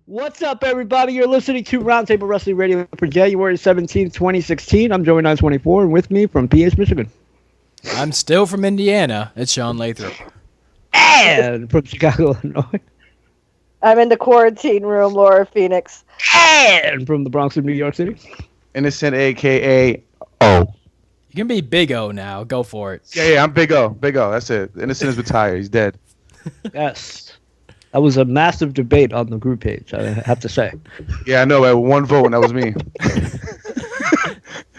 What's up, everybody? You're listening to Roundtable Wrestling Radio for January 17th, 2016. I'm Joey 924, and with me from PH, Michigan. I'm still from Indiana. It's Sean Lathrop. And from Chicago, Illinois. I'm in the quarantine room, Laura Phoenix. And from the Bronx of New York City. Innocent, a.k.a. O. You can be Big O now. Go for it. Yeah, I'm Big O. Big O. That's it. Innocent is retired. He's dead. Yes. That was a massive debate on the group page, I have to say. Yeah, I know. I had one vote, and that was me.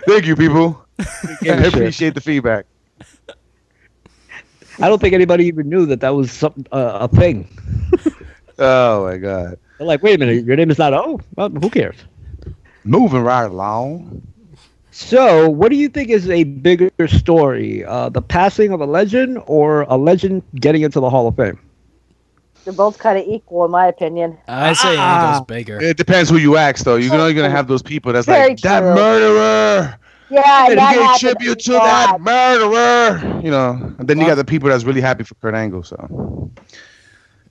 Thank you, people. I appreciate the feedback. I don't think anybody even knew that was a thing. Oh, my God. They're like, wait a minute, your name is not O? Well, who cares? Moving right along. So, what do you think is a bigger story? The passing of a legend or a legend getting into the Hall of Fame? They're both kind of equal, in my opinion. I say Angle's bigger. It depends who you ask, though. You're going to have those people that's Very like, that true. murderer. Yeah, And that pay happened tribute to a lot. that murderer. You know, and then you got the people that's really happy for Kurt Angle. So,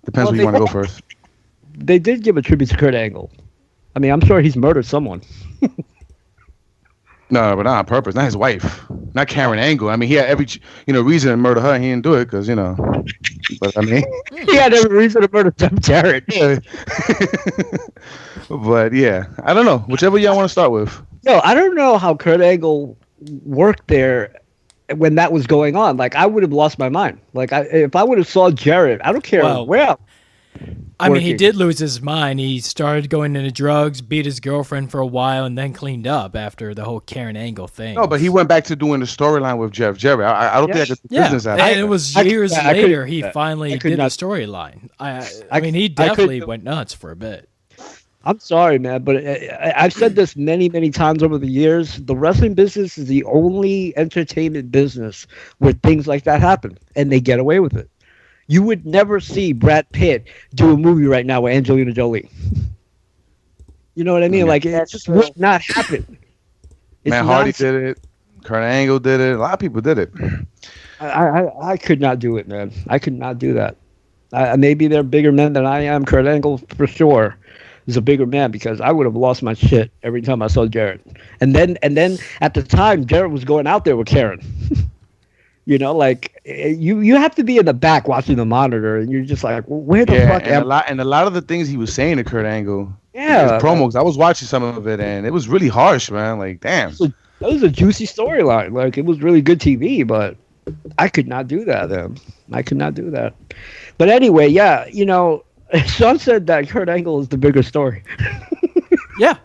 depends where you want to go first. They did give a tribute to Kurt Angle. I mean, I'm sure he's murdered someone. No, but not on purpose. Not his wife. Not Karen Angle. I mean, he had every reason to murder her. He didn't do it because But I mean, He had every reason to murder Jeff Jarrett. yeah. But yeah, I don't know. Whichever y'all want to start with. No, I don't know how Kurt Angle worked there when that was going on. Like, I would have lost my mind. Like, if I would have saw Jarrett, I don't care where. I mean, he did lose his mind. He started going into drugs, beat his girlfriend for a while, and then cleaned up after the whole Karen Angle thing. No, but he went back to doing the storyline with Jeff Jarrett. I don't think I could do business out of and it. it was years later he finally did the storyline. I mean, he definitely went nuts for a bit. I'm sorry, man, but I've said this many, many times over the years. The wrestling business is the only entertainment business where things like that happen, and they get away with it. You would never see Brad Pitt do a movie right now with Angelina Jolie. You know what I mean? Like, it just would not happen. Matt Hardy did it. Kurt Angle did it. A lot of people did it. I could not do it, man. I could not do that. Maybe they're bigger men than I am. Kurt Angle, for sure, is a bigger man because I would have lost my shit every time I saw Jarrett. And then at the time, Jarrett was going out there with Karen. You know, like you have to be in the back watching the monitor, and you're just like, where the fuck am I? And a lot of the things he was saying to Kurt Angle, yeah, his promos. I was watching some of it, and it was really harsh, man. Like, damn, that was a juicy storyline. Like, it was really good TV, but I could not do that. I could not do that. But anyway, yeah, Sean said that Kurt Angle is the bigger story. Yeah.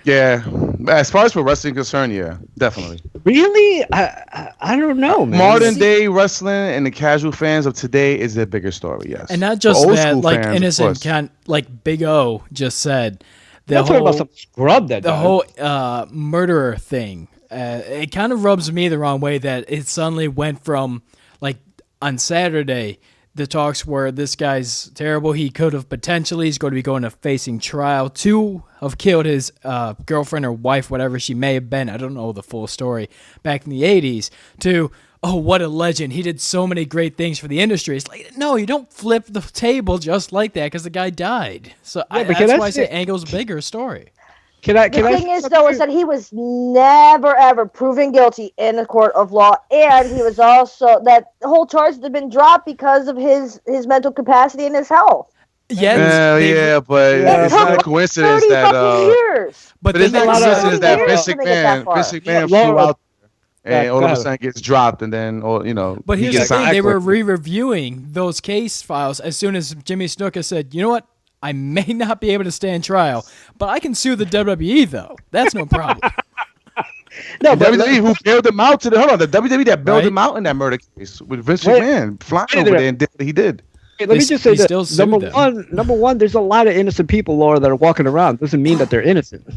Yeah, as far as for wrestling concerned, yeah, definitely. Really? I don't know, man. Modern day wrestling and the casual fans of today is a bigger story, yes. And not just that, like fans, innocent, like Big O just said. I'm talking about some scrub that the whole murderer thing. It kind of rubs me the wrong way that it suddenly went from, like, on Saturday, the talks were this guy's terrible. He could have potentially, he's going to be going to facing trial to have killed his girlfriend or wife, whatever she may have been. I don't know the full story back in the 80s. To, oh, what a legend. He did so many great things for the industry. It's like, no, you don't flip the table just like that because the guy died. So that's why I say Angle's bigger story. The thing is, though, is that he was never, ever proven guilty in a court of law, and he was also, that whole charge had been dropped because of his mental capacity and his health. Yeah, but it's not a coincidence that years. But it's not a coincidence that Vince McMahon flew out and all of a sudden gets dropped, and then But here's the thing: they were re-reviewing those case files as soon as Jimmy Snuka said, "You know what? I may not be able to stand trial, but I can sue the WWE though. That's no problem." No, but WWE who bailed him out the WWE that bailed him out in that murder case with Vince McMahon flying over there and did what he did. Let me just say this. Number one, there's a lot of innocent people, Laura, that are walking around. Doesn't mean that they're innocent.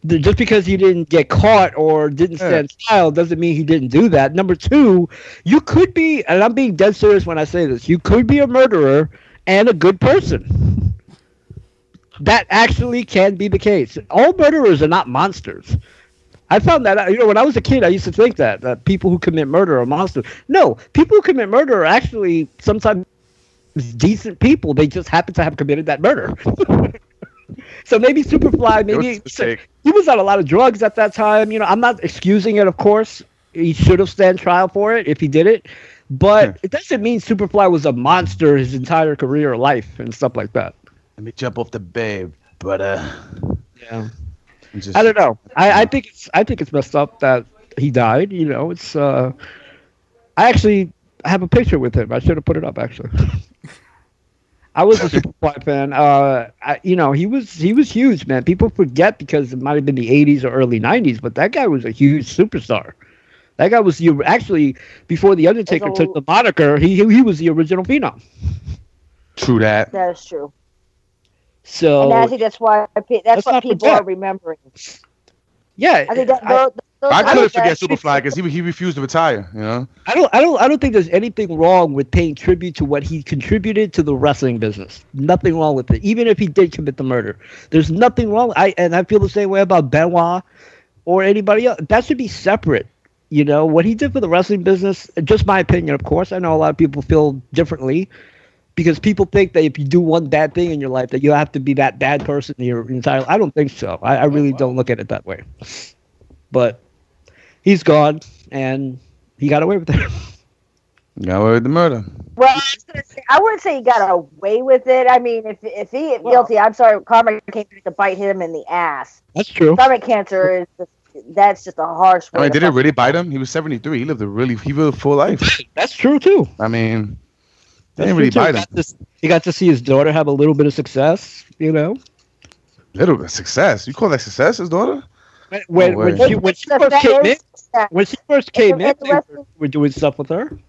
Just because he didn't get caught or didn't stand trial doesn't mean he didn't do that. Number two, you could be, and I'm being dead serious when I say this, you could be a murderer and a good person. That actually can be the case. All murderers are not monsters. I found that, when I was a kid, I used to think that people who commit murder are monsters. No, people who commit murder are actually sometimes decent people. They just happen to have committed that murder. So maybe Superfly, maybe he was on a lot of drugs at that time. You know, I'm not excusing it, of course. He should have stand trial for it if he did it. But it doesn't mean Superfly was a monster his entire career or life and stuff like that. Let me jump off the bed, brother. Yeah. I don't know. I think it's messed up that he died. You know, it's I actually have a picture with him. I should have put it up actually. I was a Superfly fan. He was huge, man. People forget because it might have been the 80s or early 90s, but that guy was a huge superstar. That guy was actually before the Undertaker took the moniker. He was the original Phenom. True that. That is true. So, and I think that's what people are remembering. Yeah, I think that. I couldn't forget Superfly because he refused to retire. You know, I don't think there's anything wrong with paying tribute to what he contributed to the wrestling business. Nothing wrong with it, even if he did commit the murder. There's nothing wrong. I feel the same way about Benoit or anybody else. That should be separate. You know what he did for the wrestling business. Just my opinion, of course. I know a lot of people feel differently because people think that if you do one bad thing in your life, that you have to be that bad person your entire life. I don't think so. I really don't look at it that way. But he's gone, and he got away with it. Got away with the murder. Well, I wouldn't say he got away with it. I mean, if he is guilty, I'm sorry, karma came to bite him in the ass. That's true. Stomach cancer that's just a harsh way. I mean, did it really bite him? He was 73. He lived a full life. That's true too. I mean, they didn't really bite him. He got to see his daughter have a little bit of success. You know, little bit of success. You call that success, his daughter? When she first came in, they were doing stuff with her.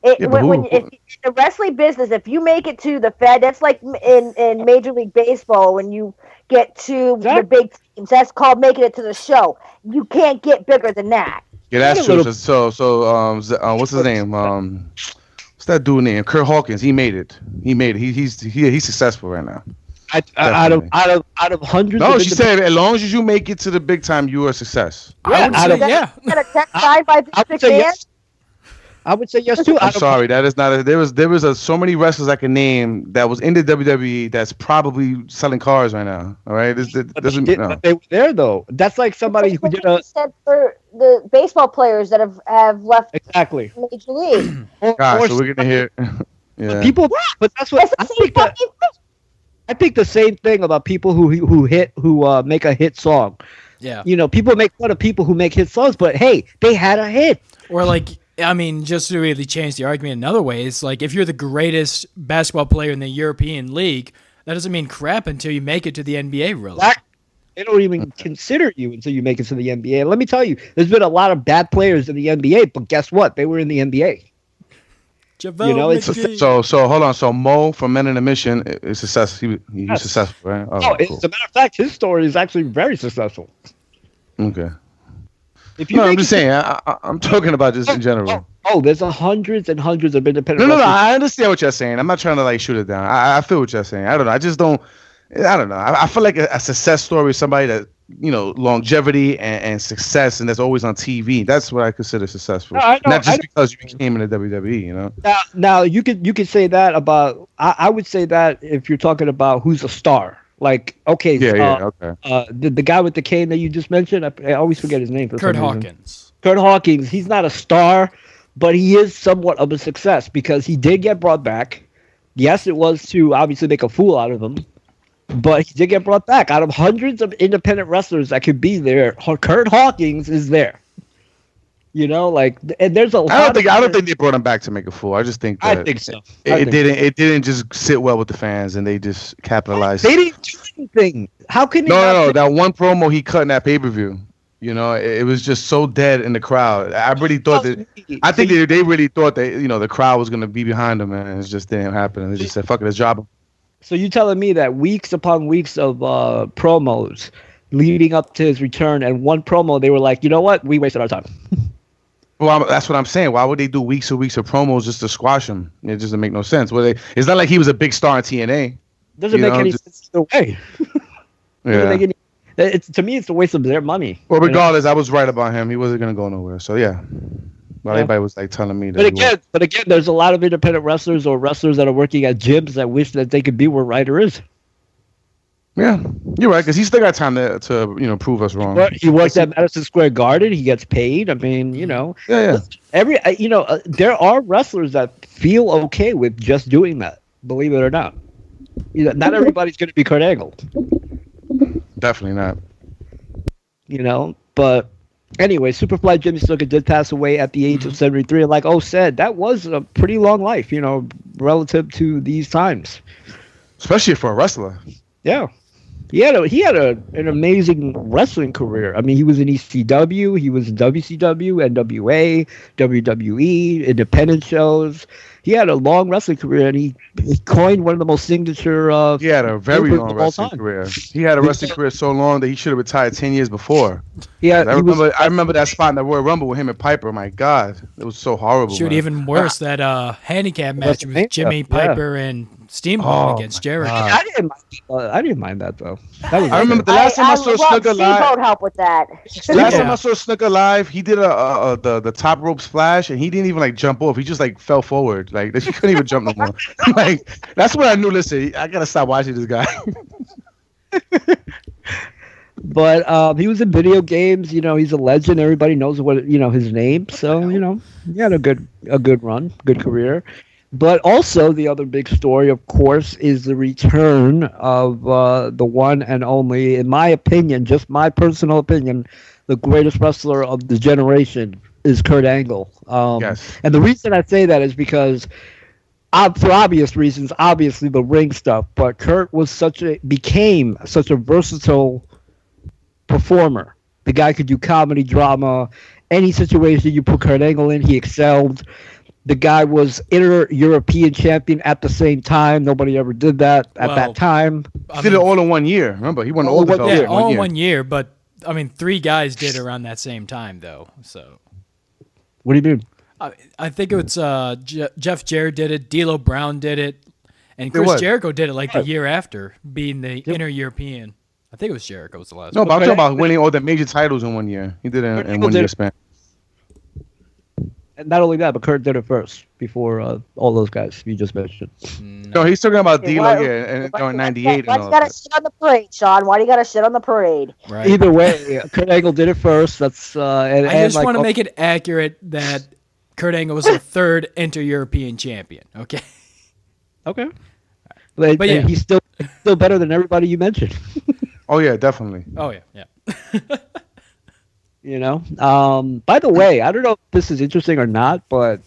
In the wrestling business, if you make it to the Fed, that's like in Major League Baseball when you get to the big teams. That's called making it to the show. You can't get bigger than that. Yeah, that's true. So, what's his name? What's that dude name? Kurt Hawkins. He made it. He's successful right now. Out of hundreds. No, she said as long as you make it to the big time, you are a success. I would say yes too. I'm sorry, that is not. There was so many wrestlers I can name that was in the WWE that's probably selling cars right now. All right, but they were there though. That's like somebody who did a. Said for the baseball players that have left exactly Major League. Gosh, so we're gonna hear. Yeah. People, but that's what I think. I think the same thing about people who make a hit song. Yeah, you know, people make fun of people who make hit songs, but hey, they had a hit. Or like. I mean, just to really change the argument another way, it's like if you're the greatest basketball player in the European League, that doesn't mean crap until you make it to the NBA, really. They don't even consider you until you make it to the NBA. Let me tell you, there's been a lot of bad players in the NBA, but guess what? They were in the NBA. You know, so hold on. So Mo from Men in a Mission is successful. He's successful, right? Oh, cool. As a matter of fact, his story is actually very successful. Okay. I'm just saying. I'm talking about this in general. There's hundreds and hundreds of independent. No. I understand what you're saying. I'm not trying to like shoot it down. I feel what you're saying. I don't know. I just don't. I don't know. I feel like a success story is somebody that longevity and success, and that's always on TV. That's what I consider successful. Not just because you became in the WWE. You know. Now you could say that about. I would say that if you're talking about who's a star. Like, okay. The guy with the cane that you just mentioned, I always forget his name. Kurt Hawkins. Kurt Hawkins. He's not a star, but he is somewhat of a success because he did get brought back. Yes, it was to obviously make a fool out of him, but he did get brought back. Out of hundreds of independent wrestlers that could be there, Kurt Hawkins is there. You know, like, and there's a lot. I don't think they brought him back to make a fool. I just think that I think so. It didn't just sit well with the fans, and they just capitalized. They didn't do anything. How can they? No. That one promo he cut in that pay-per-view. You know, it was just so dead in the crowd. I really thought that. I think they really thought that the crowd was gonna be behind him, and it just didn't happen. And they just said, "Fuck it, let's drop him." So you telling me that weeks upon weeks of promos leading up to his return, and one promo they were like, you know what, we wasted our time. Well, that's what I'm saying. Why would they do weeks and weeks of promos just to squash him? It just doesn't make no sense. It's not like he was a big star in TNA. Doesn't make any sense either way. To me, it's a waste of their money. Well, regardless, I was right about him. He wasn't going to go nowhere. So, yeah. Well, everybody was like telling me that. But again, there's a lot of independent wrestlers or wrestlers that are working at gyms that wish that they could be where Ryder is. Yeah, you're right, because he's still got time to prove us wrong. He works at Madison Square Garden. He gets paid. I mean, Yeah. There are wrestlers that feel okay with just doing that. Believe it or not, not everybody's going to be Kurt Angle. Definitely not. But anyway, Superfly Jimmy Snuka did pass away at the age of 73. And like said, that was a pretty long life, relative to these times. Especially for a wrestler. Yeah. He had an amazing wrestling career. I mean, he was in ECW, he was in WCW, NWA, WWE, independent shows. He had a long wrestling career, and he coined one of the most signature. He had a very long wrestling career. He had a wrestling career so long that he should have retired 10 years before. Yeah, I remember that spot in the Royal Rumble with him and Piper. My God, it was so horrible. Shoot, even worse, that handicap match with Jimmy, Piper, and Steamboat against Jericho. I didn't mind that though. I remember the last time I saw Snuka live. Steamboat help with that. Last time I saw Snuka live, he did the top rope splash, and he didn't even jump off. He just fell forward. He couldn't even jump no more. That's when I knew. Listen, I gotta stop watching this guy. But he was in video games. He's a legend. Everybody knows his name. So he had a good run, good career. But also the other big story, of course, is the return of the one and only, in my opinion, just my personal opinion, the greatest wrestler of the generation is Kurt Angle. Yes. And the reason I say that is because, for obvious reasons, obviously the ring stuff, but Kurt became such a versatile performer. The guy could do comedy, drama, any situation you put Kurt Angle in, he excelled. The guy was inter-European champion at the same time. Nobody ever did that at that time. He did it all in 1 year. Remember, he won all the belts in 1 year. All in 1 year, but, 3 guys did around that same time, though. So, what do you mean? I think it was Jeff Jarrett did it, D'Lo Brown did it, and Chris Jericho did it the year after, being the inter-European. I think it was Jericho was the last one. No, but I'm talking about winning all the major titles in 1 year. He did it in 1 year span. And not only that, but Kurt did it first before all those guys you just mentioned. No, he's talking about D'Lo and going 98. Why do you gotta shit on the parade, Sean? Why do you gotta shit on the parade? Right. Either way, Kurt Angle did it first. That's I just want to make it accurate that Kurt Angle was the third inter-European champion. Okay. Okay. But yeah, he's still better than everybody you mentioned. Oh yeah, definitely. Oh yeah. By the way, I don't know if this is interesting or not, but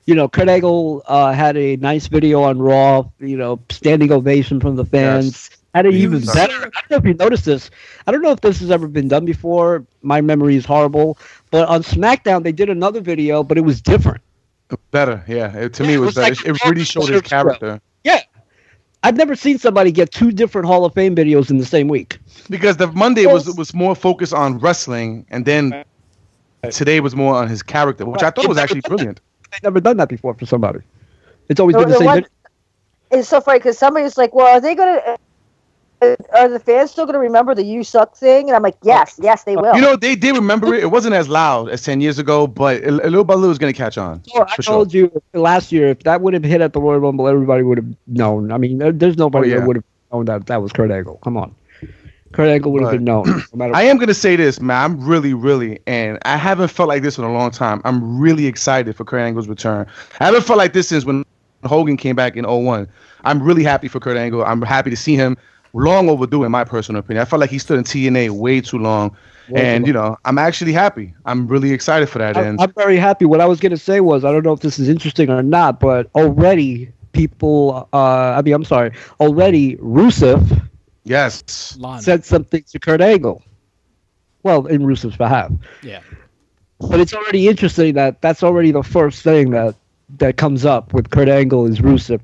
Kurt Angle had a nice video on Raw, standing ovation from the fans. Yes. Had it even better. I don't know if you noticed this. I don't know if this has ever been done before. My memory is horrible. But on SmackDown, they did another video, but it was different. Better, yeah. To me, it was better. It really showed his character. Yeah. I've never seen somebody get 2 different Hall of Fame videos in the same week. Because the Monday was more focused on wrestling, and then today was more on his character, which I thought was actually brilliant. They've never done that before for somebody. It's always been the same video. It's so funny because somebody's like, well, are the fans still going to remember the "you suck" thing? And I'm like, yes, they will. They did remember it. It wasn't as loud as 10 years ago, but a little by little is going to catch on. Oh, I told you last year, if that would have hit at the Royal Rumble, everybody would have known. I mean, there's nobody that would have known that was Kurt Angle. Come on. Kurt Angle would have been known. No matter I am going to say this, man. I'm really, and I haven't felt like this in a long time. I'm really excited for Kurt Angle's return. I haven't felt like this since when Hogan came back in 2001. I'm really happy for Kurt Angle. I'm happy to see him. Long overdue, in my personal opinion. I felt like he stood in TNA way too long. I'm actually happy. I'm really excited for that. I'm very happy. What I was going to say was, I don't know if this is interesting or not, but already already Rusev said something to Kurt Angle. Well, in Rusev's behalf. Yeah. But it's already interesting that's already the first thing that comes up with Kurt Angle is Rusev,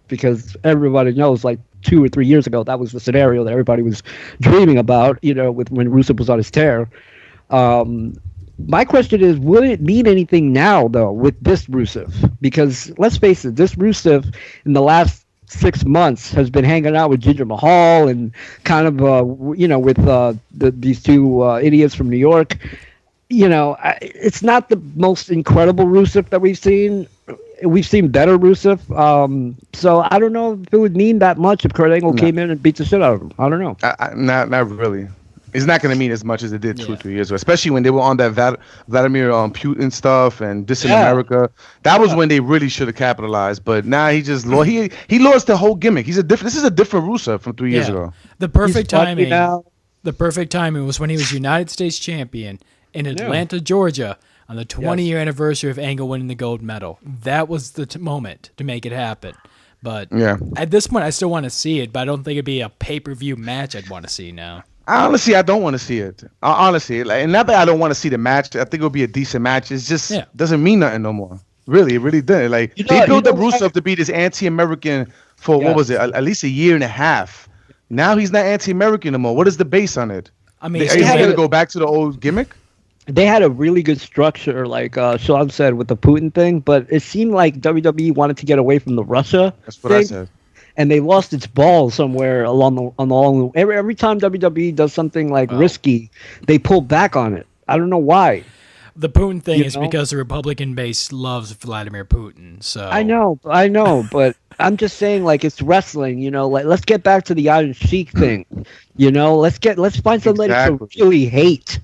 because everybody knows, 2 or 3 years ago, that was the scenario that everybody was dreaming about, with when Rusev was on his tear. My question is, will it mean anything now, though, with this Rusev? Because, let's face it, this Rusev, in the last 6 months, has been hanging out with Jinder Mahal and kind of, with these 2 idiots from New York. it's not the most incredible Rusev that we've seen. We've seen better Rusev. So I don't know if it would mean that much if Kurt Angle came in and beat the shit out of him. I don't know. Not really. It's not going to mean as much as it did 2 or 3 years ago, especially when they were on that Vladimir Putin stuff and this in America. That was when they really should have capitalized. But now he just lost. He lost the whole gimmick. This is a different Rusev from 3 years ago. The perfect timing. The perfect timing was when he was United States champion in Atlanta, Georgia, on the 20-year anniversary of Angle winning the gold medal. That was the moment to make it happen. But at this point, I still want to see it, but I don't think it'd be a pay-per-view match I'd want to see now. Honestly, I don't want to see it. Honestly, and not that I don't want to see the match. I think it'll be a decent match. It's just doesn't mean nothing no more. Really, it really didn't. Like they built up Rusev to be this anti-American for what was it? At least a year and a half. Now he's not anti-American no more. What is the base on it? I mean, is he going to go back to the old gimmick? They had a really good structure, like Sean said, with the Putin thing, but it seemed like WWE wanted to get away from the Russia That's what I said. And they lost its ball somewhere along every time WWE does something like risky, they pull back on it. I don't know why. The Putin thing is because the Republican base loves Vladimir Putin. So I know, but I'm just saying, like, it's wrestling. Like, let's get back to the Iron Sheik thing. Let's find somebody to really hate.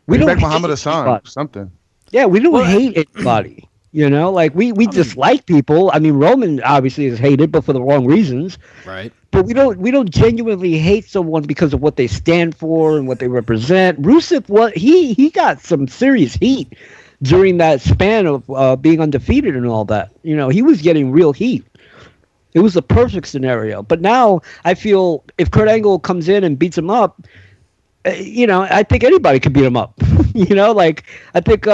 We don't like Muhammad Hassan or something. Yeah, we don't hate anybody. Like we dislike people. I mean, Roman obviously is hated, but for the wrong reasons. Right. But we don't genuinely hate someone because of what they stand for and what they represent. Rusev, he got some serious heat during that span of being undefeated and all that. He was getting real heat. It was a perfect scenario. But now I feel if Kurt Angle comes in and beats him up, I think anybody could beat him up. Like I think.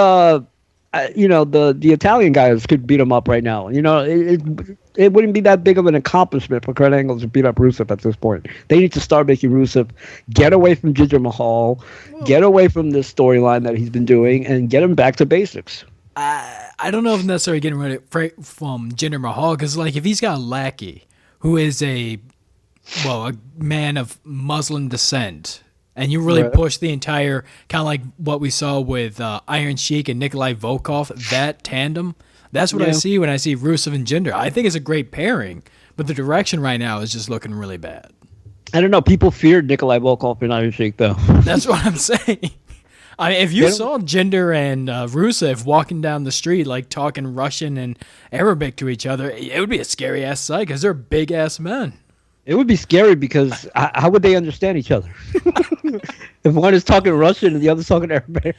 The Italian guys could beat him up right now. It wouldn't be that big of an accomplishment for Kurt Angle to beat up Rusev at this point. They need to start making Rusev get away from Jinder Mahal, get away from this storyline that he's been doing, and get him back to basics. I don't know if necessarily getting rid of from Jinder Mahal, because like if he's got a lackey who is a man of Muslim descent, and you really push the entire, kind of like what we saw with Iron Sheik and Nikolai Volkov, that tandem. That's what I see when I see Rusev and Jinder. I think it's a great pairing, but the direction right now is just looking really bad. I don't know. People feared Nikolai Volkov and Iron Sheik, though. That's what I'm saying. I mean, if you saw Jinder and Rusev walking down the street, like talking Russian and Arabic to each other, it would be a scary-ass sight because they're big-ass men. It would be scary because how would they understand each other? If one is talking Russian and the other's talking Arabic,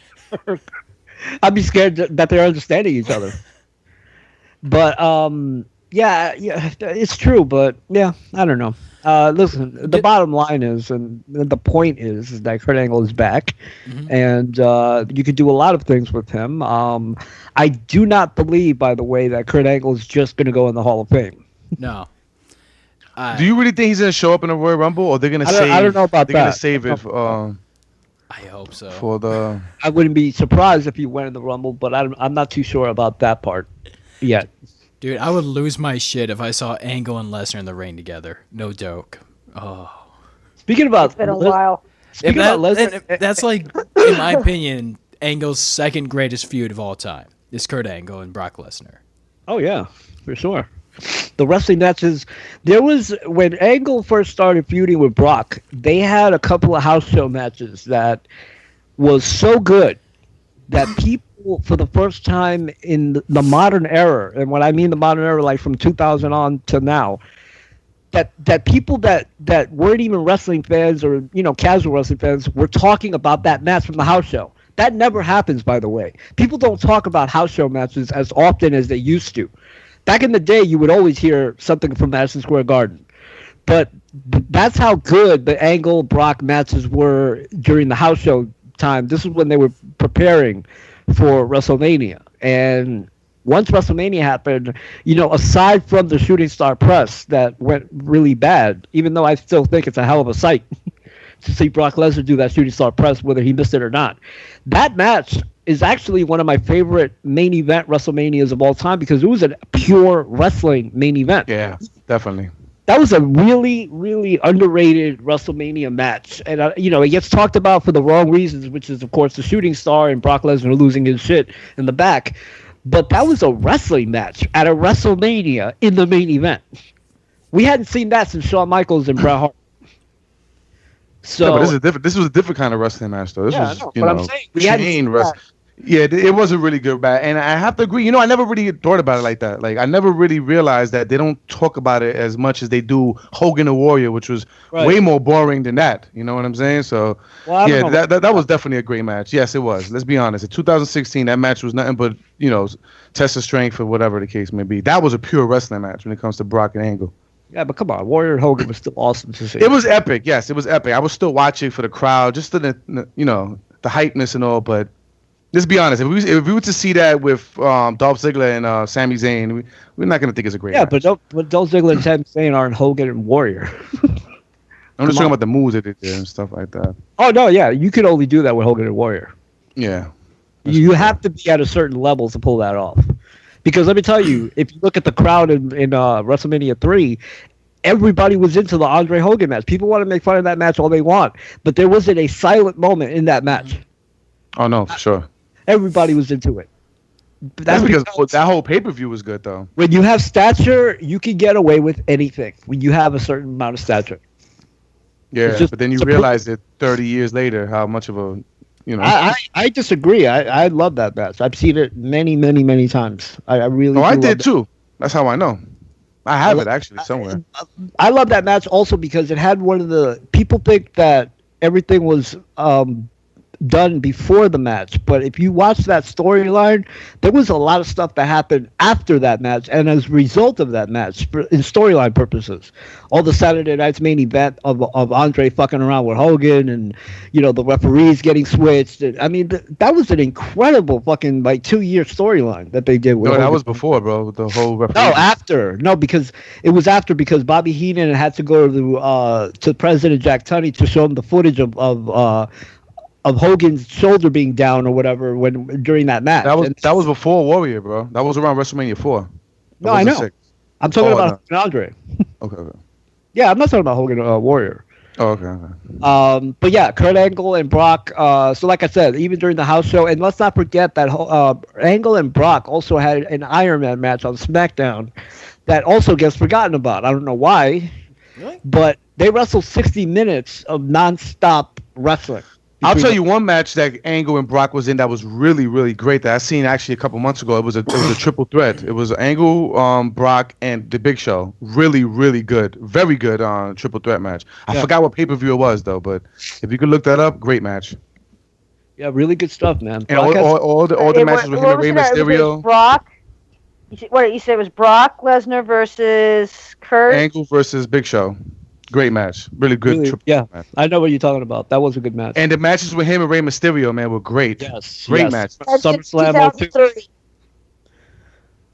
I'd be scared that they're understanding each other. But yeah, it's true. But yeah, I don't know. Listen, the bottom line is, and the point is that Kurt Angle is back, and you could do a lot of things with him. I do not believe, by the way, that Kurt Angle is just going to go in the Hall of Fame. No. Do you really think he's going to show up in the Royal Rumble, or they're going to save? I don't know about that. They're going to save it. I hope so. For the. I wouldn't be surprised if he went in the Rumble, but I'm not too sure about that part yet. Dude, I would lose my shit if I saw Angle and Lesnar in the ring together. No joke. Oh. Speaking about, it's been a while. Speaking about Lesnar, that's like, in my opinion, Angle's second greatest feud of all time. Is Kurt Angle and Brock Lesnar. Oh yeah, for sure. The wrestling matches, there was, when Angle first started feuding with Brock, they had a couple of house show matches that was so good that people, for the first time in the modern era, and when I mean the modern era, like from 2000 on to now, that people that weren't even wrestling fans or, casual wrestling fans were talking about that match from the house show. That never happens, by the way. People don't talk about house show matches as often as they used to. Back in the day, you would always hear something from Madison Square Garden. But that's how good the Angle Brock matches were during the house show time. This is when they were preparing for WrestleMania. And once WrestleMania happened, aside from the Shooting Star Press that went really bad, even though I still think it's a hell of a sight to see Brock Lesnar do that Shooting Star Press, whether he missed it or not. That match is actually one of my favorite main event WrestleManias of all time because it was a pure wrestling main event. Yeah, definitely. that was a really, really underrated WrestleMania match. And, it gets talked about for the wrong reasons, which is, of course, the shooting star and Brock Lesnar losing his shit in the back. But that was a wrestling match at a WrestleMania in the main event. We hadn't seen that since Shawn Michaels and Bret Hart. So, yeah, but this was a different kind of wrestling match, though. This was, I'm saying, we hadn't wrestling. Yeah, it was a really good match, and I have to agree. I never really thought about it like that. Like, I never really realized that they don't talk about it as much as they do Hogan the Warrior, which was way more boring than that. You know what I'm saying? So, that was definitely a great match. Yes, it was. Let's be honest. In 2016, that match was nothing but test of strength or whatever the case may be. That was a pure wrestling match when it comes to Brock and Angle. Yeah, but come on, Warrior and Hogan was still awesome to see. It was epic. Yes, it was epic. I was still watching for the crowd, just the hypeness and all, but. Let's be honest. If we were to see that with Dolph Ziggler and Sami Zayn, we're not going to think it's a great match. but Dolph Ziggler and Sami Zayn aren't Hogan and Warrior. I'm just talking about the moves that they did and stuff like that. Oh, no, yeah. You could only do that with Hogan and Warrior. Yeah. You have to be at a certain level to pull that off. Because let me tell you, if you look at the crowd in WrestleMania 3, everybody was into the Andre Hogan match. People want to make fun of that match all they want. But there wasn't a silent moment in that match. Oh, no, for sure. Everybody was into it. That's because that whole pay-per-view was good, though. When you have stature, you can get away with anything. When you have a certain amount of stature. Yeah, but then you realize that 30 years later, how much of a, I disagree. I love that match. I've seen it many, many, many times. I really. Oh, I did too. That's how I know. I have it actually somewhere. I love that match also because it had one of the people think that everything was done before the match, but if you watch that storyline, there was a lot of stuff that happened after that match and as a result of that match in storyline purposes. All the Saturday night's main event of Andre fucking around with Hogan and the referees getting switched. I mean, that was an incredible fucking 2-year storyline that they did with Hogan. That was before, bro, with the whole referee. No, after. No, because it was after because Bobby Heenan had to go to President Jack Tunney to show him the footage of Hogan's shoulder being down or whatever during that match. That was before Warrior, bro. That was around WrestleMania 4. No, I know. 6. I'm talking about Hogan Andre. Okay. Yeah, I'm not talking about Hogan Warrior. Oh, okay. But yeah, Kurt Angle and Brock. So like I said, even during the house show, and let's not forget that Angle and Brock also had an Iron Man match on SmackDown that also gets forgotten about. I don't know why, but they wrestled 60 minutes of nonstop wrestling. I'll tell you one match that Angle and Brock was in that was really, really great that I seen actually a couple months ago. It was a triple threat. It was Angle, Brock, and The Big Show. Really, really good. Very good triple threat match. I forgot what pay-per-view it was, though, but if you could look that up, great match. Yeah, really good stuff, man. And all the matches with him and Rey Mysterio. Brock? What you said was Brock Lesnar versus Kurt? Angle versus Big Show. Great match. Really good. Really, match. I know what you're talking about. That was a good match. And the matches with him and Rey Mysterio, man, were great. Yes. Great match. SummerSlam 2003.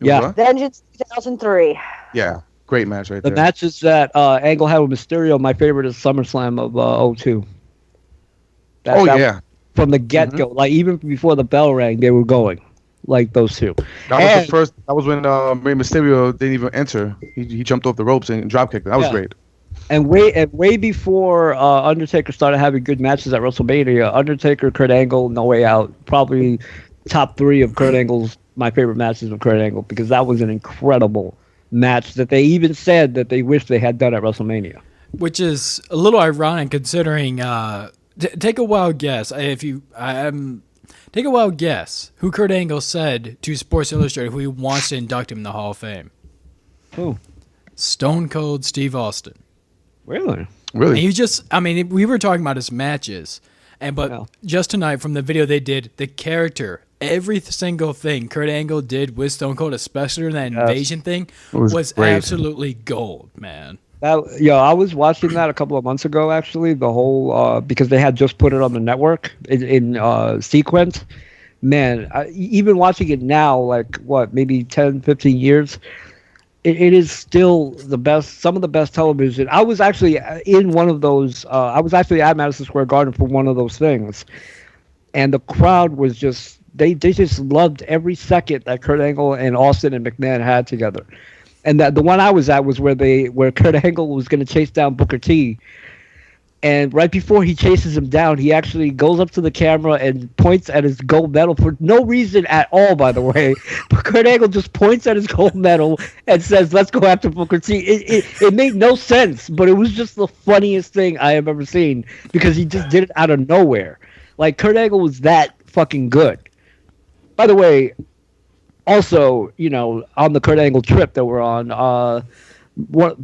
Yeah. Vengeance 2003. Yeah. Great match right there. The matches that Angle had with Mysterio, my favorite is SummerSlam of 2002. From the get-go. Like, even before the bell rang, they were going. Like those two. That was the first. That was when Rey Mysterio didn't even enter. He jumped off the ropes and drop kicked. That was great. And way before Undertaker started having good matches at WrestleMania, Undertaker, Kurt Angle, No Way Out, probably top 3 of Kurt Angle's my favorite matches of Kurt Angle because that was an incredible match that they even said that they wish they had done at WrestleMania. Which is a little ironic considering. Take a wild guess. Take a wild guess who Kurt Angle said to Sports Illustrated who he wants to induct him in the Hall of Fame. Who? Stone Cold Steve Austin. Really? And we were talking about his matches, but just tonight from the video they did, the character, every single thing Kurt Angle did with Stone Cold, especially that invasion thing, was absolutely gold, man. I was watching that a couple of months ago, actually, the whole, because they had just put it on the network in sequence. Man, even watching it now, like, maybe 10, 15 years, it is still the best, some of the best television. I was actually in one of those, I was actually at Madison Square Garden for one of those things. And the crowd was just, they just loved every second that Kurt Angle and Austin and McMahon had together. And that the one I was at was where Kurt Angle was going to chase down Booker T. And right before he chases him down, he actually goes up to the camera and points at his gold medal for no reason at all, by the way. But Kurt Angle just points at his gold medal and says, "Let's go after Booker T." It made no sense, but it was just the funniest thing I have ever seen because he just did it out of nowhere. Like, Kurt Angle was that fucking good. By the way, also, on the Kurt Angle trip that we're on,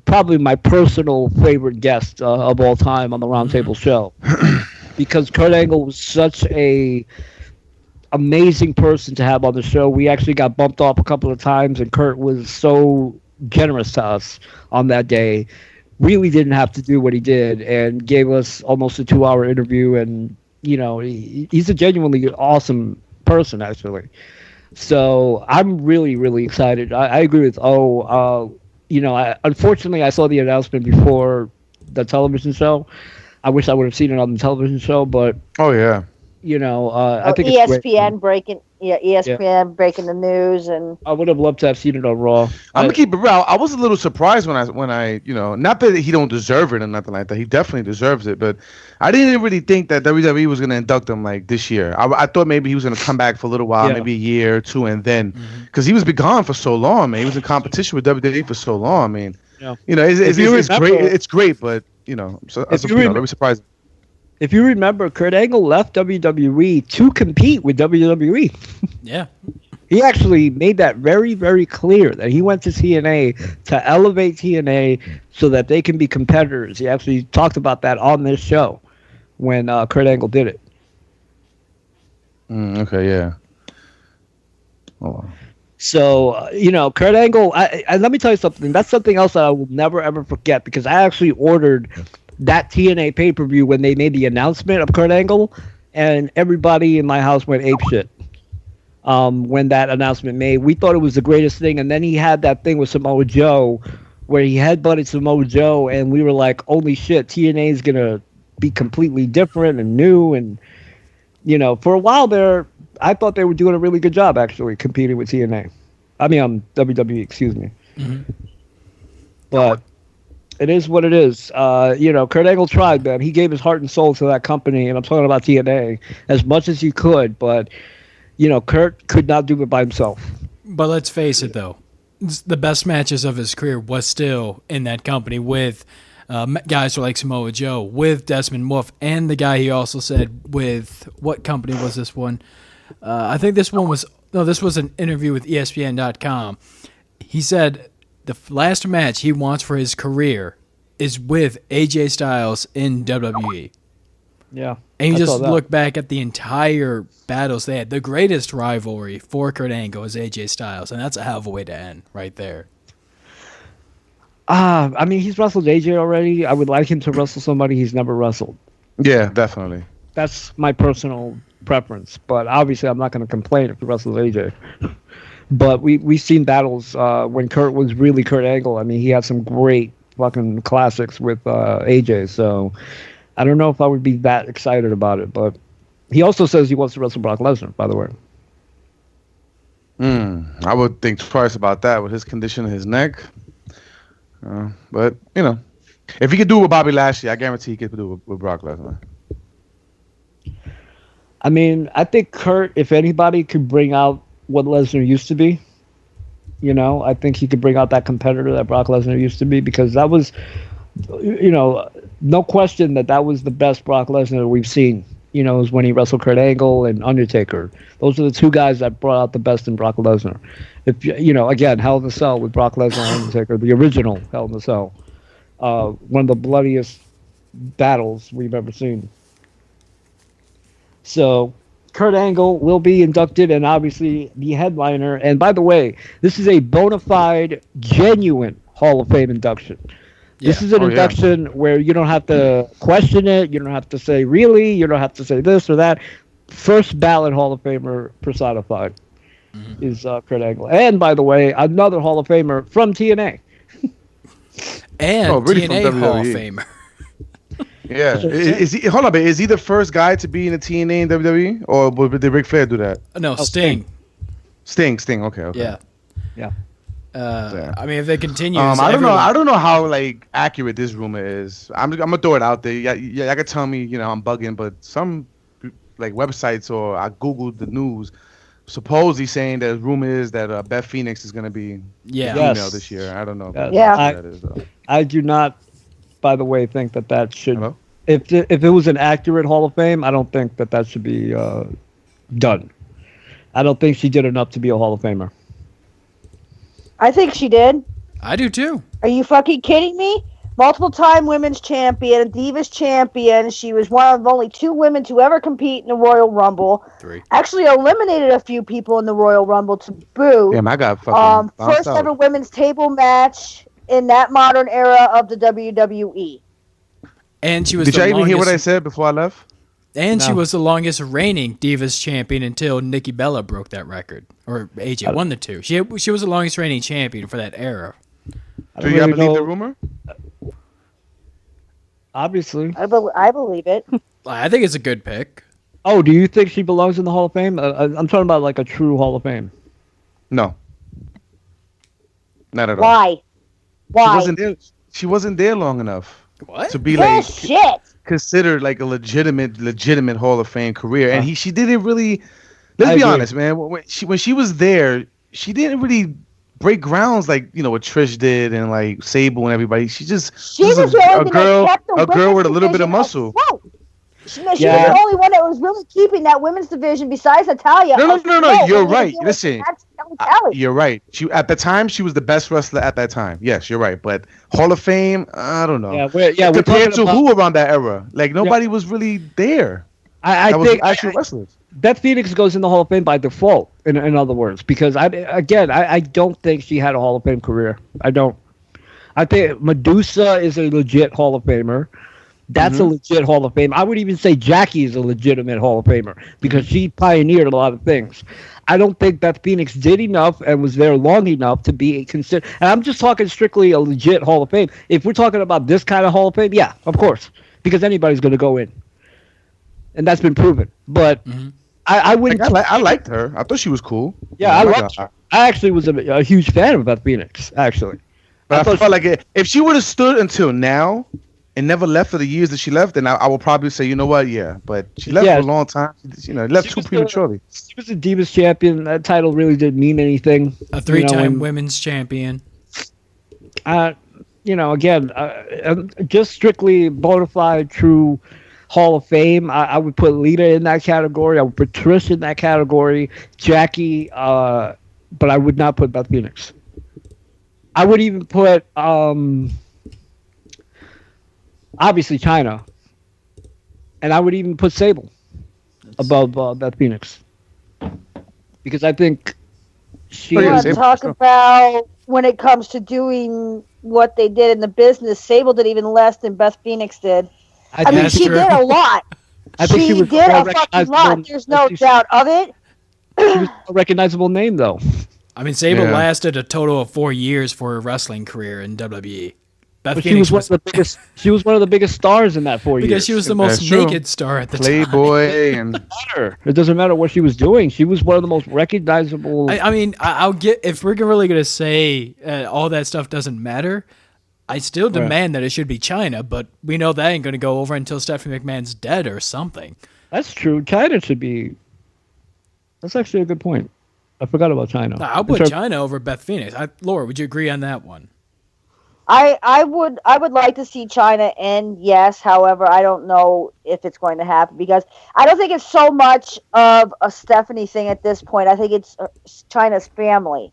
probably my personal favorite guest of all time on the Roundtable show, because Kurt Angle was such a amazing person to have on the show. We actually got bumped off a couple of times, and Kurt was so generous to us on that day. Really didn't have to do what he did, and gave us almost a 2-hour interview. And he's a genuinely awesome person, actually. So I'm really, really excited. I agree with unfortunately, I saw the announcement before the television show. I wish I would have seen it on the television show, but oh yeah, I think ESPN breaking the news, and I would have loved to have seen it on Raw. I'm gonna keep it real. I was a little surprised when I not that he don't deserve it or nothing like that. He definitely deserves it, but I didn't really think that WWE was gonna induct him like this year. I thought maybe he was gonna come back for a little while, maybe a year or two, and then because he was been gone for so long, man. He was in competition with WWE for so long. I mean, it's great. It's great, but very surprising. If you remember, Kurt Angle left WWE to compete with WWE. Yeah. He actually made that very, very clear that he went to TNA to elevate TNA so that they can be competitors. He actually talked about that on this show when Kurt Angle did it. Okay, yeah. Oh. So, Kurt Angle, and let me tell you something. That's something else that I will never, ever forget, because I actually ordered that TNA pay-per-view when they made the announcement of Kurt Angle, and everybody in my house went apeshit when that announcement made. We thought it was the greatest thing, and then he had that thing with Samoa Joe where he headbutted Samoa Joe, and we were like, holy shit, TNA is going to be completely different and new. And, for a while there, I thought they were doing a really good job, actually, competing with TNA. I mean, WWE, excuse me. Mm-hmm. But it is what it is. Kurt Angle tried, man. He gave his heart and soul to that company, and I'm talking about TNA, as much as he could. But, Kurt could not do it by himself. But let's face it, though. The best matches of his career was still in that company with guys like Samoa Joe, with Desmond Wolfe, and the guy he also said with, what company was this one? I think this was an interview with ESPN.com. He said the last match he wants for his career is with AJ Styles in WWE. Yeah. And you just look back at the entire battles they had. The greatest rivalry for Kurt Angle is AJ Styles, and that's a hell of a way to end right there. I mean, he's wrestled AJ already. I would like him to wrestle somebody he's never wrestled. Yeah, definitely. That's my personal preference, but obviously I'm not going to complain if he wrestles AJ. But we've seen battles when Kurt was really Kurt Angle. I mean, he had some great fucking classics with AJ, so I don't know if I would be that excited about it. But he also says he wants to wrestle Brock Lesnar, by the way. I would think twice about that with his condition in his neck. But, if he could do it with Bobby Lashley, I guarantee he could do it with Brock Lesnar. I mean, I think Kurt, if anybody, could bring out what Lesnar used to be. I think he could bring out that competitor that Brock Lesnar used to be, because that was, no question that was the best Brock Lesnar we've seen. Is when he wrestled Kurt Angle and Undertaker. Those are the two guys that brought out the best in Brock Lesnar. If again, Hell in a Cell with Brock Lesnar and Undertaker, the original Hell in a Cell, one of the bloodiest battles we've ever seen. So Kurt Angle will be inducted and obviously the headliner. And by the way, this is a bona fide, genuine Hall of Fame induction. Yeah. This is an induction where you don't have to question it. You don't have to say, really? You don't have to say this or that. First ballot Hall of Famer personified is Kurt Angle. And by the way, another Hall of Famer from TNA. And really TNA Hall of Famer. Yeah. Hold on, is he the first guy to be in the TNA and WWE? Or did Ric Flair do that? No, Sting. Sting. Okay. Yeah. I mean, if it continues, I don't know how like accurate this rumor is. I'm gonna throw it out there. Yeah, I could tell me, I'm bugging, but some like websites or I googled the news. Supposedly saying that rumor is that Beth Phoenix is gonna be female this year. I don't know. That is, though. I do not, by the way, think that should. Hello? If it was an accurate Hall of Fame, I don't think that should be done. I don't think she did enough to be a Hall of Famer. I think she did. I do too. Are you fucking kidding me? Multiple-time women's champion, Divas champion. She was one of only 2 women to ever compete in the Royal Rumble. 3. Actually eliminated a few people in the Royal Rumble to boot. Damn, I got fucking first ever women's table match in that modern era of the WWE. And she was. Did you even hear what I said before I left? And she was the longest reigning Divas champion until Nikki Bella broke that record. Or AJ won the 2. She was the longest reigning champion for that era. Do you believe the rumor? Obviously. I believe it. I think it's a good pick. Oh, do you think she belongs in the Hall of Fame? I'm talking about like a true Hall of Fame. No. Not at all. Why? She wasn't there long enough. What? To be considered like a legitimate Hall of Fame career, and she didn't really. Let's be honest, man. When she was there, she didn't really break grounds like what Trish did and like Sable and everybody. She was a girl with a little bit of muscle. She was the only one that was really keeping that women's division besides Natalya. No. You're right. Listen, you're right. At the time, she was the best wrestler at that time. Yes, you're right. But Hall of Fame, I don't know. Compared to who around that era? Like nobody was really there. I think actual wrestlers. Beth Phoenix goes in the Hall of Fame by default. In other words, because I don't think she had a Hall of Fame career. I don't. I think Medusa is a legit Hall of Famer. That's a legit Hall of Fame. I would even say Jackie is a legitimate Hall of Famer because she pioneered a lot of things. I don't think Beth Phoenix did enough and was there long enough to be considered. And I'm just talking strictly a legit Hall of Fame. If we're talking about this kind of Hall of Fame, yeah, of course, because anybody's going to go in, and that's been proven. But I wouldn't. I liked her. I thought she was cool. Yeah, I liked her. I actually was a huge fan of Beth Phoenix, actually. But I felt like if she would have stood until now and never left for the years that she left, then I will probably say, you know what, yeah. But she left for a long time. Left too prematurely. She was a Divas champion. That title really didn't mean anything. A 3-time women's champion. Again, just strictly bona fide, true Hall of Fame. I would put Lita in that category. I would put Trish in that category. Jackie, but I would not put Beth Phoenix. I would even put obviously China, and I would even put Sable above Beth Phoenix because I think she. You want to talk about when it comes to doing what they did in the business? Sable did even less than Beth Phoenix did. I mean, she did a lot. She did a fucking lot. There's no doubt of it. She was a recognizable name, though. I mean, Sable lasted a total of 4 years for her wrestling career in WWE. But she was one of the biggest stars in that 4 years. Because she was the most naked star at the Playboy time. And it doesn't matter what she was doing. She was one of the most recognizable. I mean, I'll get if we're really gonna say all that stuff doesn't matter. I still demand that it should be China, but we know that ain't gonna go over until Stephanie McMahon's dead or something. That's true. China should be. That's actually a good point. I forgot about China. I'll put China over Beth Phoenix. Laura, would you agree on that one? I would like to see China end, yes. However, I don't know if it's going to happen because I don't think it's so much of a Stephanie thing at this point. I think it's China's family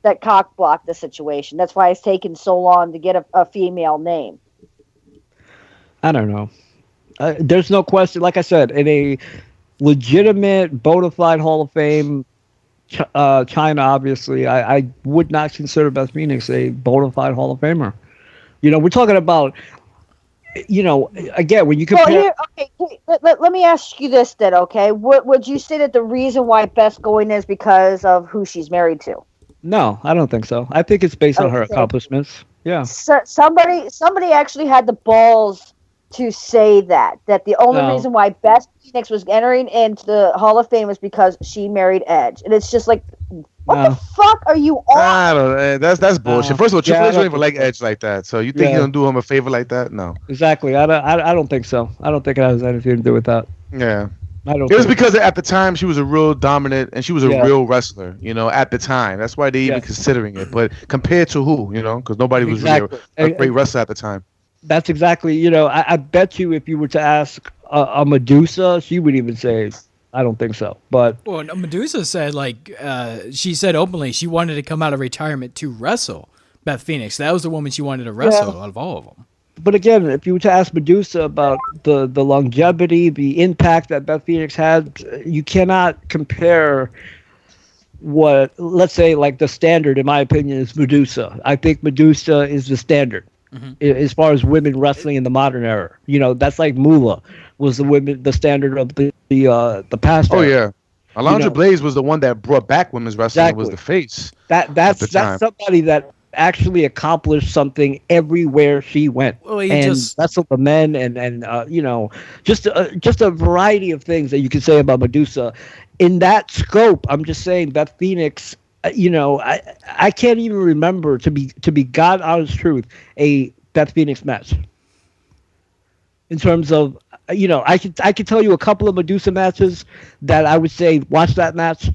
that cock-blocked the situation. That's why it's taken so long to get a female name. I don't know. There's no question. Like I said, in a legitimate, bona fide Hall of Fame, China, obviously, I would not consider Beth Phoenix a bona fide Hall of Famer. We're talking about, again, when you compare... Let me ask you this then, okay? Would you say that the reason why Beth's going is because of who she's married to? No, I don't think so. I think it's based on her accomplishments. Yeah. So, somebody actually had the balls to say that the only reason why Beth Phoenix was entering into the Hall of Fame was because she married Edge. And it's just like, What the fuck are you on? I don't know. That's bullshit. First of all, Triple H don't even like Edge like that. So you think he don't do him a favor like that? No. Exactly. I don't think so. I don't think it has anything to do with that. Yeah. I don't. It was because at the time she was a real dominant and she was a real wrestler. At the time. That's why they even considering it. But compared to who? Because nobody was really a great wrestler at the time. That's exactly. I bet you if you were to ask a Medusa, she would even say, I don't think so. But Medusa said she said openly she wanted to come out of retirement to wrestle Beth Phoenix. That was the woman she wanted to wrestle out of all of them. But again, if you were to ask Medusa about the longevity, the impact that Beth Phoenix had, you cannot compare what, let's say, like the standard, in my opinion, is Medusa. I think Medusa is the standard as far as women wrestling in the modern era. That's like Moolah was the standard of the past. Oh yeah, Alundra Blaze was the one that brought back women's wrestling. Exactly. Was the face. That's somebody that actually accomplished something everywhere she went. Well, wrestled the men and just a variety of things that you can say about Medusa. In that scope, I'm just saying Beth Phoenix. I can't even remember to be God honest truth a Beth Phoenix match. In terms of I could tell you a couple of Medusa matches that I would say watch that match.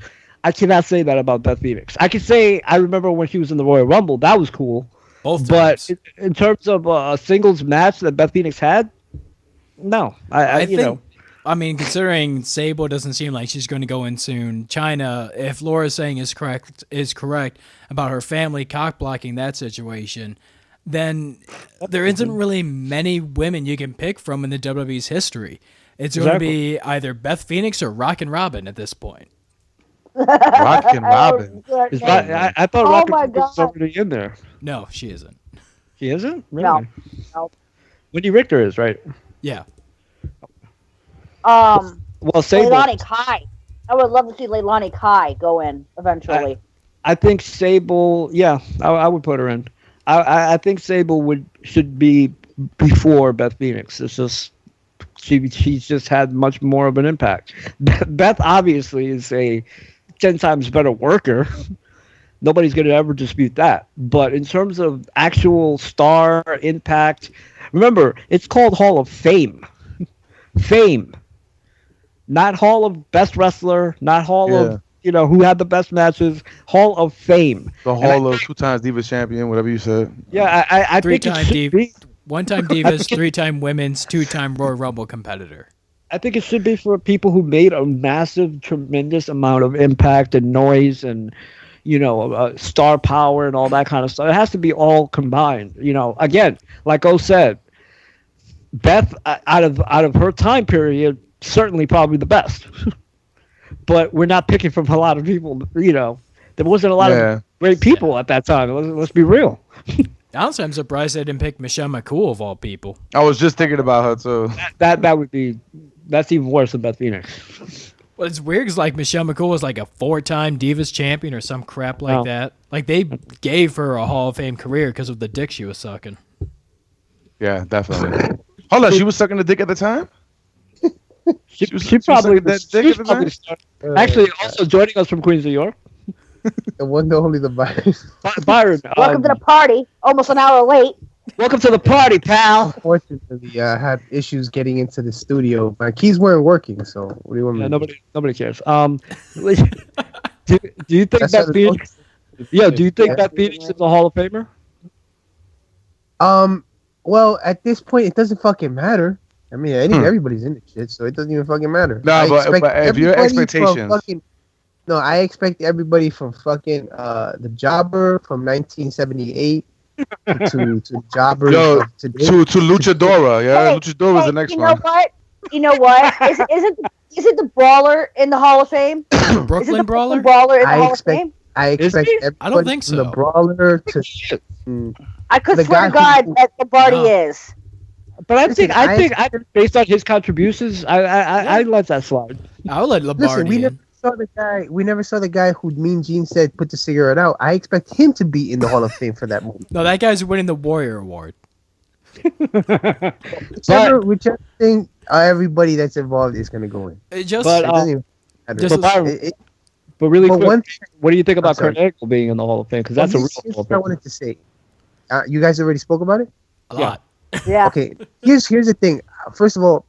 I cannot say that about Beth Phoenix. I could say I remember when she was in the Royal Rumble. That was cool. Both times. But in terms of a singles match that Beth Phoenix had, no. I think, considering Sable doesn't seem like she's going to go in soon, China, if Laura's saying is correct about her family cock-blocking that situation, then there isn't really many women you can pick from in the WWE's history. It's going to be either Beth Phoenix or Rockin' Robin at this point. Rockin' Robin. I thought Rockin' Robin was already in there. No, she isn't. She isn't? Really? No. Wendy Richter is, right? Yeah. Well, Sable. Leilani Kai. I would love to see Leilani Kai go in eventually. I think Sable, I would put her in. I think Sable should be before Beth Phoenix. It's just she's just had much more of an impact. Beth obviously is a 10 times better worker. Nobody's going to ever dispute that. But in terms of actual star impact, remember, it's called Hall of Fame. Fame. Not Hall of Best Wrestler, not Hall of, who had the best matches. Hall of Fame. The Hall of 2 times Divas Champion, whatever you said. Yeah, I think it should be. 1-time Divas, 3-time Women's, 2-time Royal Rumble competitor. I think it should be for people who made a massive, tremendous amount of impact and noise and, star power and all that kind of stuff. It has to be all combined. Again, like O said, Beth, out of her time period, certainly probably the best. But we're not picking from a lot of people. There wasn't a lot of great people at that time. Let's be real. Honestly, I'm surprised they didn't pick Michelle McCool of all people. I was just thinking about her too. That would be. That's even worse than Beth Phoenix. Well, it's weird because Michelle McCool was a 4-time Divas champion or some crap like that. They gave her a Hall of Fame career because of the dick she was sucking. Yeah, definitely. Hold on, she was sucking the dick at the time? She probably actually also joining us from Queens, New York. The one, the only, the Byron. Byron, welcome to the party. Almost an hour late. Welcome to the party, pal. Unfortunately, I had issues getting into the studio. My keys weren't working, so what do you want me to do? Nobody cares. Do you think that Phoenix? Yeah, do you think that Phoenix is a Hall of Famer? Well, at this point, it doesn't fucking matter. I mean, everybody's in the shit, so it doesn't even fucking matter. No, but if your expectations... I expect everybody from fucking the Jobber from 1978 to Jobber today. To Luchadora. Yeah, Luchadora is the next one. You know what? Is it the Brawler in the Hall of Fame? Brooklyn Brawler? Brawler in the Hall of Fame? I expect everybody I don't think so. From the Brawler to... I could swear to God that the Barty is. But I think based on his contributions, I let that slide. I would let Labardi We never saw the guy who Mean Gene said put the cigarette out. I expect him to be in the Hall of Fame for that movie. No, that guy's winning the Warrior Award. Whichever thing everybody that's involved is going to go in. But really quick, what do you think about Kurt Angle being in the Hall of Fame? Because that's a real Hall of Fame. I wanted to say. You guys already spoke about it? A lot. Yeah. Okay. Here's the thing. First of all,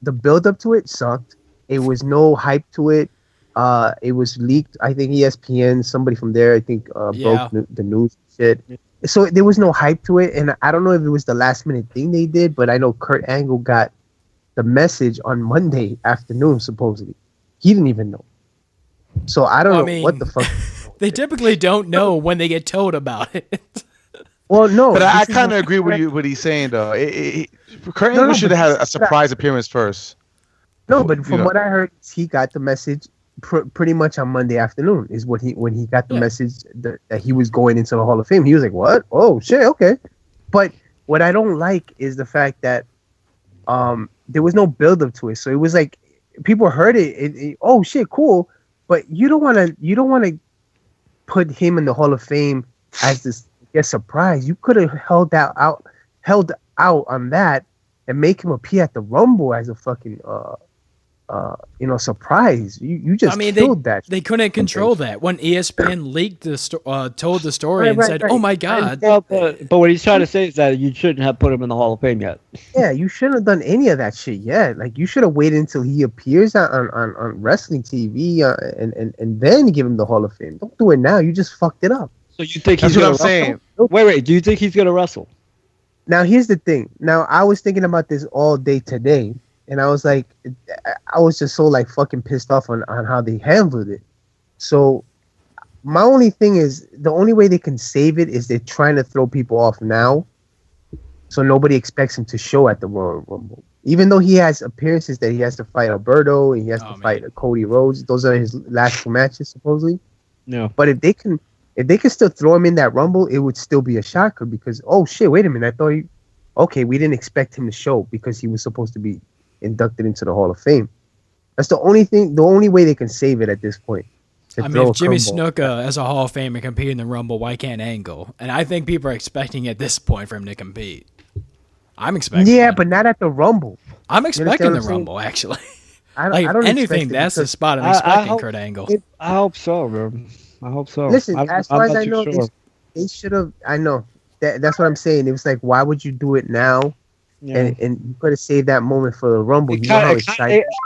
the build up to it sucked. It was no hype to it. It was leaked. I think ESPN, somebody from there, I think broke the news shit. So there was no hype to it, and I don't know if it was the last minute thing they did, but I know Kurt Angle got the message on Monday afternoon. Supposedly, he didn't even know. So I don't know what the fuck. They typically don't know when they get told about it. Well, no, but I kind of agree with what he's saying though. Kurt Angle should have had a surprise appearance first. No, but from what I heard, he got the message pretty much on Monday afternoon. Is when he got the message that he was going into the Hall of Fame. He was like, "What? Oh shit, okay." But what I don't like is the fact that there was no build up to it. So it was like people heard it. Oh shit, cool. But you don't want to put him in the Hall of Fame as this surprise. You could have held out on that and make him appear at the Rumble as a fucking surprise. You just killed that. They couldn't control that when ESPN leaked told the story and said, "Oh my god!" But what he's trying to say is that you shouldn't have put him in the Hall of Fame yet. Yeah, you shouldn't have done any of that shit yet. Like you should have waited until he appears on wrestling TV and then give him the Hall of Fame. Don't do it now. You just fucked it up. So you think he's gonna wrestle? Wait. Do you think he's gonna wrestle? Now here's the thing. Now I was thinking about this all day today. And I was like, I was just so like fucking pissed off on how they handled it. So my only thing is the only way they can save it is they're trying to throw people off now. So nobody expects him to show at the Royal Rumble. Even though he has appearances that he has to fight Alberto and he has to fight Cody Rhodes. Those are his last 2 matches, supposedly. Yeah. But if they can still throw him in that Rumble, it would still be a shocker because, oh shit, wait a minute. I thought we didn't expect him to show because he was supposed to be inducted into the Hall of Fame. That's the only way they can save it at this point. I mean, if Jimmy Snuka as a Hall of Famer compete in the Rumble, why can't Angle? And I think people are expecting at this point for him to compete. I'm expecting. Yeah, but not at the Rumble. I'm expecting the Rumble, actually. I don't anything. That's the spot I'm expecting Kurt Angle. I hope so, bro. I hope so. Listen, as far as I know, they should have. I know that's what I'm saying. It was like, why would you do it now? Yeah. And you could have saved that moment for the Rumble. It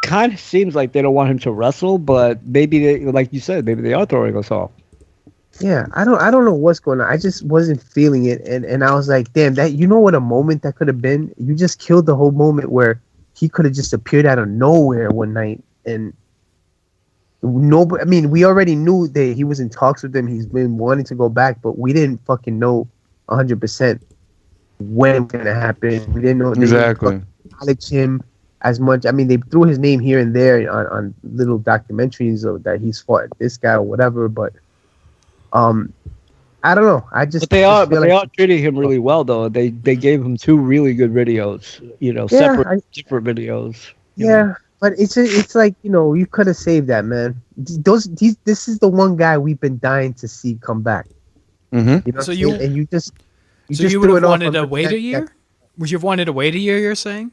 kind of seems like they don't want him to wrestle, but maybe they, like you said, maybe they are throwing us off. Yeah, I don't know what's going on. I just wasn't feeling it, and I was like, damn, that what a moment that could have been. You just killed the whole moment where he could have just appeared out of nowhere one night, and nobody. I mean, we already knew that he was in talks with them. He's been wanting to go back, but we didn't fucking know 100%. When it's gonna happen. We didn't know exactly. Acknowledge him as much. I mean, they threw his name here and there on little documentaries of that he's fought this guy or whatever. But I don't know. But they are treating him really well though. They gave him 2 really good videos. Different videos. Yeah, but it's like you could have saved that, man. This is the one guy we've been dying to see come back. Mm-hmm. So you would have wanted to wait a year? Would you have wanted to wait a year, you're saying?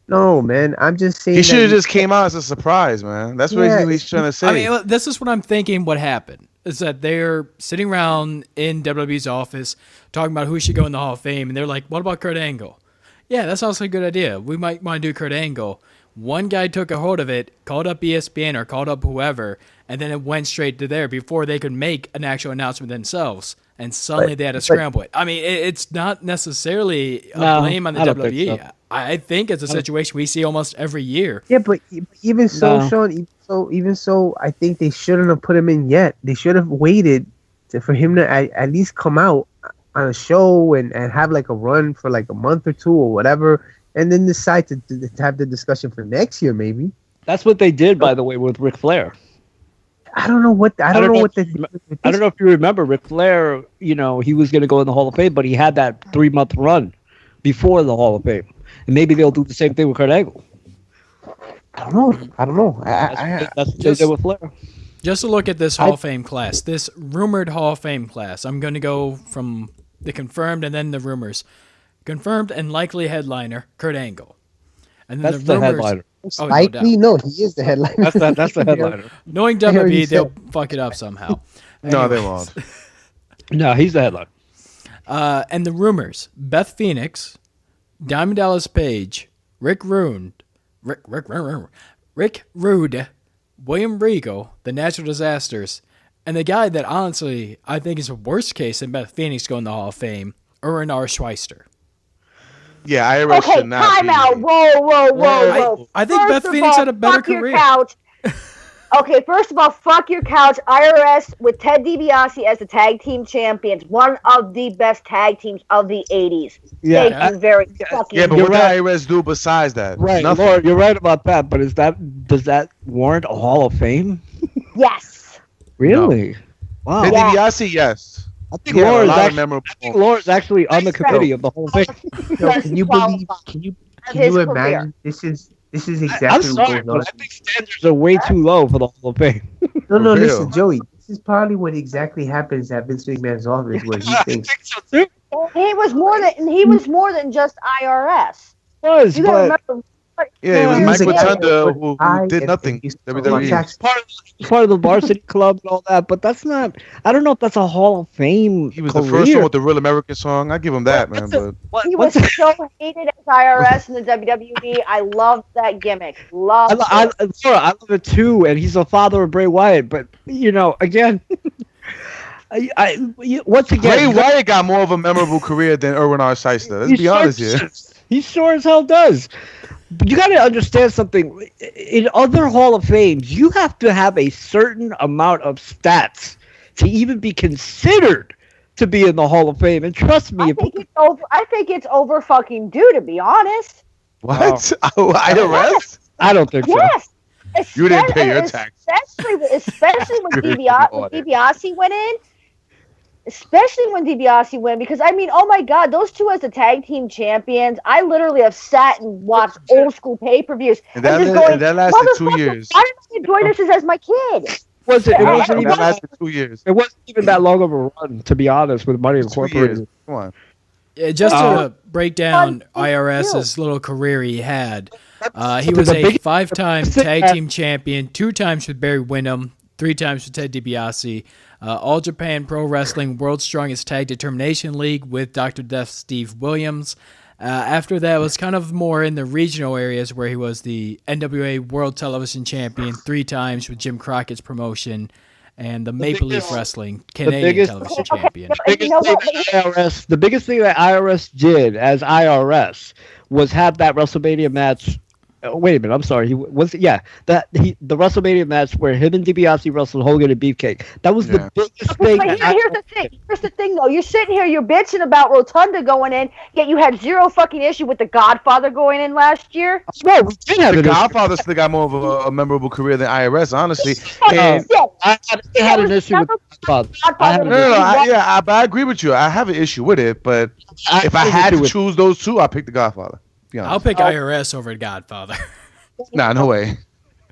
No, man. I'm just saying. He should have just came out as a surprise, man. That's what he's trying to say. I mean, this is what I'm thinking what happened. Is that they're sitting around in WWE's office talking about who should go in the Hall of Fame. And they're like, what about Kurt Angle? Yeah, that sounds like a good idea. We might want to do Kurt Angle. One guy took a hold of it, called up ESPN or called up whoever, and then it went straight to there before they could make an actual announcement themselves. And suddenly they had to scramble it. I mean, it's not necessarily a blame on the WWE. So. I think it's a situation we see almost every year. Yeah, but even so, Sean, even so, I think they shouldn't have put him in yet. They should have waited for him to at least come out on a show and have like a run for like a month or 2 or whatever, and then decide to have the discussion for next year, maybe. That's what they did, by the way, with Ric Flair. I don't know I don't know if you remember Ric Flair. He was going to go in the Hall of Fame, but he had that 3-month run before the Hall of Fame, and maybe they'll do the same thing with Kurt Angle. I don't know. That's what they did with Flair. Just to look at this Hall of Fame class, this rumored Hall of Fame class. I'm going to go from the confirmed and then the rumors. Confirmed and likely headliner Kurt Angle, and then that's the headliner. Oh, likely, no, he is the headliner. That's the headliner. Knowing I already WWE, they'll said. fuck it up somehow. No, they Anyways. won't. No, he's the headliner. And the rumors: Beth Phoenix, Diamond Dallas Page, Rick Rude, William Regal, the Natural Disasters, and the guy that honestly I think is a worse case than Beth Phoenix going to the Hall of Fame, R. Schweister. Yeah, IRS Okay, should not time be. out. Whoa. I think First Beth of Phoenix all, had a better fuck your career. couch. Okay, first of all, fuck your couch. IRS with Ted DiBiase as the tag team champions, one of the best tag teams of the 80s. Yeah, Thank you very fucking Yeah, but You're what right. did IRS do besides that? Right, Nothing. Laura, you're right about that. But does that warrant a Hall of Fame? Yes. Really? Wow. Ted Yeah. DiBiase, yes. I think He had a Laura's lot of actually, memorable. Laura's actually on the committee of the Hall of Fame. Yo, can you believe? Can His you career. imagine? This is exactly I'm what sorry, goes on. but I think standards are way too low for the Hall of Fame. No, For real. listen, Joey. This is probably what exactly happens at Vince McMahon's office, where he I thinks. think so too. He was more than just IRS. Was, You gotta but remember. Yeah, it was He Mike was like, Rotunda who I did am nothing. used to WWE. tax- part of the varsity club and all that. But that's not. I don't know if that's a Hall of Fame. He was the career. first one with the Real American song. I give him that, man. But He was so hated as IRS in the WWE. I loved that gimmick. Loved it. I love it too, and he's the father of Bray Wyatt. But again, once again, Bray Wyatt got more of a memorable career than Erwin R. Shyster. Let's be honest here. He sure as hell does. But you got to understand something. In other Hall of Fames, you have to have a certain amount of stats to even be considered to be in the Hall of Fame. And trust me, I think it's over fucking due, to be honest. What? IRS? I don't think so. Yes. You didn't pay your tax. Especially when DiBiase went in. Especially when DiBiase went, because oh my God, those two as the tag team champions, I literally have sat and watched old school pay-per-views And that lasted 2 years. Why did I enjoy this as my kid? It wasn't That even lasted 2 years. it wasn't even that long of a run, to be honest, with Money 2 years. Incorporated. Come on. Yeah, just to break down IRS's little career he had, he was a 5-time tag team champion, 2 times with Barry Windham, 3 times with Ted DiBiase, All Japan Pro Wrestling World's Strongest Tag Determination League with Dr. Death Steve Williams. After that was kind of more in the regional areas where he was the NWA World Television Champion 3 times with Jim Crockett's promotion, and the Maple Leaf Wrestling Canadian Television Champion. The biggest thing that IRS did as IRS was have that WrestleMania match. Wait a minute, I'm sorry. The WrestleMania match where him and DiBiase wrestled Hogan and Beefcake. That was the biggest thing. But here's the thing, though. You're sitting here, you're bitching about Rotunda going in, yet you had zero fucking issue with the Godfather going in last year. No, we did have The an issue. Godfather still got more of a memorable career than IRS, honestly. I had an issue with Godfather. But I agree with you. I have an issue with it, but if I had to choose those two, I'd pick the Godfather. I'll pick IRS over Godfather. Nah, no way.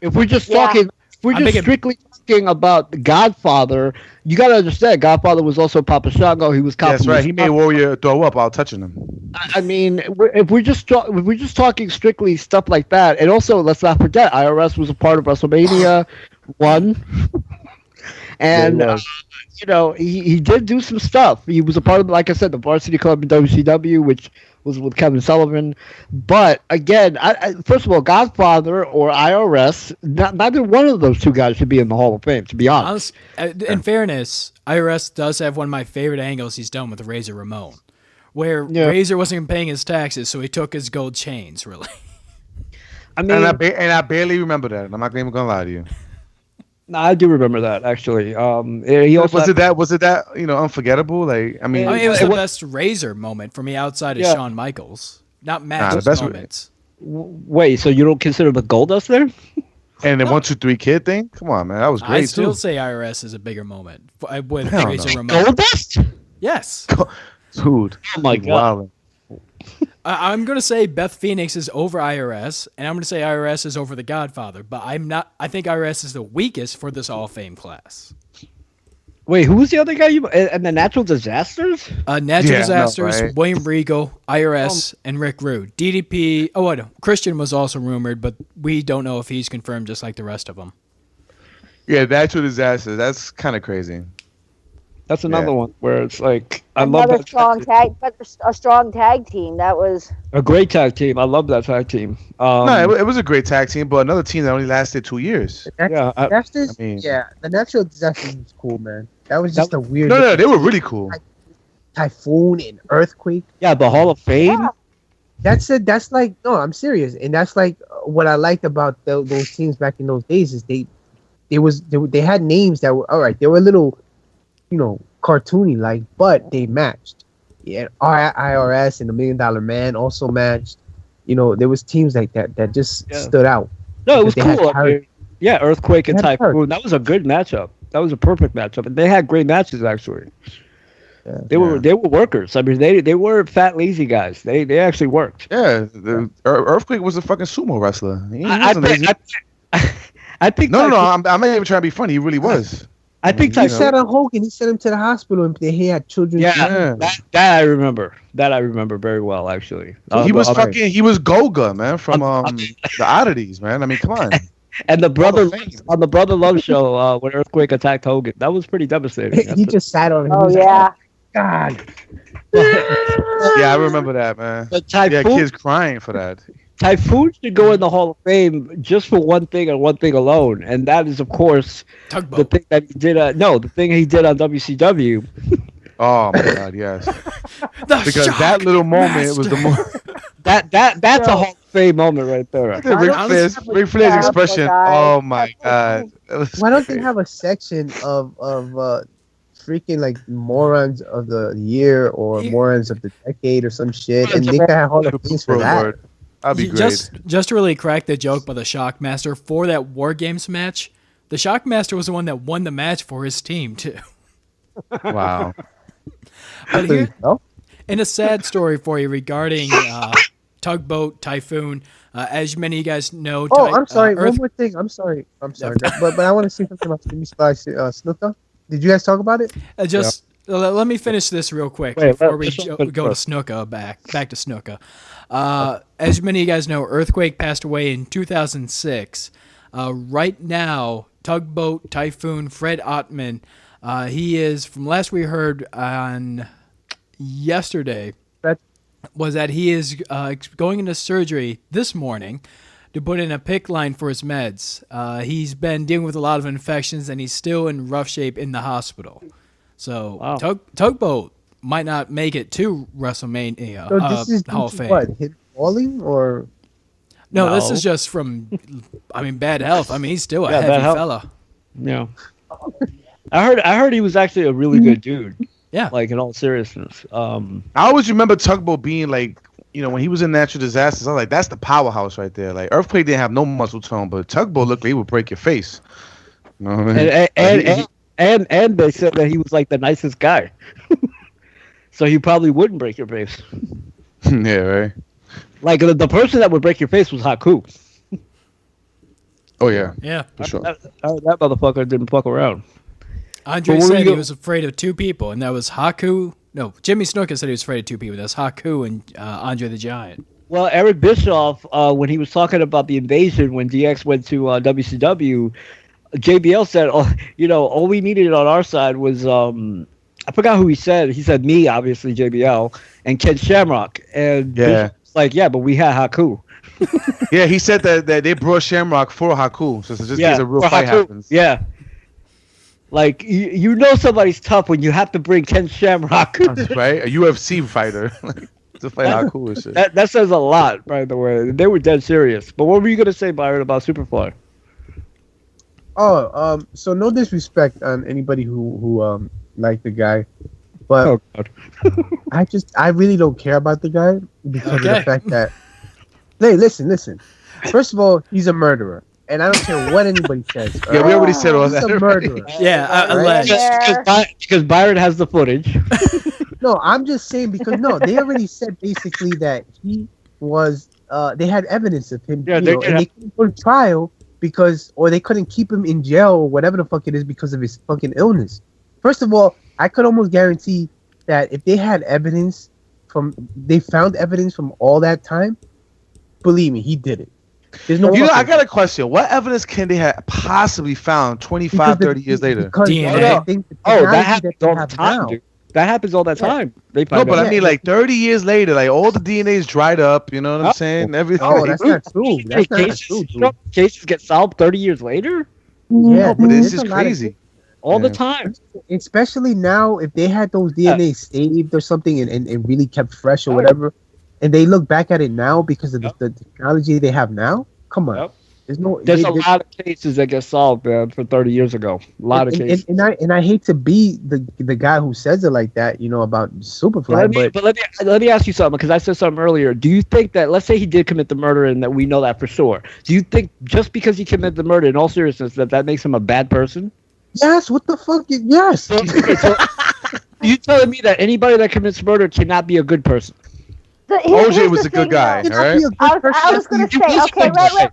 If we're just talking, strictly talking about the Godfather, you got to understand, Godfather was also Papa Shango. He was That's right. He made Warrior throw up while touching him. I mean, if we're just talking strictly stuff like that, and also let's not forget, IRS was a part of WrestleMania 1, and he did do some stuff. He was a part of, like I said, the Varsity Club in WCW, which was with Kevin Sullivan. But again, first of all, Godfather or IRS, neither one of those two guys should be in the Hall of Fame, to be honest. In fairness, IRS does have one of my favorite angles he's done with Razor Ramon, where Razor wasn't paying his taxes, so he took his gold chains, really. I mean, and I barely remember that. I'm not even gonna lie to you. No, I do remember that, actually. He also was it that unforgettable? Like, I mean, it was the best Razor moment for me outside of Shawn Michaels, not matches, moments. Wait, so you don't consider the Goldust there? And the 1, 2, 3 Kid thing? Come on, man, that was great. I still too. say IRS is a bigger moment with Hell Razor no. Ramon. Goldust? Yes. Dude. Oh my God. I'm going to say Beth Phoenix is over IRS, and I'm going to say IRS is over the Godfather, but I'm not. I think IRS is the weakest for this Hall of Fame class. Wait, who was the other guy? And the Natural Disasters? Natural Disasters, right? William Regal, IRS, and Rick Rude. DDP. Oh, I know. Christian was also rumored, but we don't know if he's confirmed, just like the rest of them. Yeah, Natural Disasters. That's kind of crazy. That's another one where it's like I love that strong tag, but a strong tag team. That was a great tag team. I love that tag team. No, it was a great tag team, but another team that only lasted 2 years. The Natural Disasters was cool, man. That was just a weird. No, they were really cool. Typhoon and Earthquake. Yeah, the Hall of Fame. Yeah. That's like no, I'm serious, and that's like what I liked about those teams back in those days is they had names that were all right. They were a little, cartoony like, but they matched. Yeah, IRS and the $1 Million Man also matched. There was teams like that just stood out. No, it was cool. Earthquake and Typhoon. That was a good matchup. That was a perfect matchup, and they had great matches actually. Yeah, they were workers. I mean, they were fat lazy guys. They actually worked. Yeah, the Earthquake was a fucking sumo wrestler. I think. No. I'm not even trying to be funny. He really was. I think he sat on Hogan. He sent him to the hospital, and he had children. Yeah, that I remember. That I remember very well, actually. He was Goga, man, from the Oddities, man. I mean, come on. And the Brother Love show when Earthquake attacked Hogan. That was pretty devastating. He just sat on him. Oh, yeah. God. Yeah, I remember that, man. But Typhoon, kids crying for that. Typhoon should go in the Hall of Fame just for one thing and one thing alone, and that is, of course, the thing that he did. The thing he did on WCW. Oh my God, yes. Because that little moment was the most. That's a Hall of Fame moment right there. Ric Flair's expression. Oh my God. Why don't they have a section of freaking like morons of the year or morons of the decade or some shit, and they can have Hall of Fames for that. That'd be great. Just to really crack the joke by the Shockmaster for that War Games match, the Shockmaster was the one that won the match for his team too. Wow. But here, and a sad story for you regarding Tugboat Typhoon. As many of you guys know, I'm sorry. One more thing. I'm sorry. But I want to say something about Jimmy Snuka. Did you guys talk about it? Let me finish this real quick before we go to Snuka back to Snuka. As many of you guys know, Earthquake passed away in 2006. Right now, Tugboat Typhoon Fred Ottman, he is, from last we heard on yesterday, was that he is going into surgery this morning to put in a PICC line for his meds. He's been dealing with a lot of infections, and he's still in rough shape in the hospital. So Tugboat might not make it to WrestleMania Hall of Fame. What, him falling or? No, this is just from, bad health. He's still a heavy fella. Yeah. I heard he was actually a really good dude. Yeah. Like, in all seriousness. I always remember Tugboat being like, when he was in Natural Disasters, I was like, that's the powerhouse right there. Like, Earthquake didn't have no muscle tone, but Tugboat looked like he would break your face. You know what I mean? And they said that he was like the nicest guy. So he probably wouldn't break your face. Yeah, right. Like, the person that would break your face was Haku. Oh, yeah. Yeah. For sure. That motherfucker didn't fuck around. Andre said he was afraid of two people, and that was Haku. No, Jimmy Snuka said he was afraid of two people. That's Haku and Andre the Giant. Well, Eric Bischoff, when he was talking about the invasion when DX went to WCW, JBL said, all we needed on our side was, I forgot who he said. He said me, obviously, JBL, and Ken Shamrock. And Bischoff's like, yeah, but we had Haku. Yeah, he said that they brought Shamrock for Haku. So just in case a real fight happens. Yeah. Like, somebody's tough when you have to bring Ken Shamrock. Right? A UFC fighter. To fight Haku and shit. That says a lot, by the way. They were dead serious. But what were you going to say, Byron, about Superfly? So no disrespect on anybody who liked the guy, but I really don't care about the guy because of the fact that, hey, listen. First of all, he's a murderer, and I don't care what anybody says. Yeah, we already said all that. He's a murderer. Because Byron has the footage. No, I'm just saying because they already said basically that he was. They had evidence of him, and they couldn't put a trial. Or they couldn't keep him in jail or whatever the fuck it is because of his fucking illness. First of all, I could almost guarantee that if they had evidence they found evidence from all that time, believe me, he did it. There's no. I got a question. What evidence can they have possibly found 25, 30 years later? DNA. That happens all the time, dude. That happens all the time. I mean, like 30 years later, like all the DNA is dried up. You know what I'm saying? Everything. Oh, that's not true. That's not true. Cases get solved 30 years later. Yeah, but this is crazy. All the time. Especially now, if they had those DNA saved or something and really kept fresh or whatever, and they look back at it now because of the technology they have now, come on. There's a lot of cases that get solved, man, for 30 years ago. A lot of cases. And I hate to be the guy who says it like that, about Superfly. But let me ask you something, because I said something earlier. Do you think that, let's say he did commit the murder and that we know that for sure, do you think just because he committed the murder, in all seriousness, that makes him a bad person? Yes, what the fuck? Yes. So you telling me that anybody that commits murder cannot be a good person? OJ was a good guy, all right? I was going to say, okay, wait.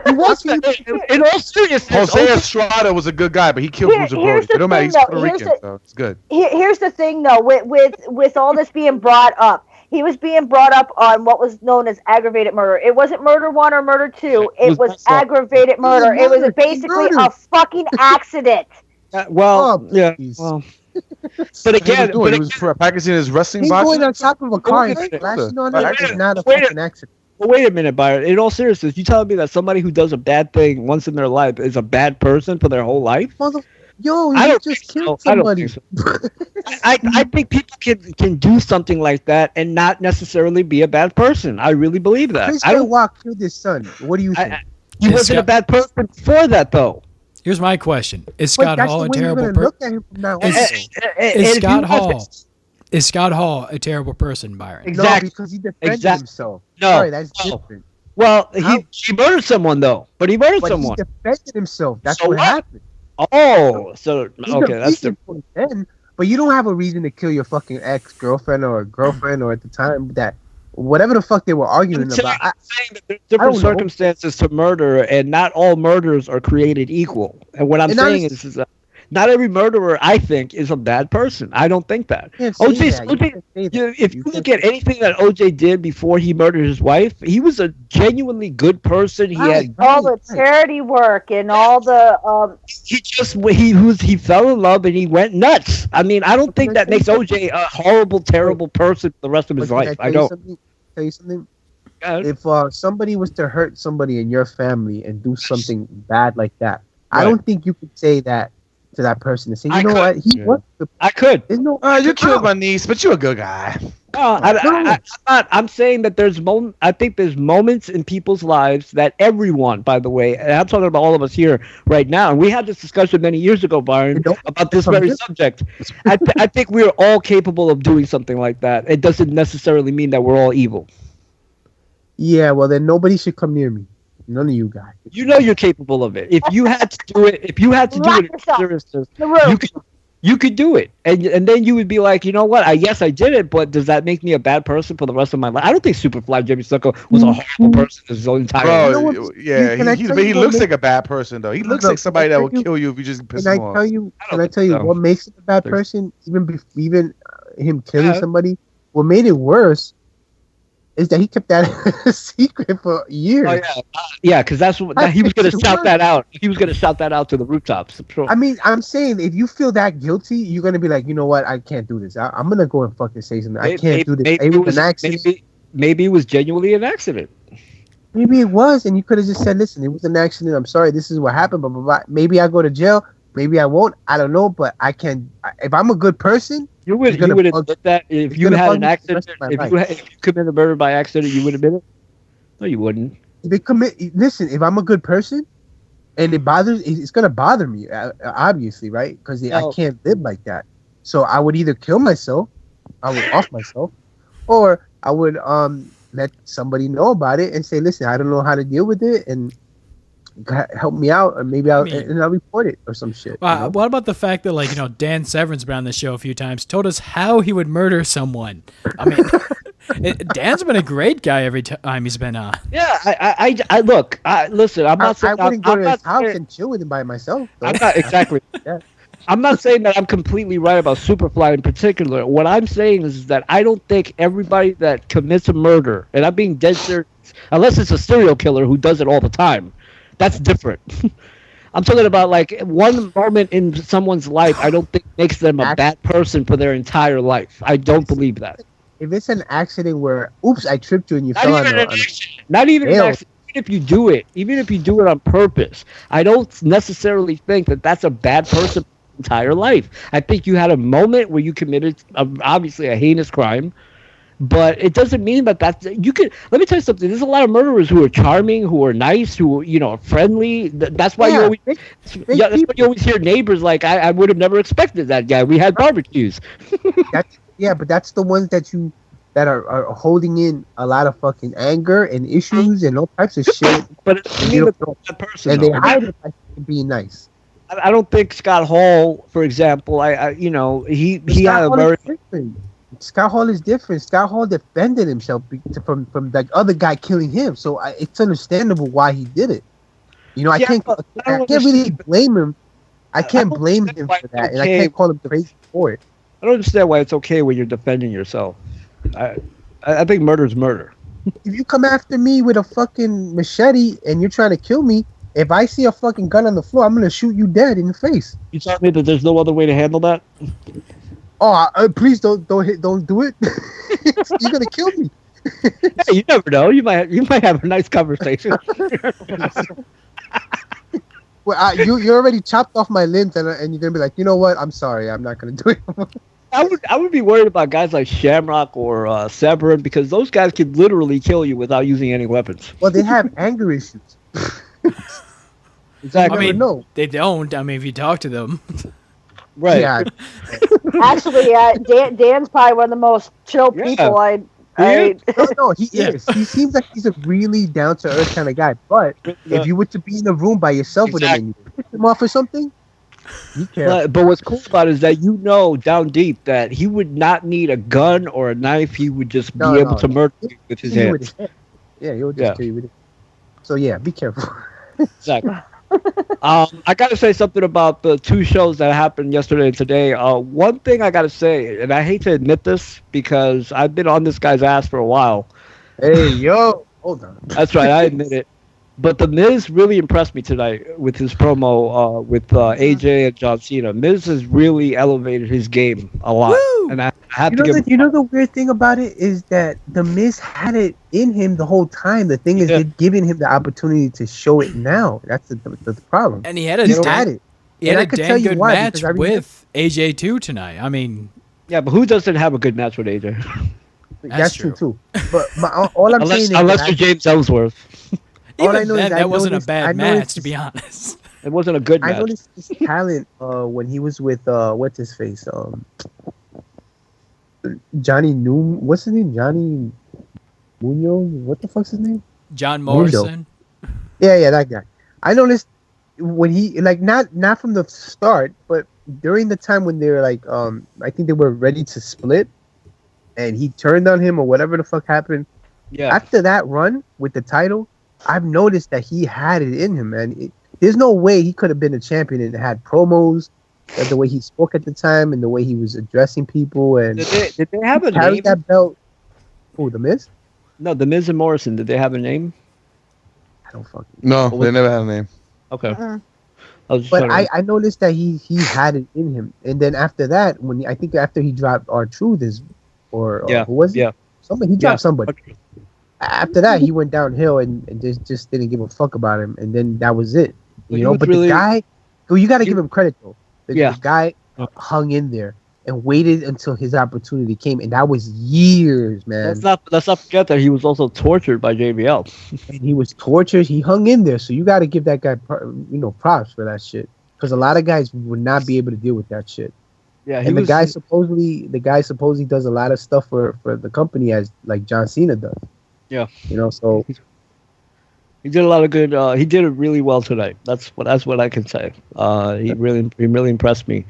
In all seriousness, Jose Estrada was a good guy, but he killed Bruiser Brody. It don't matter. He's Puerto Rican, so it's good. Here's the thing, though. With all this being brought up, he was being brought up on what was known as aggravated murder. It wasn't murder 1 or murder 2. It was aggravated murder. It was basically a fucking accident. Well. But again, he was practicing his wrestling boxing. Going on top of a car and flashing on it is not a fucking accident. Well, wait a minute, Byron. In all seriousness, you telling me that somebody who does a bad thing once in their life is a bad person for their whole life? You just killed somebody. I think people can do something like that and not necessarily be a bad person. I really believe that. Chris Benoit killed his son. What do you think? He wasn't a bad person before that, though. Here's my question: Is Scott Hall a terrible person? Is Scott Hall a terrible person, Byron? Exactly. No, because he defended himself. No, sorry, that's different. Well, he murdered someone, though. But he murdered someone. He defended himself. That's what happened. Oh, so okay, that's different. But you don't have a reason to kill your fucking ex-girlfriend or girlfriend or at the time that whatever the fuck they were arguing about. I'm saying that there's different circumstances to murder, and not all murders are created equal. And what I'm saying is that not every murderer, I think, is a bad person. I don't think that. OJ, if you look at anything that OJ did before he murdered his wife, he was a genuinely good person. He had all the charity work and all the. He fell in love and he went nuts. I mean, I don't think that makes OJ a horrible, terrible person for the rest of his life. I don't. Tell you something. If somebody was to hurt somebody in your family and do something bad like that, I don't think you could say that to that person and say, I could. You killed my niece, but you're a good guy. I'm saying that I think there's moments in people's lives that everyone, by the way, and I'm talking about all of us here right now, and we had this discussion many years ago, Byron, about this very subject. I think we're all capable of doing something like that. It doesn't necessarily mean that we're all evil. Yeah, well, then nobody should come near me. None of you guys. You know you're capable of it. If you had to do it, you could do it, and then you would be like, you know what? Yes, I did it, but does that make me a bad person for the rest of my life? I don't think Superfly Jimmy Snuka was a horrible person his entire life. He looks like a bad person though. He looks like somebody that will kill you if you just piss him off. Can I tell you what makes him a bad person? Even him killing somebody. What made it worse is that he kept that a secret for years. Because that's what he was going to shout that out. He was going to shout that out to the rooftops. Sure. I mean, I'm saying if you feel that guilty, you're going to be like, you know what? I can't do this. I'm going to go and fucking say something. I can't do this. Maybe it was an accident. Maybe it was genuinely an accident. Maybe it was, and you could have just said, listen, it was an accident. I'm sorry. This is what happened. Blah, blah, blah. Maybe I go to jail. Maybe I won't. I don't know. But I can. If I'm a good person. You would admit that if you had an accident, if you committed murder by accident, you would admit it? No, you wouldn't. Listen, if I'm a good person and it's going to bother me, obviously, right? Because I can't live like that. So I would either kill myself, I would off myself, or I would let somebody know about it and say, listen, I don't know how to deal with it, and help me out, or maybe I'll report it or some shit. What about the fact that Dan Severn's been on the show a few times, told us how he would murder someone? I mean, Dan's been a great guy every time he's been on. Yeah, listen. I'm not saying I wouldn't go to his house and chill with him by myself. I'm not exactly. I'm not saying that I'm completely right about Superfly in particular. What I'm saying is that I don't think everybody that commits a murder, and I'm being dead serious, unless it's a serial killer who does it all the time, that's different. I'm talking about like one moment in someone's life. I don't think makes them a bad person for their entire life. I don't believe that. If it's an accident where, oops, I tripped you and you fell on not even an accident. Even if you do it on purpose, I don't necessarily think that that's a bad person for their entire life. I think you had a moment where you committed obviously a heinous crime. But it doesn't mean that you could. Let me tell you something. There's a lot of murderers who are charming, who are nice, who are friendly. That's why you always, that's why you always hear neighbors like, I would have never expected that guy. We had barbecues. But that's the ones that are holding in a lot of fucking anger and issues and all types of shit. But it's that person, and they hide it by being nice. I don't think Scott Hall, for example, he had a very. Scott Hall is different. Scott Hall defended himself from the other guy killing him, so it's understandable why he did it. I can't really blame him. I can't blame him for that, and I can't call him crazy for it. I don't understand why it's okay when you're defending yourself. I think murder is murder. If you come after me with a fucking machete and you're trying to kill me, if I see a fucking gun on the floor, I'm gonna shoot you dead in the face. You telling me that there's no other way to handle that? Oh, please don't do it. You're gonna kill me. Hey, you never know. You might have a nice conversation. Well, you already chopped off my limbs, and you're gonna be like, you know what? I'm sorry. I'm not gonna do it. I would be worried about guys like Shamrock or Severin, because those guys could literally kill you without using any weapons. Well, they have anger issues. Exactly. They don't. I mean, if you talk to them. Right. Yeah. Actually, Dan's probably one of the most chill people. No, he is. He seems like he's a really down to earth kind of guy. But if you were to be in a room by yourself with him and you pick him off or something, you can't. But what's cool about it is that down deep that he would not need a gun or a knife. He would just be able to murder you with his hands. Yeah, he would just kill you with it. So yeah, be careful. Exactly. I gotta say something about the two shows that happened yesterday and today. One thing I gotta say, and I hate to admit this because I've been on this guy's ass for a while. Hey, yo, hold on. That's right, I admit it. But The Miz really impressed me tonight with his promo with AJ and John Cena. Miz has really elevated his game a lot. Woo! And I have to give you know the weird thing about it is that The Miz had it in him the whole time. The thing is, they're giving him the opportunity to show it now. That's the problem. And he had a damn good match with AJ too tonight. I mean, yeah, but who doesn't have a good match with AJ? That's true too. But all I'm saying is, unless you're James Ellsworth. Even I know then, that wasn't a bad match, to be honest. It wasn't a good match. I noticed his talent when he was with what's his face, Johnny Noom. What's his name? Johnny Munoz. What the fuck's his name? John Morrison. Yeah, that guy. I noticed when he not from the start, but during the time when they were I think they were ready to split, and he turned on him or whatever the fuck happened. Yeah. After that run with the title, I've noticed that he had it in him, man. There's no way he could have been a champion and had promos, the way he spoke at the time and the way he was addressing people. And did they have a name? Carried that belt. Oh, The Miz? No, The Miz and Morrison. Did they have a name? I don't fucking. No, they never had a name. Okay. But I noticed that he had it in him, and then after that, I think after he dropped R-Truth who was it? Yeah. Somebody dropped somebody. After that, he went downhill and just didn't give a fuck about him, and then that was it. But the guy, you got to give him credit though. The guy hung in there and waited until his opportunity came, and that was years, man. Let's not forget that he was also tortured by JBL. And he was tortured. He hung in there, so you got to give that guy, props for that shit. Because a lot of guys would not be able to deal with that shit. Yeah, the guy supposedly does a lot of stuff for the company as like John Cena does. Yeah, so he did a lot of good. He did it really well tonight. That's what I can say. He really impressed me.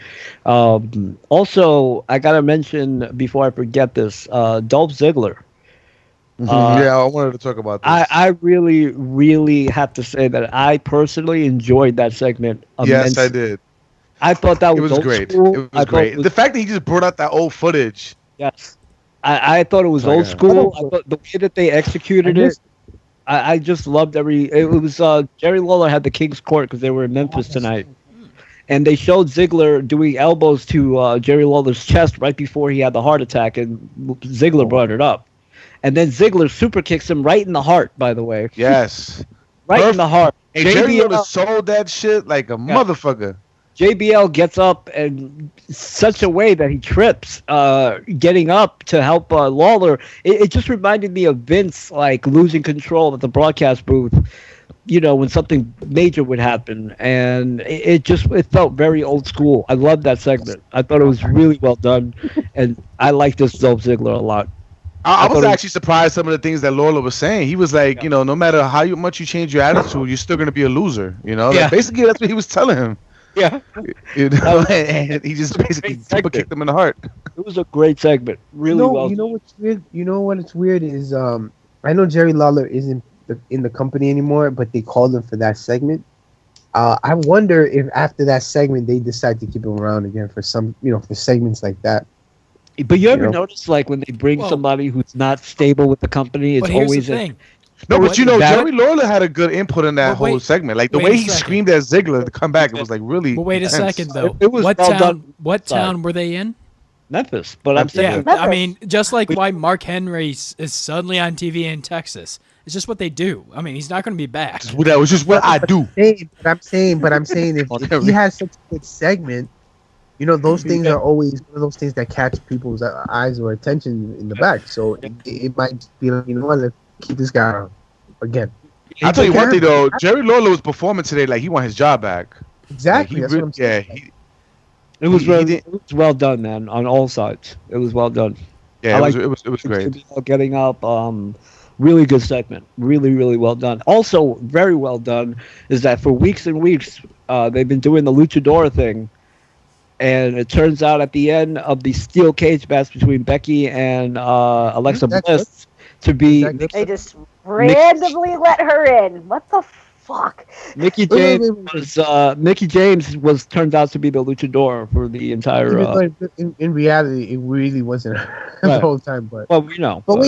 Also, I gotta mention before I forget this, Dolph Ziggler. I wanted to talk about this. I really, really have to say that I personally enjoyed that segment immensely. Yes, I did. I thought that was old great. School. It was great. The fact that he just brought out that old footage. Yes. I thought it was old school. I thought the way that they executed it, I just loved it was Jerry Lawler had the King's Court because they were in Memphis tonight. And they showed Ziggler doing elbows to Jerry Lawler's chest right before he had the heart attack, and Ziggler brought it up. And then Ziggler super kicks him right in the heart, by the way. Yes. Right in the heart. And Jerry Lawler sold that shit like a motherfucker. JBL gets up in such a way that he trips, getting up to help Lawler. It just reminded me of Vince, like, losing control at the broadcast booth, you know, when something major would happen. And it felt very old school. I loved that segment. I thought it was really well done. And I like this Dolph Ziggler a lot. I was actually surprised some of the things that Lawler was saying. He was like, you know, no matter how much you change your attitude, you're still going to be a loser. You know, like, basically that's what he was telling him. Yeah, you know, and he just basically super kicked him in the heart. It was a great segment, really well. You know what's weird? You know what's weird is I know Jerry Lawler isn't in the company anymore, but they called him for that segment. I wonder if after that segment they decide to keep him around again for some, you know, for segments like that. But you ever notice, like, when they bring somebody who's not stable with the company, it's always the thing. No, but you know, Jerry Lawler had a good input in that whole segment. Like the way he screamed at Ziggler to come back, it was like really. But wait a second, though. It was what town were they in? Memphis. But I'm saying, I mean, just like why Mark Henry is suddenly on TV in Texas. It's just what they do. I mean, he's not going to be back. That was just what I do. But I'm saying, if he has such a good segment, you know, those things are always one of those things that catch people's eyes or attention in the back. So it might be like, you know what, let's keep this guy around again. I'll tell you one thing though, Jerry Lawler was performing today like he want his job back. Exactly. Like, that's what I'm saying. It was well done, man, on all sides. It was well done. Yeah, it was great. Getting up, really good segment. Really, really well done. Also, very well done is that for weeks and weeks, they've been doing the luchador thing. And it turns out at the end of the steel cage match between Becky and Alexa Bliss to be... They just randomly let her in. What the fuck? Mickie James turned out to be the luchador for the entire... in reality, it really wasn't the whole time. But well, we know. But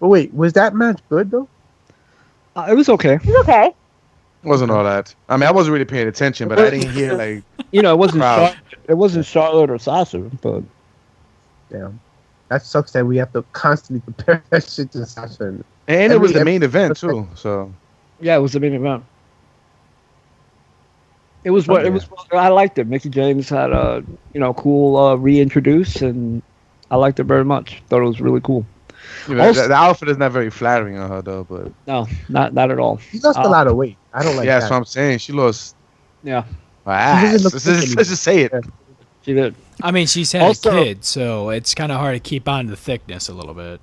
wait. Was that match good, though? It was okay. It was okay. Wasn't all that. I mean, I wasn't really paying attention, but I didn't hear like it wasn't Charlotte or Sasha, but damn, that sucks that we have to constantly compare that shit to Sasha. And it was the main event too, so yeah, it was the main event. It was what it was. I liked it. Mickie James had a cool reintroduce, and I liked it very much. Thought it was really cool. You know, the outfit is not very flattering on her though, but no, not at all. She lost a lot of weight. I don't like that. Yeah, that's what I'm saying. She lost. Yeah. Her ass. Let's just say it. She did. I mean, she's had a kid, so it's kind of hard to keep on the thickness a little bit.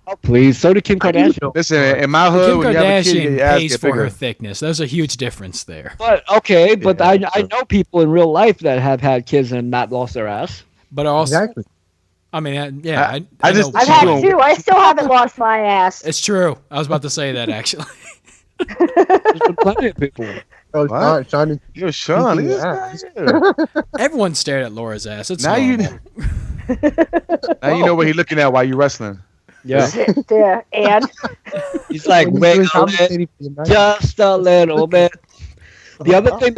Oh, please. So did Kim Kardashian. Listen, in my hood, Kim when you have a kid, Kardashian your ass pays get for bigger. her thickness. There's a huge difference there. But I know people in real life that have had kids and not lost their ass. But also, exactly. I mean, I've had two. I still haven't lost my ass. It's true. I was about to say that actually. There's been plenty of people. Oh, Sean. Yo, Sean. Everyone stared at Laura's ass. It's now normal. Now you know what he's looking at while you're wrestling. Yeah. Yeah, and he's like, wait a minute, just a little bit. The other thing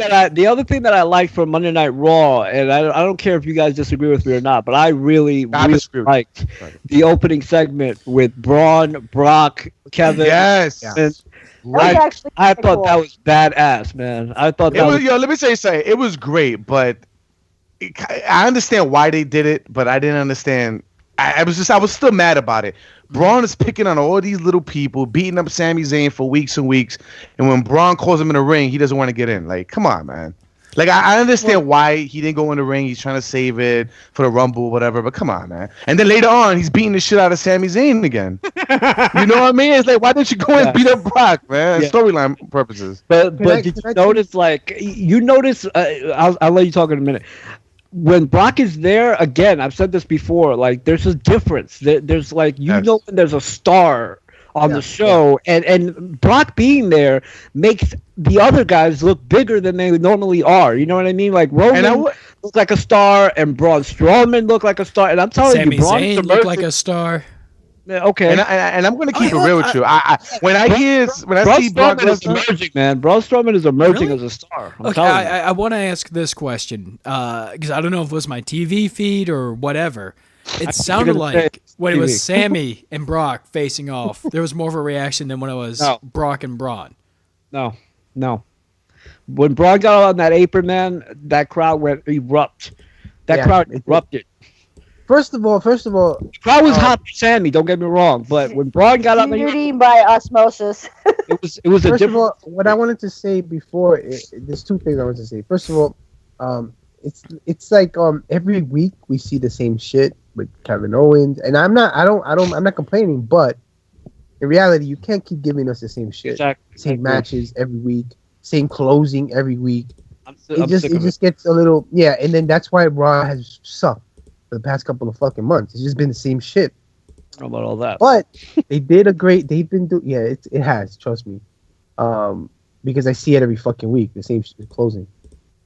that I like from Monday Night Raw, and I don't care if you guys disagree with me or not, but I really liked the opening segment with Braun, Brock, Kevin. Yes. I thought that was badass, man. I thought that was. Yo, let me tell you something. It was great, but I understand why they did it, but I didn't understand. I was still mad about it. Braun is picking on all these little people, beating up Sami Zayn for weeks and weeks, and when Braun calls him in the ring, he doesn't want to get in. Like, come on, man. Like, I understand why he didn't go in the ring. He's trying to save it for the Rumble or whatever, but come on, man. And then later on, he's beating the shit out of Sami Zayn again. You know what I mean? It's like, why didn't you go and beat up Brock, man? Yeah. Storyline purposes. But did you notice, I'll let you talk in a minute. When Brock is there, again, I've said this before, like, there's a difference. There's like, when there's a star on the show, and Brock being there makes the other guys look bigger than they normally are. You know what I mean? Like Roman looked like a star, and Braun Strowman looked like a star. And I'm telling you, Braun Zayn looked like a star. Okay, and I'm going to keep it real with you. When I see Brock Strowman is emerging, man. Braun Strowman is emerging as a star. Okay, I want to ask this question because I don't know if it was my TV feed or whatever. It sounded like when it was Sammy and Brock facing off, there was more of a reaction than when it was Brock and Braun. No. When Braun got on that apron, man, that crowd went erupt. That crowd erupted. First of all, the crowd was hot for Sammy. Don't get me wrong, but when Braun got on the apron, by osmosis. it was a first different. Of all, what I wanted to say before, there's two things I wanted to say. First of all, it's like every week we see the same shit with Kevin Owens, and I'm not complaining, but in reality, you can't keep giving us the same shit, same matches every week, same closing every week. It just gets a little and then that's why Raw has sucked for the past couple of fucking months. It's just been the same shit. How about all that? But they've been doing it has, trust me, because I see it every fucking week, the same shit closing.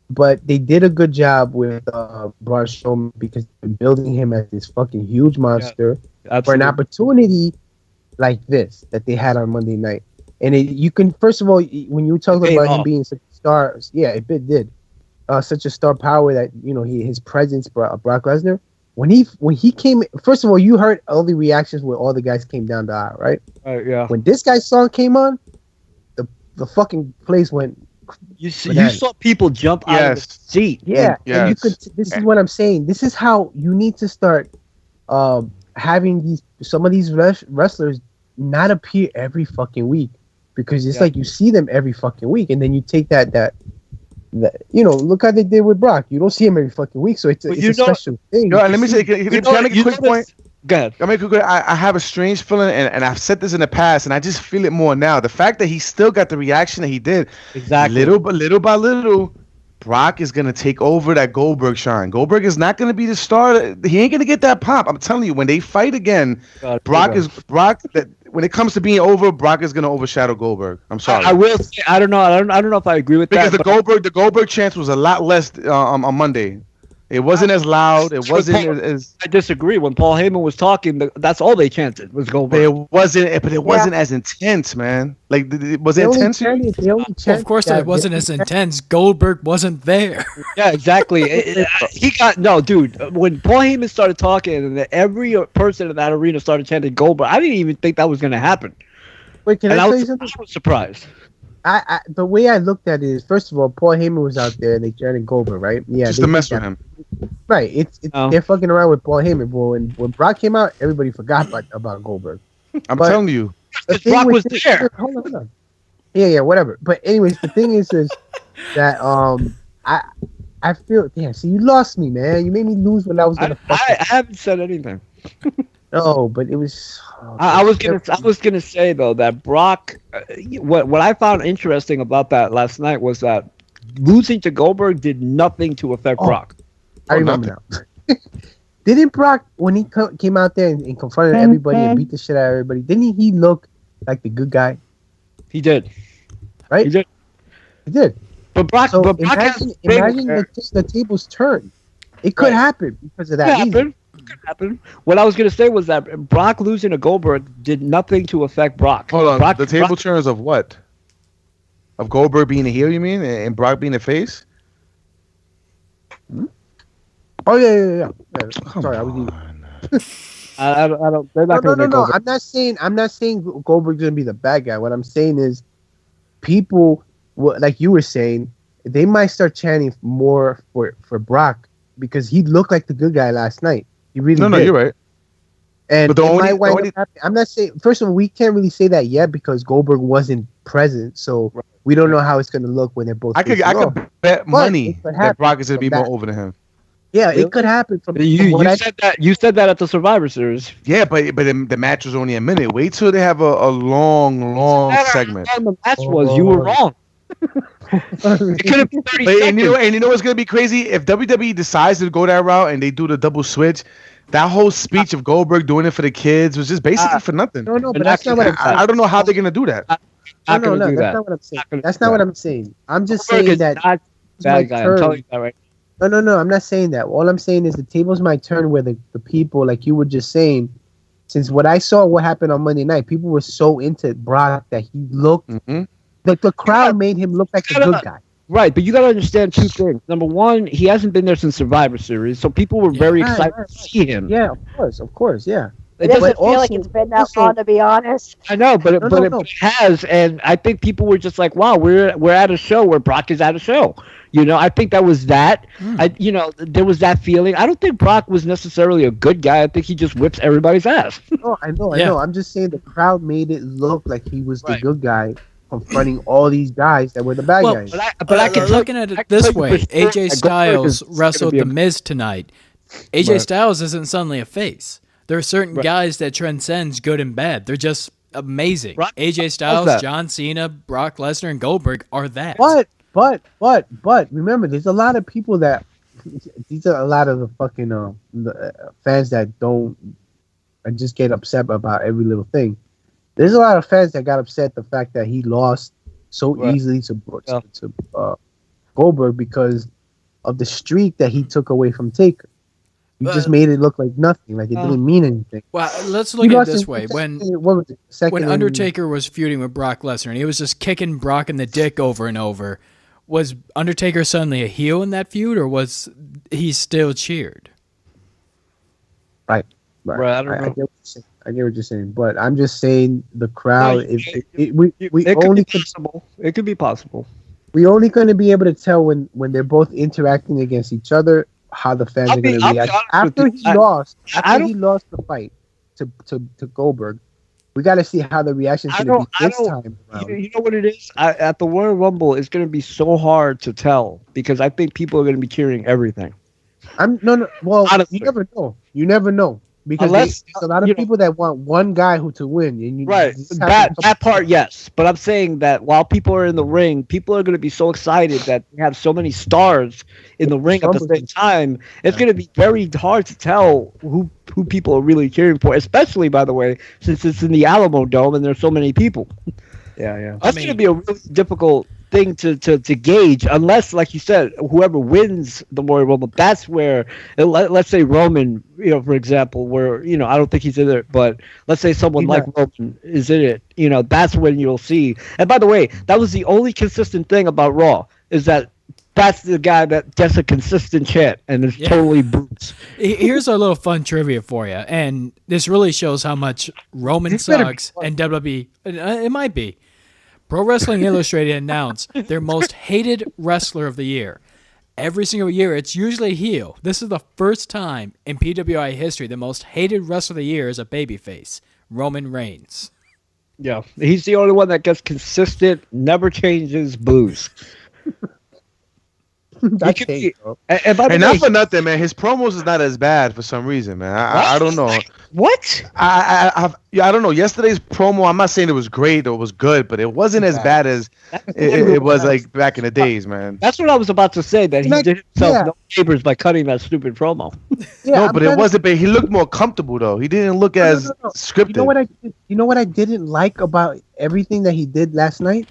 But they did a good job with Braun Strowman because they're building him as this fucking huge monster for an opportunity like this that they had on Monday night. And you can, first of all, when you talk about him being such a star, it did. Such a star power that, his presence, Brock Lesnar, when he came, first of all, you heard all the reactions where all the guys came down the aisle, right? Yeah. When this guy's song came on, the fucking place went. You saw people jump out of the seat. Yeah, and you could. This is what I'm saying. This is how you need to start having some of these wrestlers not appear every fucking week, because it's like you see them every fucking week, and then you take that look how they did with Brock. You don't see him every fucking week, so it's a special thing. Let me say, can I make a quick point? Go ahead. I have a strange feeling, and I've said this in the past, and I just feel it more now. The fact that he still got the reaction that he did, little by little, Brock is gonna take over that Goldberg shine. Goldberg is not gonna be the star. He ain't gonna get that pop. I'm telling you, when they fight again, Brock. That when it comes to being over, Brock is gonna overshadow Goldberg. I'm sorry. I will say, I don't know if I agree with that because the Goldberg chance was a lot less on Monday. It wasn't as loud. It wasn't as. I disagree. When Paul Heyman was talking, that's all they chanted was Goldberg. It wasn't as intense, man. Like, was it intense? Of course, it wasn't as intense. Goldberg wasn't there. Yeah, exactly. Dude. When Paul Heyman started talking, and every person in that arena started chanting Goldberg, I didn't even think that was going to happen. Wait, can I tell you something? I was surprised. The way I looked at it is, first of all, Paul Heyman was out there and they chanted Goldberg, right? Yeah, just to mess with him. Right. They're fucking around with Paul Heyman, but when Brock came out, everybody forgot about Goldberg. I'm telling you, Brock was there. Hold on. Yeah, whatever. But anyways, the thing is that I feel see, you lost me, man. You made me lose when I was gonna. I haven't said anything. No, but it was. I was gonna say though that Brock. What I found interesting about that last night was that losing to Goldberg did nothing to affect Brock. I remember now. Didn't Brock, when he came out there and confronted everybody and beat the shit out of everybody, didn't he look like the good guy? He did. Right? He did. But Brock, so imagine the tables turn. It could happen because of that reason. It could happen. What I was going to say was that Brock losing to Goldberg did nothing to affect Brock. Hold on. The table turns of what? Of Goldberg being a heel, you mean? And Brock being a face? Oh, yeah. Sorry, I was eating. I don't. They're not no. I'm not saying Goldberg's gonna be the bad guy. What I'm saying is, people, like you were saying, they might start chanting more for Brock because he looked like the good guy last night. He really did. No, you're right. And I'm not saying. First of all, we can't really say that yet because Goldberg wasn't present, so we don't know how it's gonna look when they're both. I could bet money that Brock is gonna be more over than him. Yeah, it could happen. You said that at the Survivor Series. Yeah, but the match was only a minute. Wait till they have a long segment. The match was you were wrong. It could have been 30 seconds. And you know what's gonna be crazy? If WWE decides to go that route and they do the double switch, That whole speech of Goldberg doing it for the kids was just basically for nothing. No, but that's not what I'm saying. I don't know how they're gonna do that. No, that's not what I'm saying. That's not what I'm saying. I'm just saying that. Bad guy. I'm telling you that right. No, I'm not saying that. All I'm saying is the tables might turn where the people, like you were just saying, since what I saw what happened on Monday night, people were so into Brock that he looked, the crowd made him look like a good guy. Right, but you got to understand two things. Number one, he hasn't been there since Survivor Series, so people were very excited to see him. Yeah, of course, yeah. It doesn't feel like it's been that long, to be honest. I know, but it has, and I think people were just like, "Wow, we're at a show where Brock is at a show." You know, I think that was that. There was that feeling. I don't think Brock was necessarily a good guy. I think he just whips everybody's ass. Oh, I know. I'm just saying the crowd made it look like he was the good guy, confronting all these guys that were the bad guys. But I can looking at it this way: AJ Styles wrestled The Miz tonight. AJ Styles isn't suddenly a face. There are certain guys that transcends good and bad. They're just amazing. Right. AJ Styles, John Cena, Brock Lesnar, and Goldberg are that. But remember, there's a lot of people that these are a lot of the fucking fans that don't and just get upset about every little thing. There's a lot of fans that got upset the fact that he lost so easily to Goldberg because of the streak that he took away from Taker. He just made it look like nothing, like it didn't mean anything. Well, let's look at it this way. When Undertaker was feuding with Brock Lesnar and he was just kicking Brock in the dick over and over, was Undertaker suddenly a heel in that feud, or was he still cheered? Right. I get what you're saying, but I'm just saying the crowd. It could be possible. We only going to be able to tell when they're both interacting against each other how the fans are going to react after he lost the fight to Goldberg. We got to see how the reaction's going to be this time around. You know what it is? At the Royal Rumble, it's going to be so hard to tell because I think people are going to be cheering everything. Well, honestly, you never know. Because there's a lot of people that want one guy to win. And that part, yes. But I'm saying that while people are in the ring, people are going to be so excited that they have so many stars in the ring at the same time. It's going to be very hard to tell who people are really cheering for, especially, by the way, since it's in the Alamo Dome and there's so many people. Yeah. That's going to be a really difficult thing to gauge, unless, like you said, whoever wins the Royal Rumble, that's where, let's say Roman, for example, where, I don't think he's in it, but let's say someone like Roman is in it, that's when you'll see. And by the way, that was the only consistent thing about Raw, is that that's the guy that gets a consistent chant, and it's totally boots. Here's a little fun trivia for you, and this really shows how much Roman sucks, and WWE, it might be. Pro Wrestling Illustrated announced their most hated wrestler of the year. Every single year, it's usually a heel. This is the first time in PWI history the most hated wrestler of the year is a babyface, Roman Reigns. Yeah, he's the only one that gets consistent, never changes, boos. And not for nothing, man. His promos is not as bad for some reason, man. I don't know. What? I don't know. Yesterday's promo, I'm not saying it was great or it was good, but it wasn't as bad as it was like back in the days, man. That's what I was about to say. That he did himself no favors by cutting that stupid promo. It wasn't. But he looked more comfortable though. He didn't look as scripted. You know what I didn't like about everything that he did last night?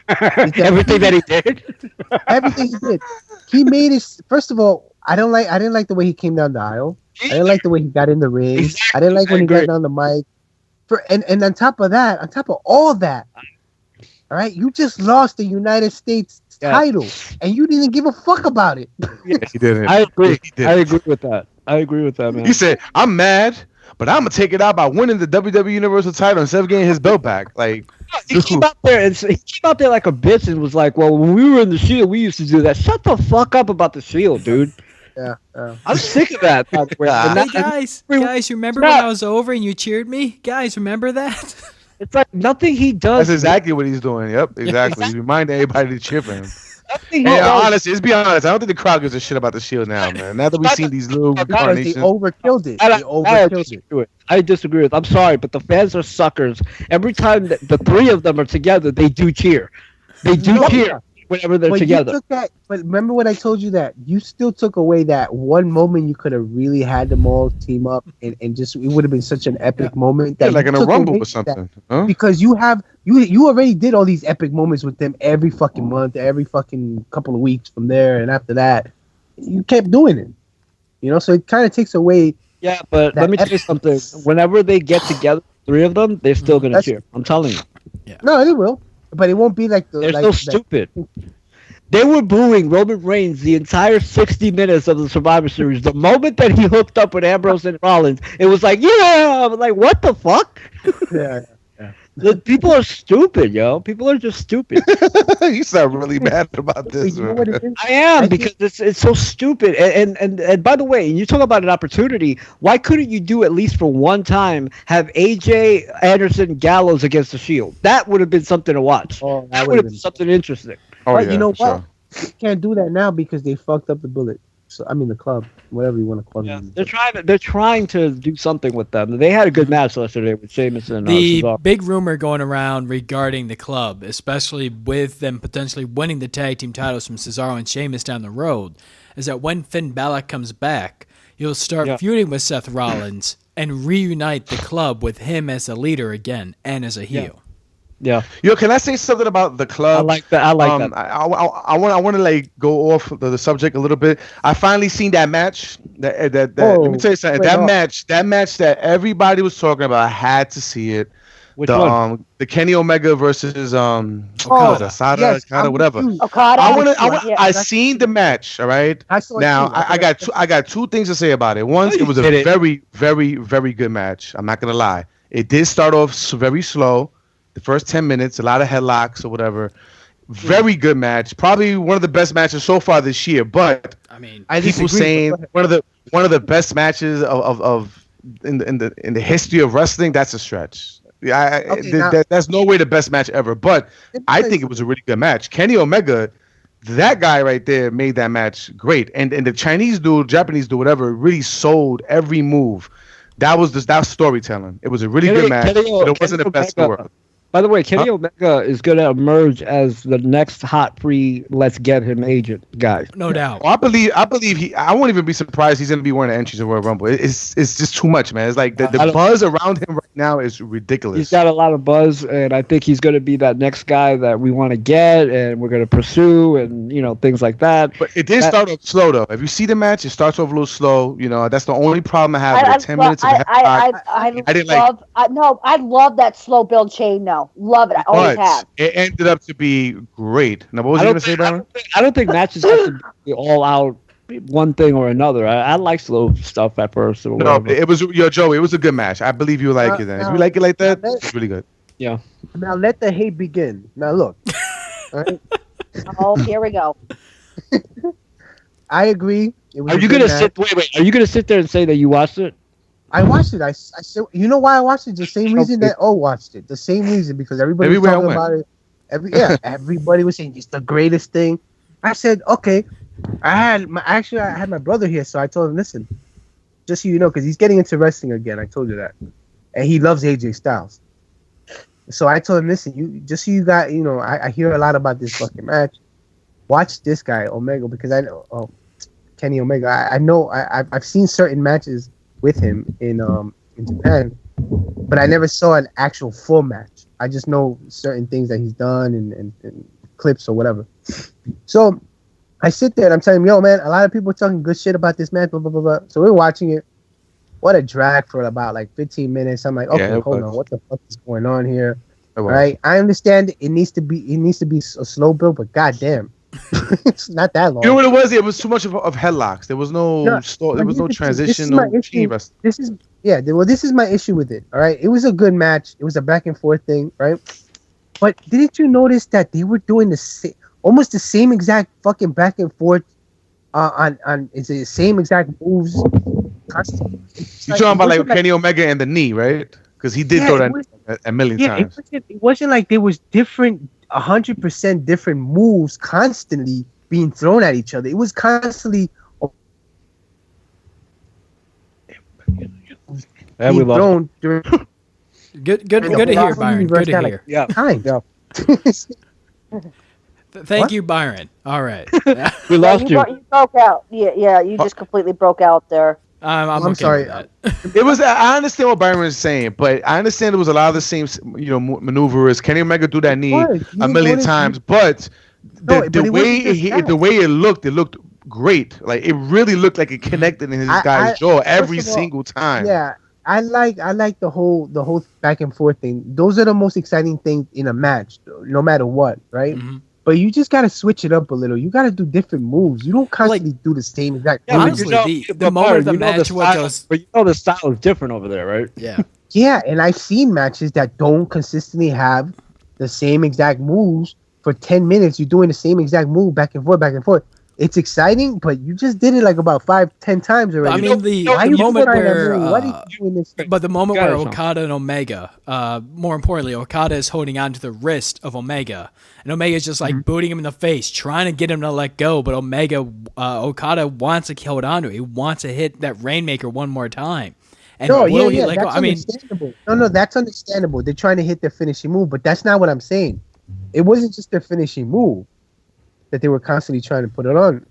Everything that he did. Everything he did. He made it. First of all, I didn't like the way he came down the aisle. I didn't like the way he got in the ring. Exactly. I didn't like when he got down the mic. And on top of all that, all right, you just lost the United States title, and you didn't give a fuck about it. Yes, he didn't. I agree. I agree with that, man. He said, "I'm mad, but I'm gonna take it out by winning the WWE Universal title instead of getting his belt back." Like, he came out there like a bitch and was like, "Well, when we were in the Shield, we used to do that." Shut the fuck up about the Shield, dude. Yeah. I'm sick of that. Hey guys, remember when I was over and you cheered me? Guys, remember that? It's like nothing he does. That's exactly what he's doing. Yep, exactly. He reminded everybody to cheer for him. Honestly, let's be honest. I don't think the crowd gives a shit about the Shield now, man. Now that we've seen these little incarnations, they overkilled it. I disagree with. I'm sorry, but the fans are suckers. Every time the three of them are together, they do cheer. They do cheer. whenever they're together. But remember what I told you, that you still took away that one moment you could have really had them all team up and just it would have been such an epic moment that like in a Rumble or something. Huh? Because you already did all these epic moments with them every fucking month, every fucking couple of weeks from there, and after that, you kept doing it. You know, so it kind of takes away. Yeah, but let me tell you something. Whenever they get together, three of them, they're still gonna cheer. I'm telling you. Yeah. No, they will, but it won't be like the. They're so stupid. They were booing Roman Reigns the entire 60 minutes of the Survivor Series. The moment that he hooked up with Ambrose and Rollins, it was like, yeah, I'm like, what the fuck? Yeah. The people are stupid, yo. People are just stupid. You sound really mad about this. You know what it is? I am, because it's so stupid. And by the way, you talk about an opportunity. Why couldn't you do, at least for one time, have AJ, Anderson, Gallows against the Shield? That would have been something to watch. Oh, that would have been something interesting. Oh, but yeah, you know what? sure. You can't do that now because they fucked up the Bullet. So I mean the club, whatever you want to call them. They're trying to do something with them. They had a good match yesterday with Sheamus and the big rumor going around regarding the club, especially with them potentially winning the tag team titles from Cesaro and Sheamus down the road, is that when Finn Balor comes back, he'll start feuding with Seth Rollins and reunite the club with him as a leader again and as a heel. Yeah. Yo, can I say something about the club? I like that. I want to like go off the subject a little bit. I finally seen that match. Let me tell you something. That match that everybody was talking about. I had to see it. Which one? The Kenny Omega versus Okada, whatever. Okada. I seen the match. All right. I got two things to say about it. One, it was a very, very, very good match. I'm not gonna lie. It did start off very slow. The first 10 minutes, a lot of headlocks or whatever. Very good match. Probably one of the best matches so far this year. But I mean, people saying one of the best matches of in the history of wrestling. That's a stretch. That's no way the best match ever. But I think it was a really good match. Kenny Omega, that guy right there, made that match great. And the Chinese dude, Japanese dude, whatever, really sold every move. That was storytelling. It was a really good match, but it wasn't the best in the world. By the way, Kenny Omega is going to emerge as the next hot free let's get him agent guy. No doubt. Well, I believe I won't even be surprised he's going to be wearing the entries of Royal Rumble. It's just too much, man. It's like the buzz around him right now is ridiculous. He's got a lot of buzz, and I think he's going to be that next guy that we want to get and we're going to pursue and, things like that. But it did start off slow, though. If you see the match, it starts off a little slow. That's the only problem I have with 10 minutes of I love that slow build chain now. Love it. I always have. It ended up to be great. Now, what was you going to say, Byron? I don't think matches have to be all out one thing or another. I like slow stuff at first. Or no, it was Joey. It was a good match. I believe you like it. Then if you like it like that, it's really good. Yeah. Now let the hate begin. Now look. All right. Oh, here we go. I agree. Are you gonna sit? Wait. Are you gonna sit there and say that you watched it? I watched it. I said, you know why I watched it? The same reason that watched it. The same reason, because everybody was talking about it. Everybody was saying it's the greatest thing. I said, okay. I had my brother here, so I told him, listen, just so you know, because he's getting into wrestling again. I told you that, and he loves AJ Styles. So I told him, listen, just so you got, I hear a lot about this fucking match. Watch this guy Omega, because I know Kenny Omega. I know I've seen certain matches with him in Japan, but I never saw an actual full match. I just know certain things that he's done and clips or whatever. So I sit there and I'm telling him, yo, man, a lot of people are talking good shit about this match, blah, blah, blah, blah. So we're watching it. What a drag for about like 15 minutes. I'm like, okay, hold on. What the fuck is going on here? All right. I understand it needs to be a slow build, but goddamn. It's not that long. You know what it was? It was too much of headlocks. There was no transition. This is my issue with it. All right, it was a good match. It was a back and forth thing, right? But didn't you notice that they were doing almost the same exact fucking back and forth on it's the same exact moves? You're talking about like Kenny Omega and the knee, right? Because he did throw that a million times. It wasn't like there was 100% different moves constantly being thrown at each other. It was constantly being thrown during. Good to hear, Byron. Good to hear. Yeah. Time. Yeah. Thank you, Byron. All right. We lost you. You broke out. Yeah, you just completely broke out there. I'm okay sorry. with that. It was. I understand what Byron is saying, but I understand there was a lot of the same, maneuvers. Kenny Omega do that knee a million times, but the way it looked great. Like it really looked like it connected in his guy's jaw every single time. Yeah, I like the whole back and forth thing. Those are the most exciting things in a match, no matter what, right? Mm-hmm. But you just gotta switch it up a little. You gotta do different moves. You don't constantly do the same exact. Yeah, honestly, the moment of the match was but the style is different over there, right? Yeah. Yeah, and I've seen matches that don't consistently have the same exact moves for 10 minutes. You're doing the same exact move back and forth. It's exciting, but you just did it like about 5-10 times already. I mean, the moment where, but the moment where Okada and Omega, more importantly, Okada is holding on to the wrist of Omega, and Omega is just like booting him in the face, trying to get him to let go, but Okada wants to hold on to it. He wants to hit that Rainmaker one more time. And will he let go? I mean, no, that's understandable. They're trying to hit their finishing move, but that's not what I'm saying. It wasn't just their finishing move that they were constantly trying to put it on.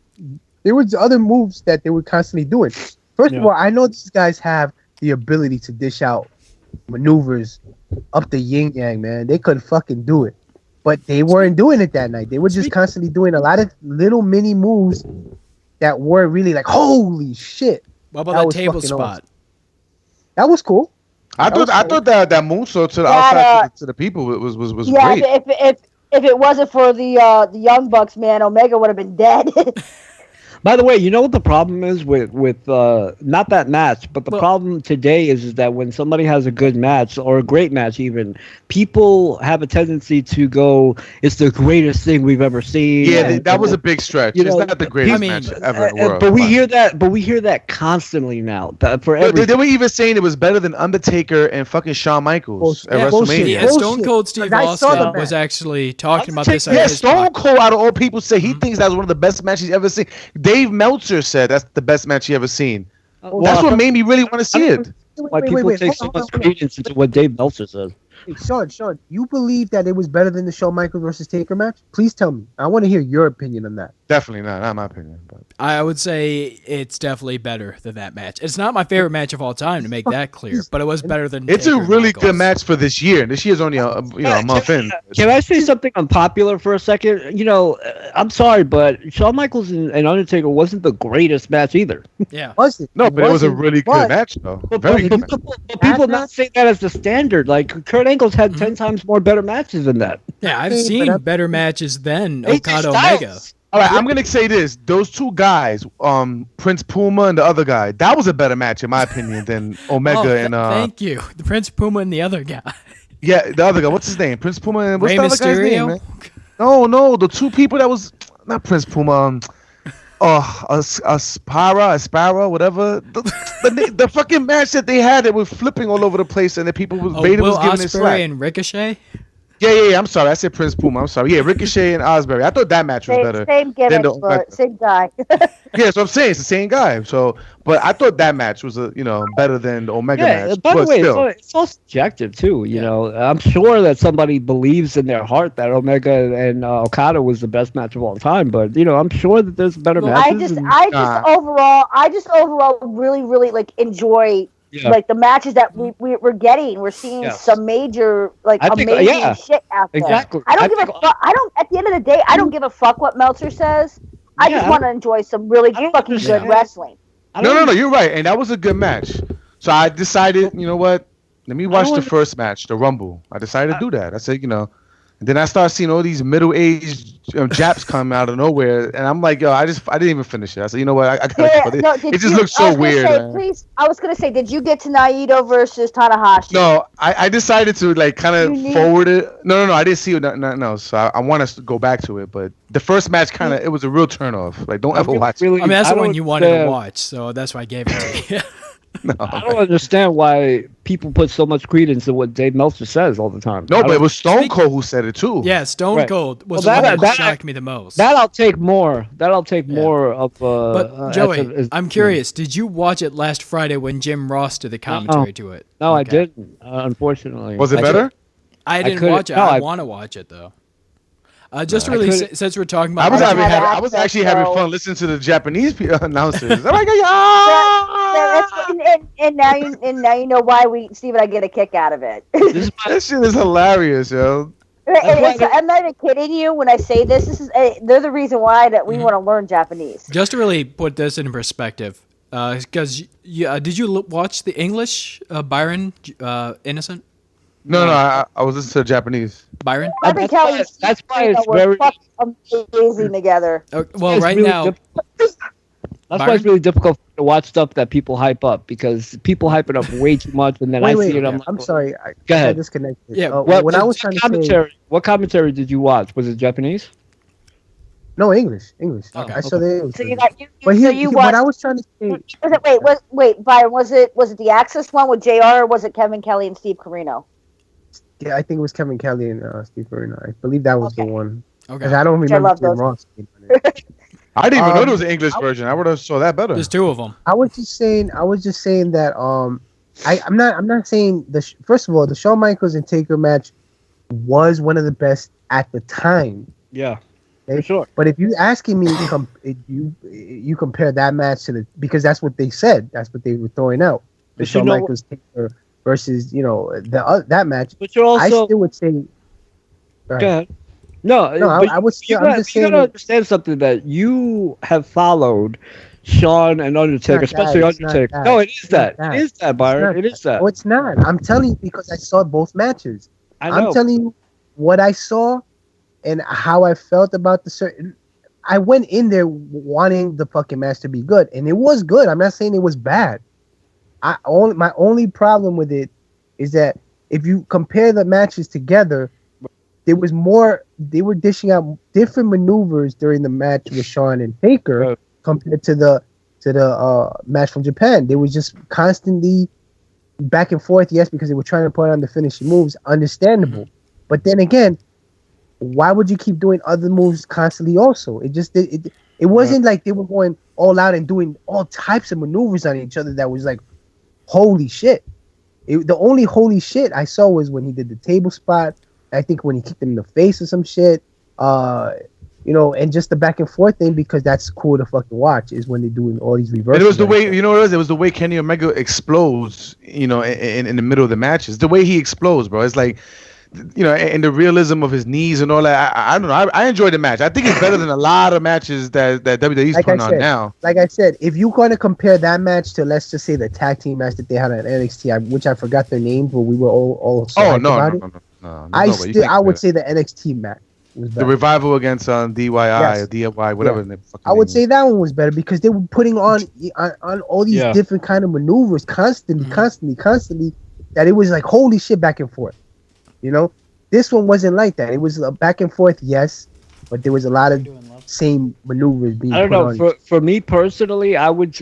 There was other moves that they were constantly doing. First of all, I know these guys have the ability to dish out maneuvers up the yin yang, man. They could fucking do it. But they weren't doing it that night. They were just constantly doing a lot of little mini moves that were really like, holy shit. What about that table spot? Awesome. That was cool. I thought that moonsault to the outside to the people was great. If it wasn't for the Young Bucks, man, Omega would have been dead. By the way, you know what the problem is with not that match, but the problem today is that when somebody has a good match or a great match even, people have a tendency to go, it's the greatest thing we've ever seen. Yeah, that was a big stretch. It's not the greatest match ever in the world. But we hear that constantly now. They were even saying it was better than Undertaker and fucking Shawn Michaels at WrestleMania. Yeah, Stone Cold Steve Austin was actually talking about this. Yeah, Stone Cold, out of all people, say he thinks that was one of the best matches he's ever seen. Dave Meltzer said that's the best match he ever seen. That's what made me really want to see it. Why people take so much credence into what Dave Meltzer said. Hey, Sean, you believe that it was better than the Shawn Michaels versus Taker match? Please tell me. I want to hear your opinion on that. Definitely not my opinion. But I would say it's definitely better than that match. It's not my favorite match of all time, to make that clear, but it was better than. It's Taker a really Michaels. good match for this year. This year's only a month in. Can I say something unpopular for a second? I'm sorry, but Shawn Michaels and Undertaker wasn't the greatest match either. Yeah, was it? No, but it was a really good match, though. Very good. People not say that as the standard. Like Kurt Angle's had 10 times more better matches than that. Yeah, I've seen better matches than Okada Omega. All right, I'm gonna say this: those two guys, Prince Puma and the other guy, that was a better match in my opinion than Omega and. Thank you, the Prince Puma and the other guy. Yeah, the other guy. What's his name? Prince Puma and what's Rey the other guy's name? Man? No, the two people that was not Prince Puma. Aspara, whatever. The fucking match that they had, that was flipping all over the place, and the people Vader was giving it slack. And Ricochet. Yeah. I'm sorry, I said Prince Puma. I'm sorry. Yeah, Ricochet and Ospreay. I thought that match was better. Same gimmick, but same guy. Yeah, so I'm saying it's the same guy. So, but I thought that match was better than the Omega match. By the way, it's all subjective too. You know, I'm sure that somebody believes in their heart that Omega and Okada was the best match of all time. But I'm sure that there's better matches. I just overall really, really enjoy. Yeah. Like the matches that we're getting, we're seeing some major amazing shit out there. Exactly. I don't give a fuck. At the end of the day, I don't give a fuck what Meltzer says. I just want to enjoy some really fucking good wrestling. No, you're right, and that was a good match. So I decided, you know what? Let me watch the first match, the Rumble. I decided to do that. I said, and then I started seeing all these middle-aged Japs come out of nowhere, and I'm like, yo, I didn't even finish it. I said, you know what? I gotta it just looks so weird. I was gonna say, did you get to Naito versus Tanahashi? No, I decided to kind of forward it. No, I didn't see it. No. So I want us to go back to it, but the first match it was a real turnoff. Like, don't ever watch it. I mean, that's the one you wanted to watch, so that's why I gave it to you. No, I don't understand why people put so much credence in what Dave Meltzer says all the time. No, but it was Stone Cold who said it too. Yeah, Stone Cold was the one that shocked me the most. That I'll take more. More of. But Joey, I'm curious. Did you watch it last Friday when Jim Ross did the commentary to it? No, I didn't. Unfortunately. Was it better? I didn't watch it. I want to watch it though. Just really, since we're talking about, I was actually having fun listening to the Japanese announcers. I'm like, and now you know why Steve and I get a kick out of it. That shit is hilarious, yo. I'm not even kidding you when I say this. They're the reason why that we want to learn Japanese. Just to really put this in perspective, because did you watch the English Byron Innocent? No, I was listening to Japanese. Byron? That's why it's very amazing together. Well, right now... That's why it's really difficult to watch stuff that people hype up, because people hype it up way too much, and then I see it. I'm sorry. Go ahead. I disconnected. Yeah. I was trying to say, what commentary did you watch? Was it Japanese? No, English. Okay. I saw the English. So what I was trying to say. Wait, Byron, was it the Access one with JR, or was it Kevin Kelly and Steve Corino? Yeah, I think it was Kevin Kelly and Steve Corino. I believe that was the one. Okay. I don't remember Jim Ross. I didn't even know there was an English version. I would have saw that better. There's two of them. I was just saying that I'm not saying first of all, the Shawn Michaels and Taker match was one of the best at the time. Yeah. Okay? For sure. But if you asking me, you compare that match to because that's what they said. That's what they were throwing out. The Shawn Michaels Taker versus that match. But you're also, I still would say. Go ahead. No, I was. You gotta understand something, that you have followed Shawn and Undertaker, especially Undertaker. No, it is that. It is that, Byron. It is that. No, it's not. I'm telling you because I saw both matches. I'm telling you what I saw and how I felt about the certain. I went in there wanting the fucking match to be good, and it was good. I'm not saying it was bad. My only problem with it is that if you compare the matches together, there was more. They were dishing out different maneuvers during the match with Shawn and Taker compared to the match from Japan. They was just constantly back and forth. Yes, because they were trying to put on the finishing moves. Understandable, but then again, why would you keep doing other moves constantly? Also, it wasn't like they were going all out and doing all types of maneuvers on each other. That was like, holy shit. The only holy shit I saw was when he did the table spot. I think when he kicked him in the face or some shit, and just the back and forth thing, because that's cool to fucking watch, is when they're doing all these reversals. And it was the way, what it was? It was the way Kenny Omega explodes, in the middle of the matches. The way he explodes, bro. It's like, and the realism of his knees and all that. I don't know. I enjoyed the match. I think it's better than a lot of matches that WWE's putting on now. Like I said, if you're going to compare that match to, let's just say, the tag team match that they had at NXT, which I forgot their names, but we were all so about it. No, I would say the NXT match was better. The Revival against DIY or DIY, whatever. Yeah. I would say that one was better because they were putting on all these different kind of maneuvers constantly, that it was like, holy shit, back and forth. This one wasn't like that. It was a back and forth, yes, but there was a lot of same maneuvers being. I don't know. For me personally, I haven't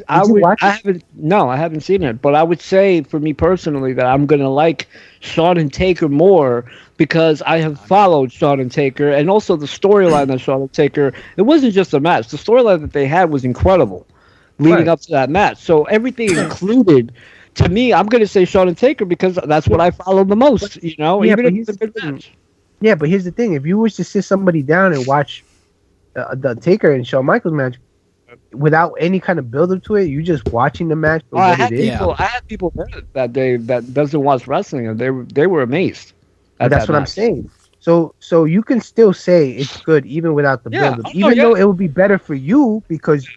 seen it, but I would say for me personally that I'm gonna like Shawn and Taker more because I have followed Shawn and Taker, and also the storyline of Shawn and Taker. It wasn't just a match. The storyline that they had was incredible leading up to that match. So everything included. To me, I'm going to say Shawn and Taker because that's what I follow the most, even if it's a good match. Yeah, but here's the thing. If you was to sit somebody down and watch the Taker and Shawn Michaels match without any kind of build-up to it, you just watching the match. I had people that day that doesn't watch wrestling, and they were amazed. That's what I'm saying. So you can still say it's good even without the build-up, though it would be better for you because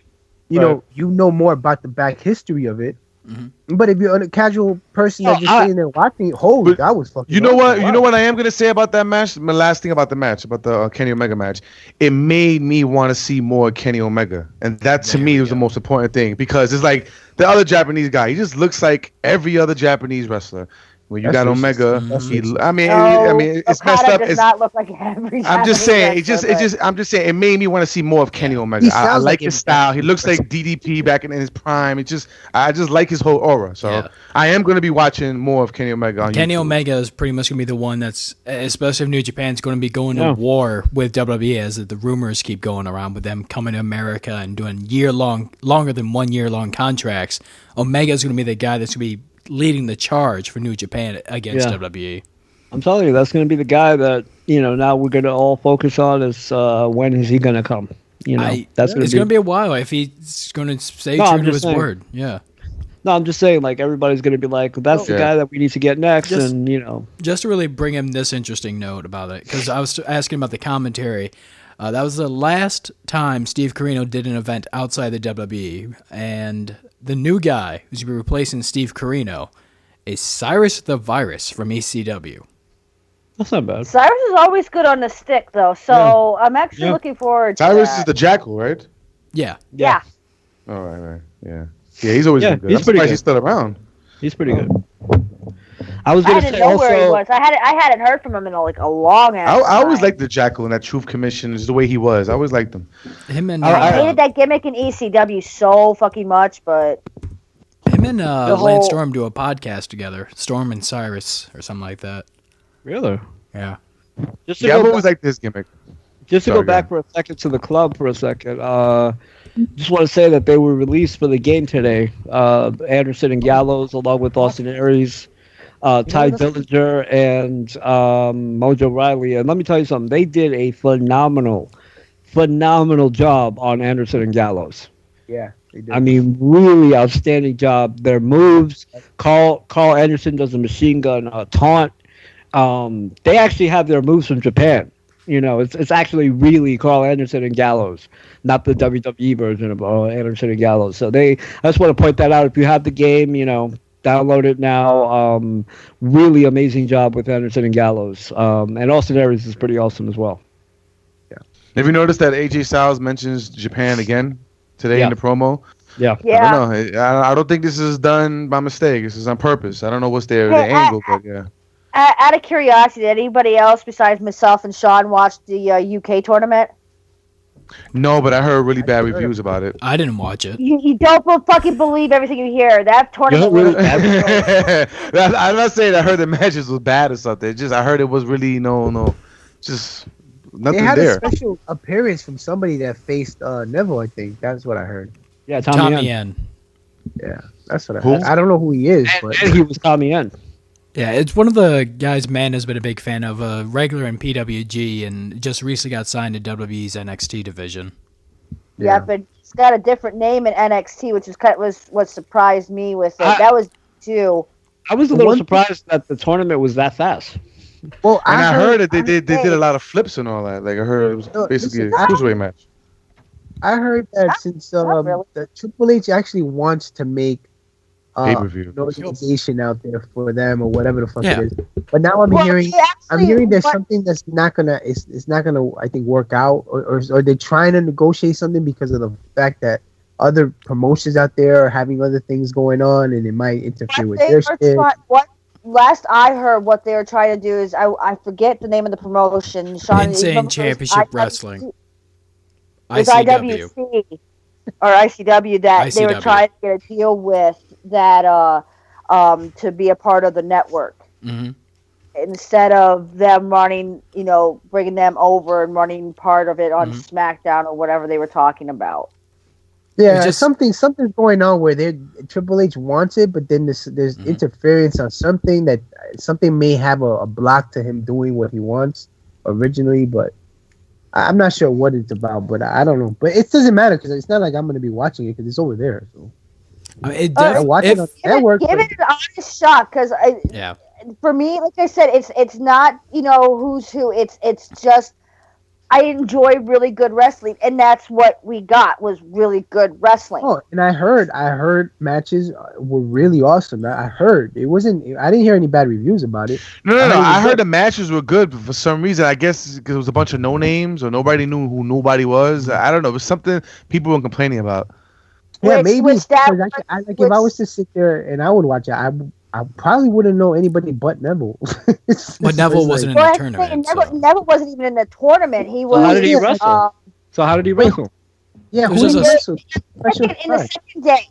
you know more about the back history of it. Mm-hmm. But if you're a casual person that's just sitting there watching, that was fucking. You know what I am gonna say about that match? My last thing about the match, about the Kenny Omega match, it made me want to see more Kenny Omega, and that to me was the most important thing because it's like the other Japanese guy. He just looks like every other Japanese wrestler. When you got Omega, it's messed up. Does not look like every. I'm just saying, I'm just saying, it made me want to see more of Kenny Omega. I like his style. He looks like DDP back in his prime. I just like his whole aura. So I am going to be watching more of Kenny Omega on Kenny YouTube. Omega is pretty much going to be the one that's, especially if New Japan's going to be going to war with WWE, as the rumors keep going around with them coming to America and doing longer than 1 year long contracts. Omega is going to be the guy that's going to be leading the charge for New Japan against WWE. I'm telling you, that's going to be the guy that now we're going to all focus on is when is he going to come? It's going to be a while if he's going to stay true to his word. Yeah. No, I'm just saying, like, everybody's going to be like, that's the guy that we need to get next, Just to really bring him this interesting note about it, because I was asking about the commentary. That was the last time Steve Corino did an event outside the WWE, and the new guy who's going to be replacing Steve Corino is Cyrus the Virus from ECW. That's not bad. Cyrus is always good on the stick, though, so I'm actually looking forward to Cyrus that. is the Jackal, right? Yeah. Oh, right. Yeah. Yeah, he's always been good. He's I'm pretty surprised good. he's still around. He's pretty good. I didn't know where he was. I hadn't heard from him in like a long ass I always time. liked the Jackal and that Truth Commission is the way he was. I always liked him. Him and I hated that gimmick in ECW so fucking much, but him and Lance Storm do a podcast together. Storm and Cyrus or something like that. Really? Yeah. I've always liked this gimmick. Just to go back for a second to the club for a second, just want to say that they were released for the game today. Anderson and Gallows, along with Austin Aries, Ty Dillinger, and Mojo Riley. And let me tell you something. They did a phenomenal job on Anderson and Gallows. Yeah, they did. I mean, really outstanding job. Their moves. Carl Anderson does a machine gun taunt. They actually have their moves from Japan. It's actually really Carl Anderson and Gallows, not the WWE version of Anderson and Gallows. So I just want to point that out. If you have the game, download it now. Really amazing job with Anderson and Gallows. And Austin Aries is pretty awesome as well. Yeah. Have you noticed that AJ Styles mentions Japan again today in the promo? Yeah. Yeah. I don't know. I don't think this is done by mistake. This is on purpose. I don't know what's their angle, but yeah. Out of curiosity, did anybody else besides myself and Sean watch the UK tournament? No, but I heard really bad reviews about it. I didn't watch it. You don't fucking believe everything you hear. That tournament was I'm not saying I heard the matches was bad or something. It's just I heard it was really just nothing they had there. a special appearance from somebody that faced Neville. I think that's what I heard. Yeah, Tommy Yen. Yeah, that's what I heard. I don't know who he is, but and he was Tommy Yen. Yeah, it's one of the guys man has been a big fan of, regular in PWG, and just recently got signed to WWE's NXT division. Yeah, but he's got a different name in NXT, which was what surprised me with it. That was too. I was a little surprised that the tournament was that fast. Well, I heard that they did a lot of flips and all that. Like I heard it was basically a cruiserweight match. I heard that since the Triple H actually wants to make pay-per-view an organization out there for them or whatever the fuck it is. But now I'm hearing there's something that's not gonna it's not gonna I think work out or they're trying to negotiate something because of the fact that other promotions out there are having other things going on and it might interfere with their shit. Last I heard, what they were trying to do is I forget the name of the promotion. Sean, Insane Championship Wrestling. With IWC or ICW that they were trying to get a deal with that to be a part of the network. Mm-hmm. Instead of them running, bringing them over and running part of it on SmackDown or whatever they were talking about. Yeah, something's going on where Triple H wants it, but then there's interference on something that something may have a block to him doing what he wants originally, but I'm not sure what it's about, but I don't know. But it doesn't matter because it's not like I'm going to be watching it because it's over there. So I watch it on the network. Give it an honest shot because for me, like I said, it's not who's who. It's just I enjoy really good wrestling, and that's what we got was really good wrestling. Oh, and I heard matches were really awesome. I heard it wasn't. I didn't hear any bad reviews about it. No. I heard the matches were good, but for some reason, I guess because it was a bunch of no names or nobody knew who nobody was. I don't know. It was something people were complaining about. Yeah, maybe. If I was to sit there and I would watch it, I probably wouldn't know anybody but Neville. But Neville wasn't in the tournament. Neville wasn't even in the tournament. He was. So how did he wrestle? Yeah, in the second day.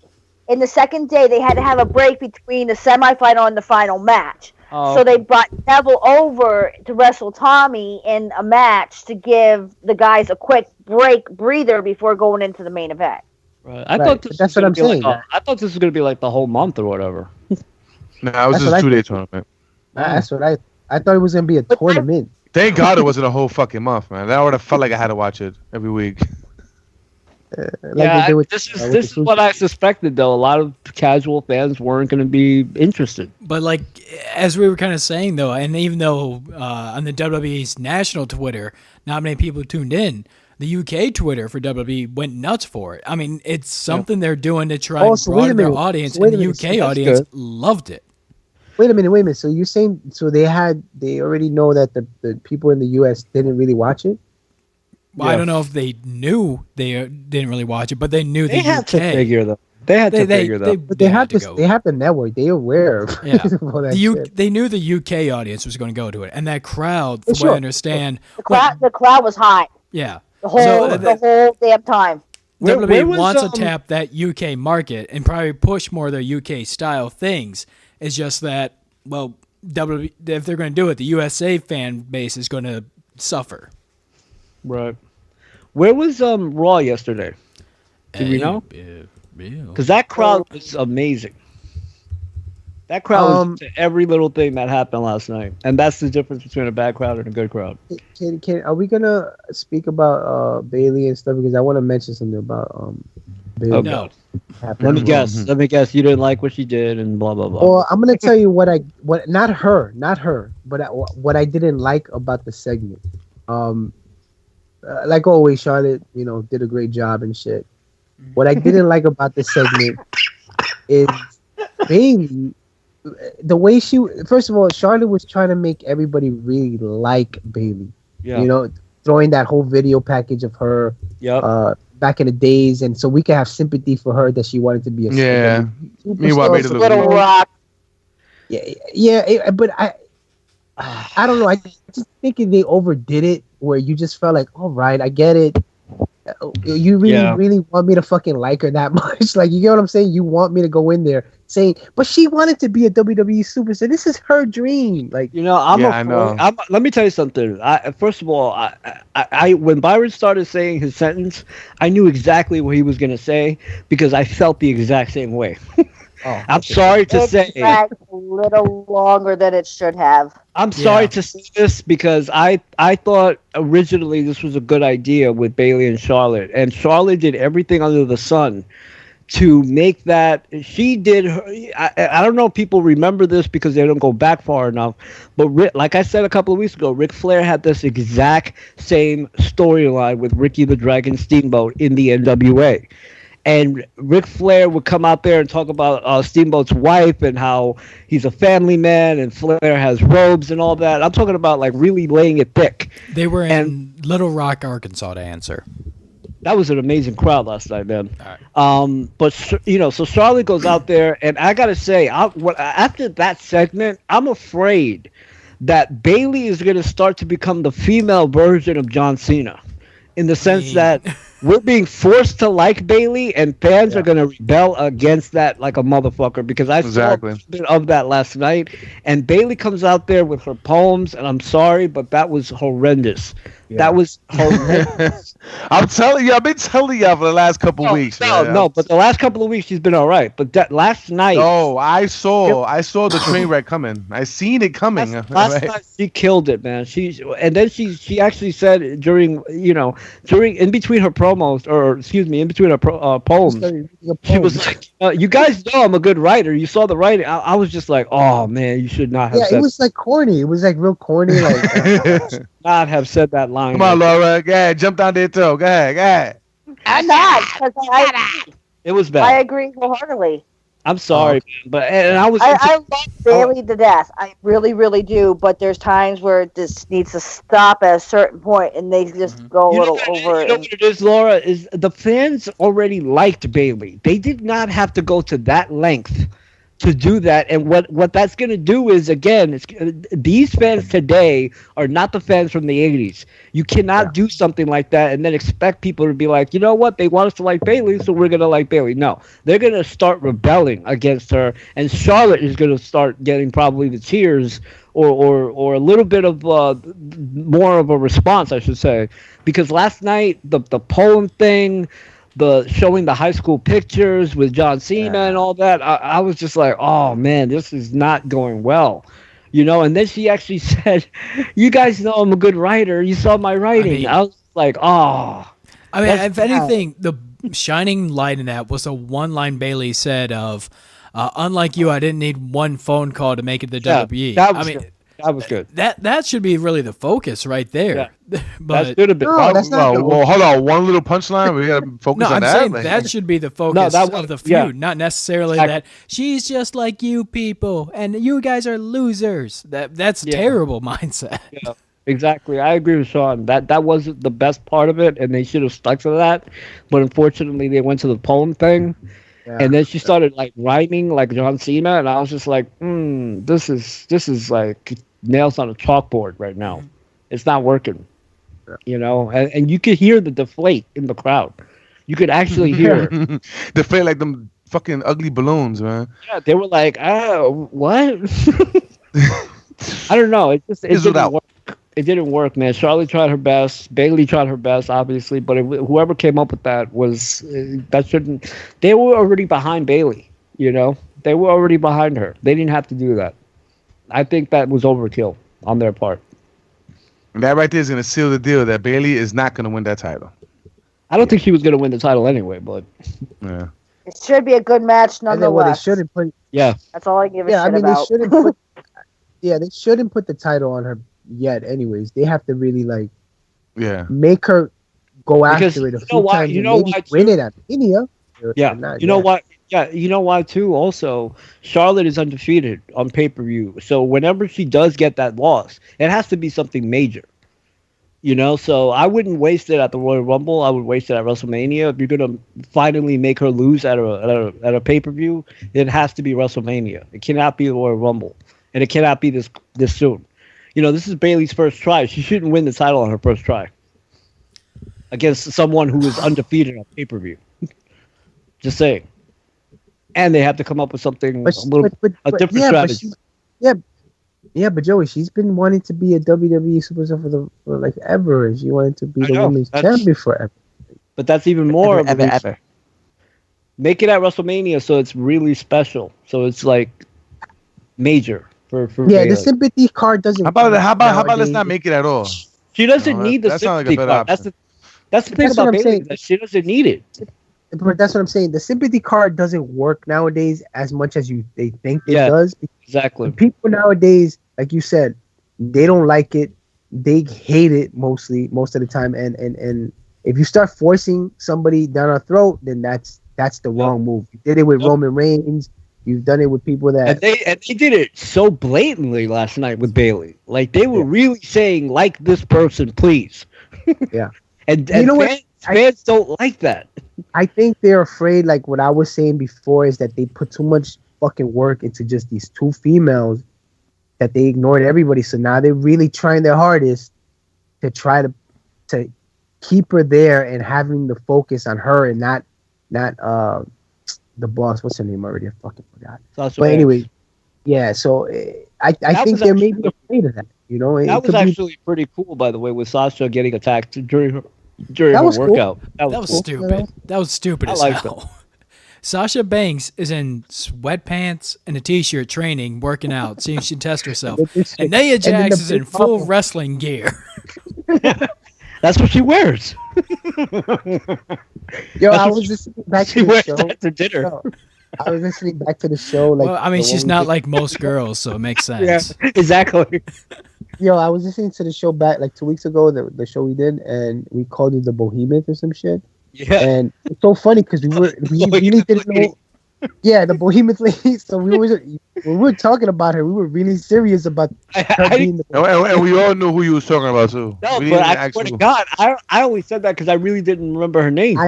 In the second day, they had to have a break between the semifinal and the final match. So they brought Neville over to wrestle Tommy in a match to give the guys a quick breather before going into the main event. Right. I thought that's what I'm saying. I thought this was going to be like the whole month or whatever. No, it was just a 2-day tournament. That's what I I thought it was gonna be a tournament. Thank God it wasn't a whole fucking month, man. That would have felt like I had to watch it every week. This is what I suspected, though. A lot of casual fans weren't going to be interested. But like, as we were kind of saying, though, and even though on the WWE's national Twitter, not many people tuned in, the UK Twitter for WWE went nuts for it. I mean, it's something they're doing to try and broaden their audience, and the UK audience loved it. Wait a minute. So you're saying they already know that the people in the US didn't really watch it? Well, I don't know if they knew they didn't really watch it, but they knew the UK. Had to figure though. They had to figure though. But they have the network. They're aware of They knew the UK audience was going to go to it, and that crowd, from what I understand, the crowd was high. Yeah, the whole damn time. WWE wants to tap that UK market and probably push more of their UK style things. It's just that, well, WWE, if they're going to do it, the USA fan base is going to suffer. Right. Where was Raw yesterday? Did we know? Because that crowd was amazing. That crowd was to every little thing that happened last night, and that's the difference between a bad crowd and a good crowd. Are we gonna speak about Bailey and stuff? Because I want to mention something about Bailey. Okay. No. Let me guess. Let me guess. You didn't like what she did, and blah blah blah. Well, I'm gonna tell you what not her, but what I didn't like about the segment. Like always, Charlotte, did a great job and shit. What I didn't like about this segment is Bailey. The way first of all, Charlotte was trying to make everybody really like Bailey. Yeah. Throwing that whole video package of her back in the days, and so we could have sympathy for her that she wanted to be a Meanwhile, Little Rock. Yeah, but I don't know. I just think they overdid it, where you just felt like, all right, I get it. You really want me to fucking like her that much? Like, you get what I'm saying? You want me to go in there saying, but she wanted to be a WWE superstar. This is her dream. Like, I know. Let me tell you something. First of all, I when Byron started saying his sentence, I knew exactly what he was going to say because I felt the exact same way. I'm sorry to say a little longer than it should have. I'm sorry to say this because I thought originally this was a good idea with Bailey and Charlotte did everything under the sun to make that. She did her, I don't know if people remember this because they don't go back far enough, but like I said a couple of weeks ago, Ric Flair had this exact same storyline with Ricky the Dragon Steamboat in the NWA. And Ric Flair would come out there and talk about Steamboat's wife and how he's a family man and Flair has robes and all that. I'm talking about like really laying it thick. They were in Little Rock, Arkansas to answer. That was an amazing crowd last night, man. All right. But so Charlotte goes out there, and I gotta say, after that segment, I'm afraid that Bailey is gonna start to become the female version of John Cena, in the sense that we're being forced to like Bailey, and fans are going to rebel against that like a motherfucker, because I saw a bit of that last night, and Bailey comes out there with her poems, and I'm sorry, but that was horrendous. Yeah. That was horrendous. I'm telling you, I've been telling you for the last couple of weeks. No, but the last couple of weeks she's been all right. But that last night, I saw the train wreck coming. I seen it coming. Last night she killed it, man. She actually said during in between her promos, in between her poems, she was like, "You guys know I'm a good writer. You saw the writing." I was just like, "Oh man, you should not have." Yeah, it was like corny. It was like real corny. Like not have said that line. Come on, Laura. Go ahead, jump down there too. Go ahead. I'm not, because it was bad. I agree wholeheartedly. I'm sorry, but I love Bailey to death. I really, really do. But there's times where this needs to stop at a certain point, and they just go a little over. You know what it is, Laura? Is the fans already liked Bailey? They did not have to go to that length to do that, and what that's going to do is, again, these fans today are not the fans from the 80s. You cannot do something like that and then expect people to be like, you know what, they want us to like Bailey, so we're going to like Bailey. No, they're going to start rebelling against her, and Charlotte is going to start getting probably the cheers or a little bit of more of a response, I should say, because last night the poem thing, the showing the high school pictures with John Cena and all that, I was just like, oh man, this is not going well. You know, and then she actually said, "You guys know I'm a good writer. You saw my writing." I was like, "Oh." I mean, if anything, the shining light in that was the one line Bailey said of, "Unlike you, I didn't need one phone call to make it the WWE." That was good. That should be really the focus right there. Yeah. But that should have been. No, that's not. Well, hold on. One little punchline. We gotta focus on that. I'm saying that should be the focus of the feud, not necessarily that she's just like you people and you guys are losers. That's terrible mindset. Yeah, exactly. I agree with Sean. That wasn't the best part of it, and they should have stuck to that. But unfortunately, they went to the poem thing. Yeah. And then she started like rhyming like John Cena, and I was just like, this is like nails on a chalkboard right now. It's not working, you know. And you could hear the deflate in the crowd. You could actually hear it. Deflate like them fucking ugly balloons, man. Yeah, they were like, what? I don't know. It didn't work. It didn't work, man. Charlotte tried her best. Bailey tried her best, obviously, but whoever came up with that shouldn't. They were already behind Bailey, you know. They were already behind her. They didn't have to do that. I think that was overkill on their part. And that right there is going to seal the deal that Bailey is not going to win that title. I don't think she was going to win the title anyway, but yeah, it should be a good match nonetheless. They shouldn't put. Yeah, that's all I give a shit about. They shouldn't put. They shouldn't put the title on her yet. Anyways, they have to really make her go after it a few times. You know why? Win it at Mania. Yeah, you know why? Yeah, you know why too. Also, Charlotte is undefeated on pay-per-view, so whenever she does get that loss, it has to be something major. You know, so I wouldn't waste it at the Royal Rumble. I would waste it at WrestleMania. If you're gonna finally make her lose at a pay-per-view, it has to be WrestleMania. It cannot be the Royal Rumble, and it cannot be this soon. You know, this is Bailey's first try. She shouldn't win the title on her first try against someone who is undefeated on pay-per-view. Just saying. And they have to come up with something a different strategy. But Joey, she's been wanting to be a WWE superstar for like ever. She wanted to be the women's champion forever. But that's even more of a reason. Make it at WrestleMania so it's really special. So it's like major for Bailey. The sympathy card doesn't. How about let's not make it at all? She doesn't need the sympathy card. That's the thing about Bailey, that she doesn't need it. But that's what I'm saying. The sympathy card doesn't work nowadays as much as they think it does. Exactly. People nowadays, like you said, they don't like it. They hate it most of the time. And if you start forcing somebody down our throat, then that's the wrong move. You did it with Roman Reigns. You've done it with people that and they did it so blatantly last night with Bailey. Like they were really saying, like this person, please. Yeah. and you know fans don't like that. I think they're afraid, like what I was saying before, is that they put too much fucking work into just these two females that they ignored everybody. So now they're really trying their hardest to try to keep her there and having the focus on her and not the boss. What's her name already? I fucking forgot. But anyway, yeah. So I think they're maybe afraid of that. You know, that was actually pretty cool, by the way, with Sasha getting attacked during her workout. Cool. That was stupid. That was stupid as hell. Sasha Banks is in sweatpants and a t-shirt training, working out, seeing she test herself. And Nia Jax is in full wrestling gear. That's what she wears. I was listening back to the show. That to dinner. I was listening back to the show. Well, I mean, she's not like most girls, so it makes sense. Yeah, exactly. I was listening to the show back like 2 weeks ago, the show we did, and we called it the Behemoth or some shit. Yeah. And it's so funny because we really didn't know. Yeah, the Behemoth lady. So we were talking about her. We were really serious about her being the and we all knew who you was talking about too. No, but I swear to God, I only said that because I really didn't remember her name.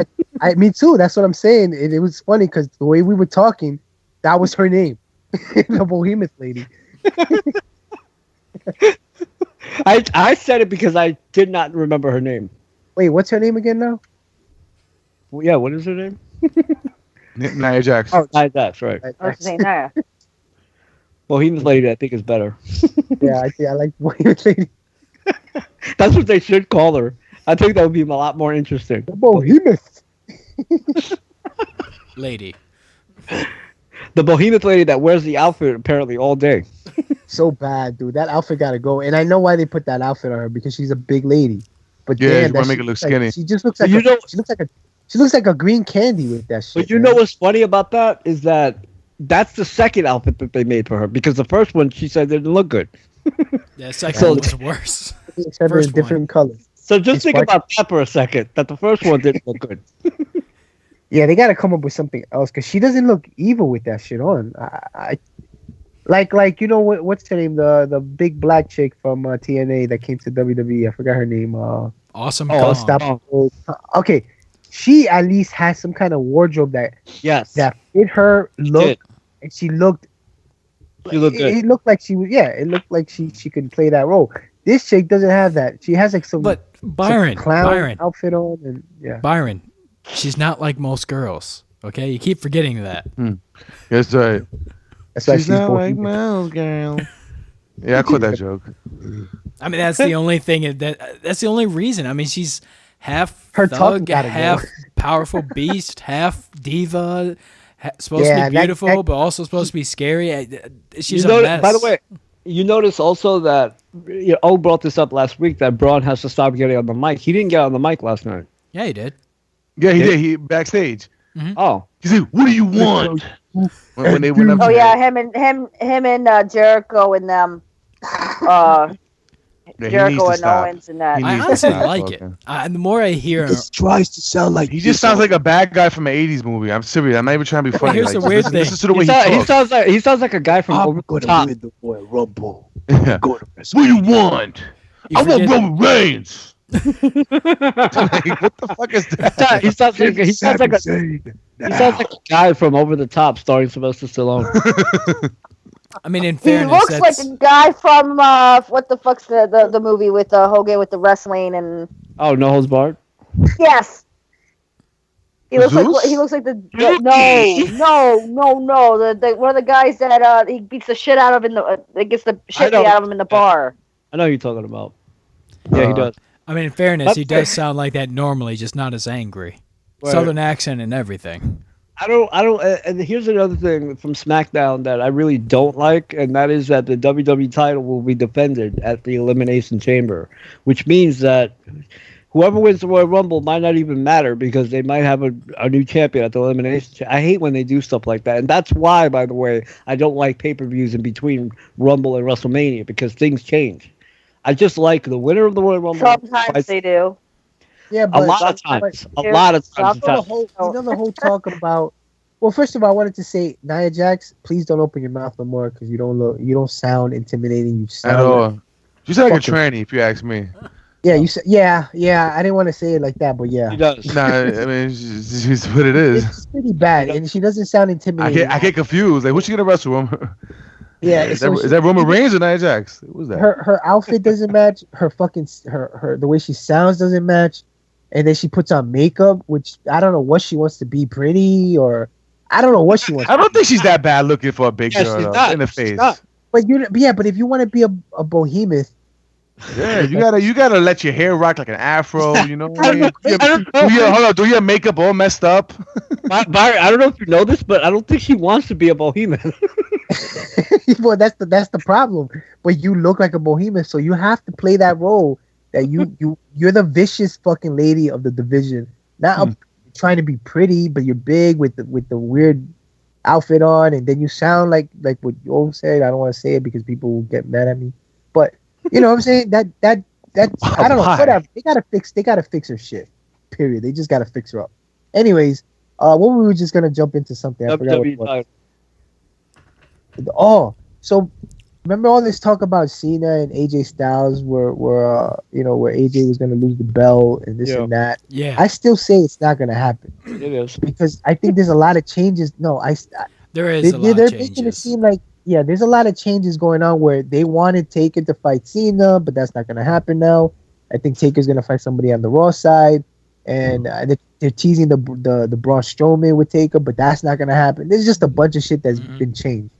Me too. That's what I'm saying. It was funny because the way we were talking, that was her name, the Behemoth lady. I said it because I did not remember her name. Wait, what's her name again now? Well, yeah, what is her name? Nia Jax. Oh, Nia Jax, right. I was saying Nia. Bohemian Lady, I think, is better. Yeah, I like Bohemian Lady. That's what they should call her. I think that would be a lot more interesting. The Behemoth lady. The Behemoth lady that wears the outfit apparently all day. so bad, dude. That outfit gotta go. And I know why they put that outfit on her because she's a big lady. But yeah, damn, you want to make it look skinny. She just looks like she looks like a green candy with that shit. But you know what's funny about that is that that's the second outfit that they made for her because the first one she said didn't look good. Yeah, second one was worse. Except in different colors. So just think about that for a second. That the first one didn't look good. Yeah, they got to come up with something else because she doesn't look evil with that shit on. I like you know what's her name? The big black chick from TNA that came to WWE. I forgot her name. Awesome. Okay, she at least has some kind of wardrobe that fit her look, and she looked. She looked good. It looked like she was. Yeah, it looked like she could play that role. This chick doesn't have that. She has like some. But Byron, some clown outfit on, and yeah. Byron, she's not like most girls. Okay, you keep forgetting that. That's right. That's why she's not like most girl. Yeah, I caught that joke. I mean, that's the only thing. That's the only reason. I mean, she's half her thug, half powerful beast, half diva. Supposed to be beautiful, but also supposed to be scary. She's a mess. By the way, you notice also that O brought this up last week that Braun has to stop getting on the mic. He didn't get on the mic last night. Yeah, he did. Yeah, he did. He backstage. Mm-hmm. Oh, he said, "What do you want?" when they went up. Oh yeah, him and Jericho and them. Jericho and Owens and that. I honestly like it. The more I hear him, he tries to sound like he just sounds like a bad guy from an '80s movie. I'm serious. I'm not even trying to be funny. Here's the weird thing. Listen to the way he sounds like a guy from Over the Top. Win the Royal Rumble. Yeah. What do you want? I want Roman Reigns. Like, what the fuck is that? He sounds like a guy from Over the Top starring Sylvester Stallone. I mean, in he fairness, looks like a guy from what the fuck's the movie with Hogan with the wrestling and. Oh, No Holds Barred. Yes. He looks like the no one of the guys that he beats the shit out of gets the shit beat out of him in the bar. I know who you're talking about. Yeah, he does. I mean, in fairness, he does sound like that normally, just not as angry. Right. Southern accent and everything. I don't. And here's another thing from SmackDown that I really don't like, and that is that the WWE title will be defended at the Elimination Chamber, which means that whoever wins the Royal Rumble might not even matter because they might have a new champion at the Elimination Chamber. I hate when they do stuff like that, and that's why, by the way, I don't like pay-per-views in between Rumble and WrestleMania because things change. I just like the winner of the Royal Rumble. Sometimes they do. Yeah, but a lot of times. You know the whole talk about. Well, first of all, I wanted to say, Nia Jax, please don't open your mouth no more because you don't sound intimidating. You sound at all. You sound like a tranny, if you ask me. Yeah, you said. Yeah. I didn't want to say it like that, but yeah. She does. Nah, I mean, she's what it is. It's pretty bad, and she doesn't sound intimidating. I get confused. Like, what's she gonna wrestle Roman? Yeah, is that Roman Reigns or Nia Jax? What was that? Her outfit doesn't match. Her the way she sounds doesn't match. And then she puts on makeup, which I don't know what she wants to be, pretty or I don't know what she wants. I don't think she's that bad looking for a big girl in the face. But if you want to be a behemoth, yeah, you gotta let your hair rock like an afro. You know, do your makeup all messed up. Byron, I don't know if you know this, but I don't think she wants to be a bohemian. Well, that's the problem. But you look like a bohemian, so you have to play that role. That you're the vicious fucking lady of the division. Not trying to be pretty, but you're big with the weird outfit on, and then you sound like what you always said. I don't want to say it because people will get mad at me. But you know what I'm saying? That's I don't know. Whatever. They gotta fix her shit. Period. They just gotta fix her up. Anyways, what we were just gonna jump into something. I forgot what it was. Oh, so. Remember all this talk about Cena and AJ Styles where AJ was going to lose the belt and this and that. Yeah. I still say it's not going to happen. It is. Because I think there's a lot of changes. No, there is a lot of changes. They're making it seem like, there's a lot of changes going on where they wanted Taker to fight Cena, but that's not going to happen now. I think Taker's going to fight somebody on the Raw side. And they're teasing the Braun Strowman with Taker, but that's not going to happen. There's just a bunch of shit that's been changed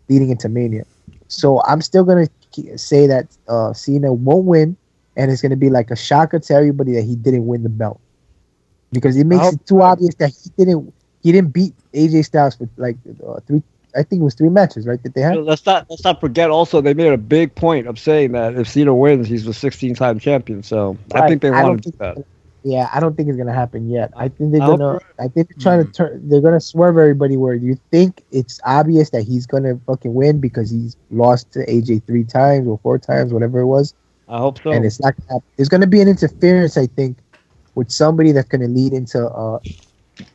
leading into Mania. So I'm still going to say that Cena won't win, and it's going to be like a shocker to everybody that he didn't win the belt. Because it makes it too obvious that he didn't beat AJ Styles for like I think it was 3 matches, right? That they had. Let's not forget. Also, they made a big point of saying that if Cena wins, he's the 16-time champion. So Right. I think they want to do that. Yeah, I don't think it's gonna happen yet. I think they're gonna. I think they're trying to turn. They're gonna swerve everybody. Where you think it's obvious that he's gonna fucking win because he's lost to AJ 3 times or 4 times, whatever it was. I hope so. And it's not gonna happen. There's gonna be an interference, I think, with somebody that's gonna lead into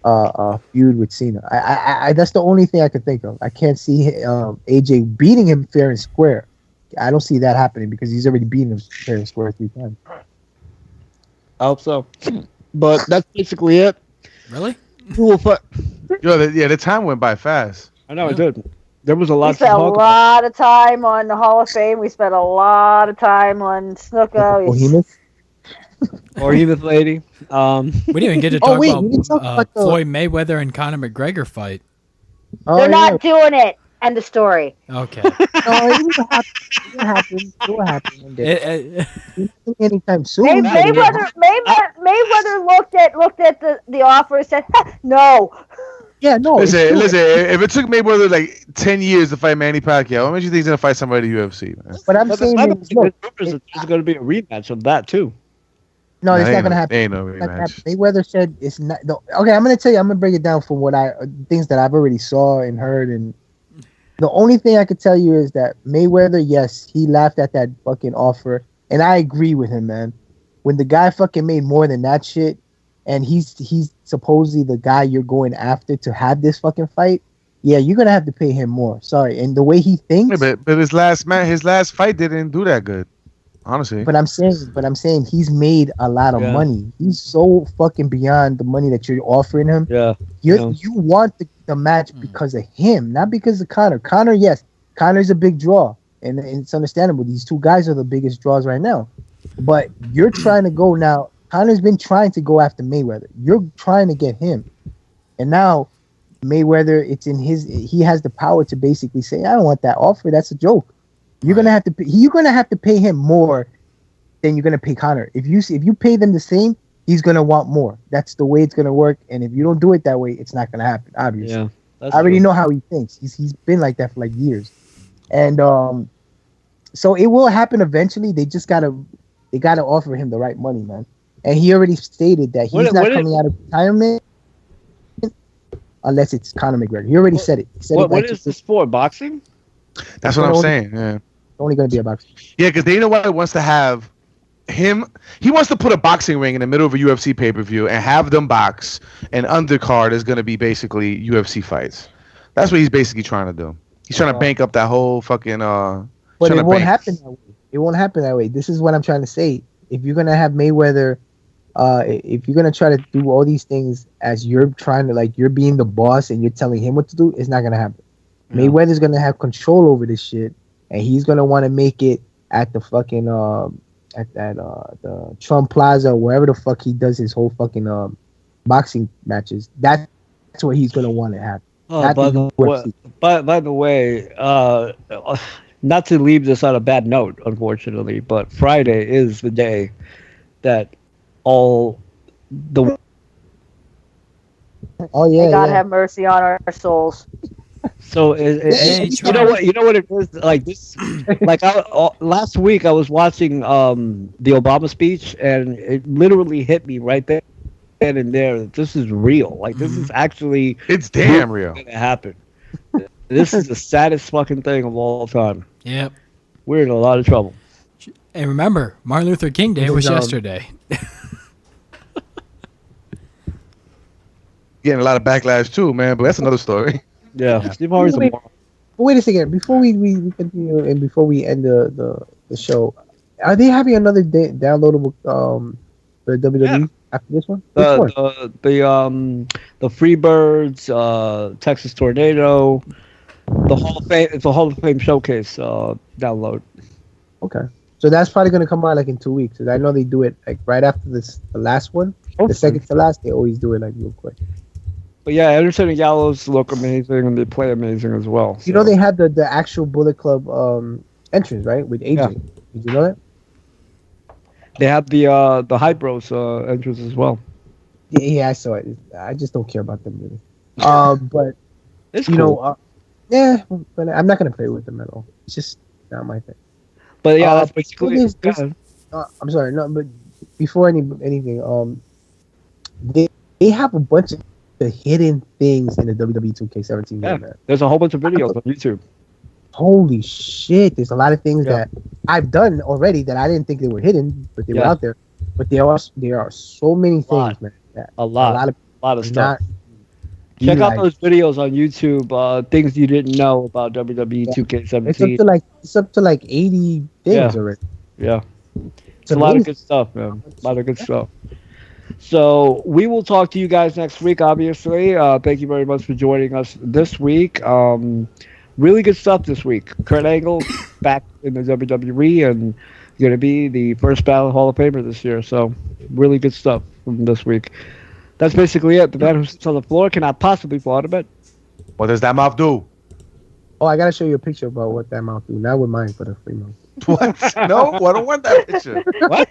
a feud with Cena. I that's the only thing I could think of. I can't see AJ beating him fair and square. I don't see that happening because he's already beaten him fair and square 3 times. I hope so. But that's basically it. Really? Yo, the time went by fast. I know it did. There was a lot. We spent a lot of time on the Hall of Fame. We spent a lot of time on Snuka. Or even lady. We didn't even get to talk about Floyd Mayweather and Conor McGregor fight. They're not doing it. End of story. Okay. It will happen. Anytime soon. Mayweather looked at the offer and said, "No." Yeah, no. Listen. If it took Mayweather like 10 years to fight Manny Pacquiao, what makes you think he's gonna fight somebody in the UFC, man? But I'm saying there's going to be a rematch of that too. No, it's not gonna happen. Ain't no rematch. Mayweather said it's not. No, okay, I'm gonna tell you. I'm gonna break it down from things that I've already saw and heard. And the only thing I could tell you is that Mayweather, yes, he laughed at that fucking offer, and I agree with him, man. When the guy fucking made more than that shit, and he's supposedly the guy you're going after to have this fucking fight, yeah, you're gonna have to pay him more. Sorry, and the way he thinks. Yeah, but his last fight didn't do that good, honestly. But I'm saying he's made a lot of money. He's so fucking beyond the money that you're offering him. Yeah, you want the match because of him, not because of Conor. Conor, yes, Conor's a big draw, and it's understandable. These 2 guys are the biggest draws right now. But you're trying to go now. Conor's been trying to go after Mayweather. You're trying to get him, and now Mayweather, he has the power to basically say, "I don't want that offer. That's a joke." You're gonna have to pay him more than you're gonna pay Conor. If you pay them the same, he's gonna want more. That's the way it's gonna work. And if you don't do it that way, it's not gonna happen. Obviously, yeah, I already know how he thinks. He's been like that for like years, and so it will happen eventually. They gotta offer him the right money, man. And he already stated that he's not coming out of retirement unless it's Conor McGregor. He already said it. What is this for? Boxing? That's what I'm saying. Yeah. Only going to be a boxing. Yeah, because Dana White wants to have him. He wants to put a boxing ring in the middle of a UFC pay-per-view and have them box. And undercard is going to be basically UFC fights. That's what he's basically trying to do. He's trying to bank up that whole fucking. But it won't happen that way. It won't happen that way. This is what I'm trying to say. If you're going to have Mayweather, if you're going to try to do all these things as you're trying to, like, you're being the boss and you're telling him what to do, it's not going to happen. Yeah. Mayweather's going to have control over this shit, and he's going to want to make it at the fucking, the Trump Plaza or wherever the fuck he does his whole fucking boxing matches. That's what he's going to want to happen. By the way, not to leave this on a bad note, unfortunately, but Friday is the day that all the may God have mercy on our souls. So you know what it is like this. Like last week, I was watching the Obama speech, and it literally hit me right there and there. This is real. Like this is actually it's damn real. Gonna happen. This is the saddest fucking thing of all time. Yep. We're in a lot of trouble. And remember, Martin Luther King Day was yesterday. Getting a lot of backlash too, man, but that's another story. Yeah. Steve Harvey's a moron. Wait a second. Before we continue and before we end the show, are they having another downloadable for WWE after this one? The Freebirds, Texas Tornado, the Hall of Fame. It's a Hall of Fame showcase download. Okay, so that's probably going to come out like in 2 weeks. Cause I know they do it like right after the last one. Hopefully. The second to last, they always do it like real quick. But yeah, Anderson and Gallows look amazing, and they play amazing as well. You know they have the actual Bullet Club entrance, right, with AJ. Yeah. Did you know that? They have the Hype Bros entrance as well. Yeah, I saw it. I just don't care about them really. But it's cool. Yeah, but I'm not gonna play with them at all. It's just not my thing. But yeah, that's basically. I'm sorry, no, but before anything, they have a bunch of hidden things in the WWE 2K17 game, man. There's a whole bunch of videos on YouTube. Holy shit! There's a lot of things that I've done already that I didn't think they were hidden, but they were out there. But there are so many things, man. A lot of stuff. Check out those videos on YouTube. Things you didn't know about WWE 2K17. It's up to like 80 things already. Yeah, it's a lot of good stuff, man. A lot of good stuff. So we will talk to you guys next week. Obviously, thank you very much for joining us this week. Really good stuff this week. Kurt Angle back in the WWE and going to be the first ballot Hall of Famer this year. So really good stuff from this week. That's basically it. The man who sits on the floor cannot possibly fall out of bed. What does that mouth do? Oh, I got to show you a picture about what that mouth do. Not with mine, but a free mouth. What? No, I don't want that picture. What?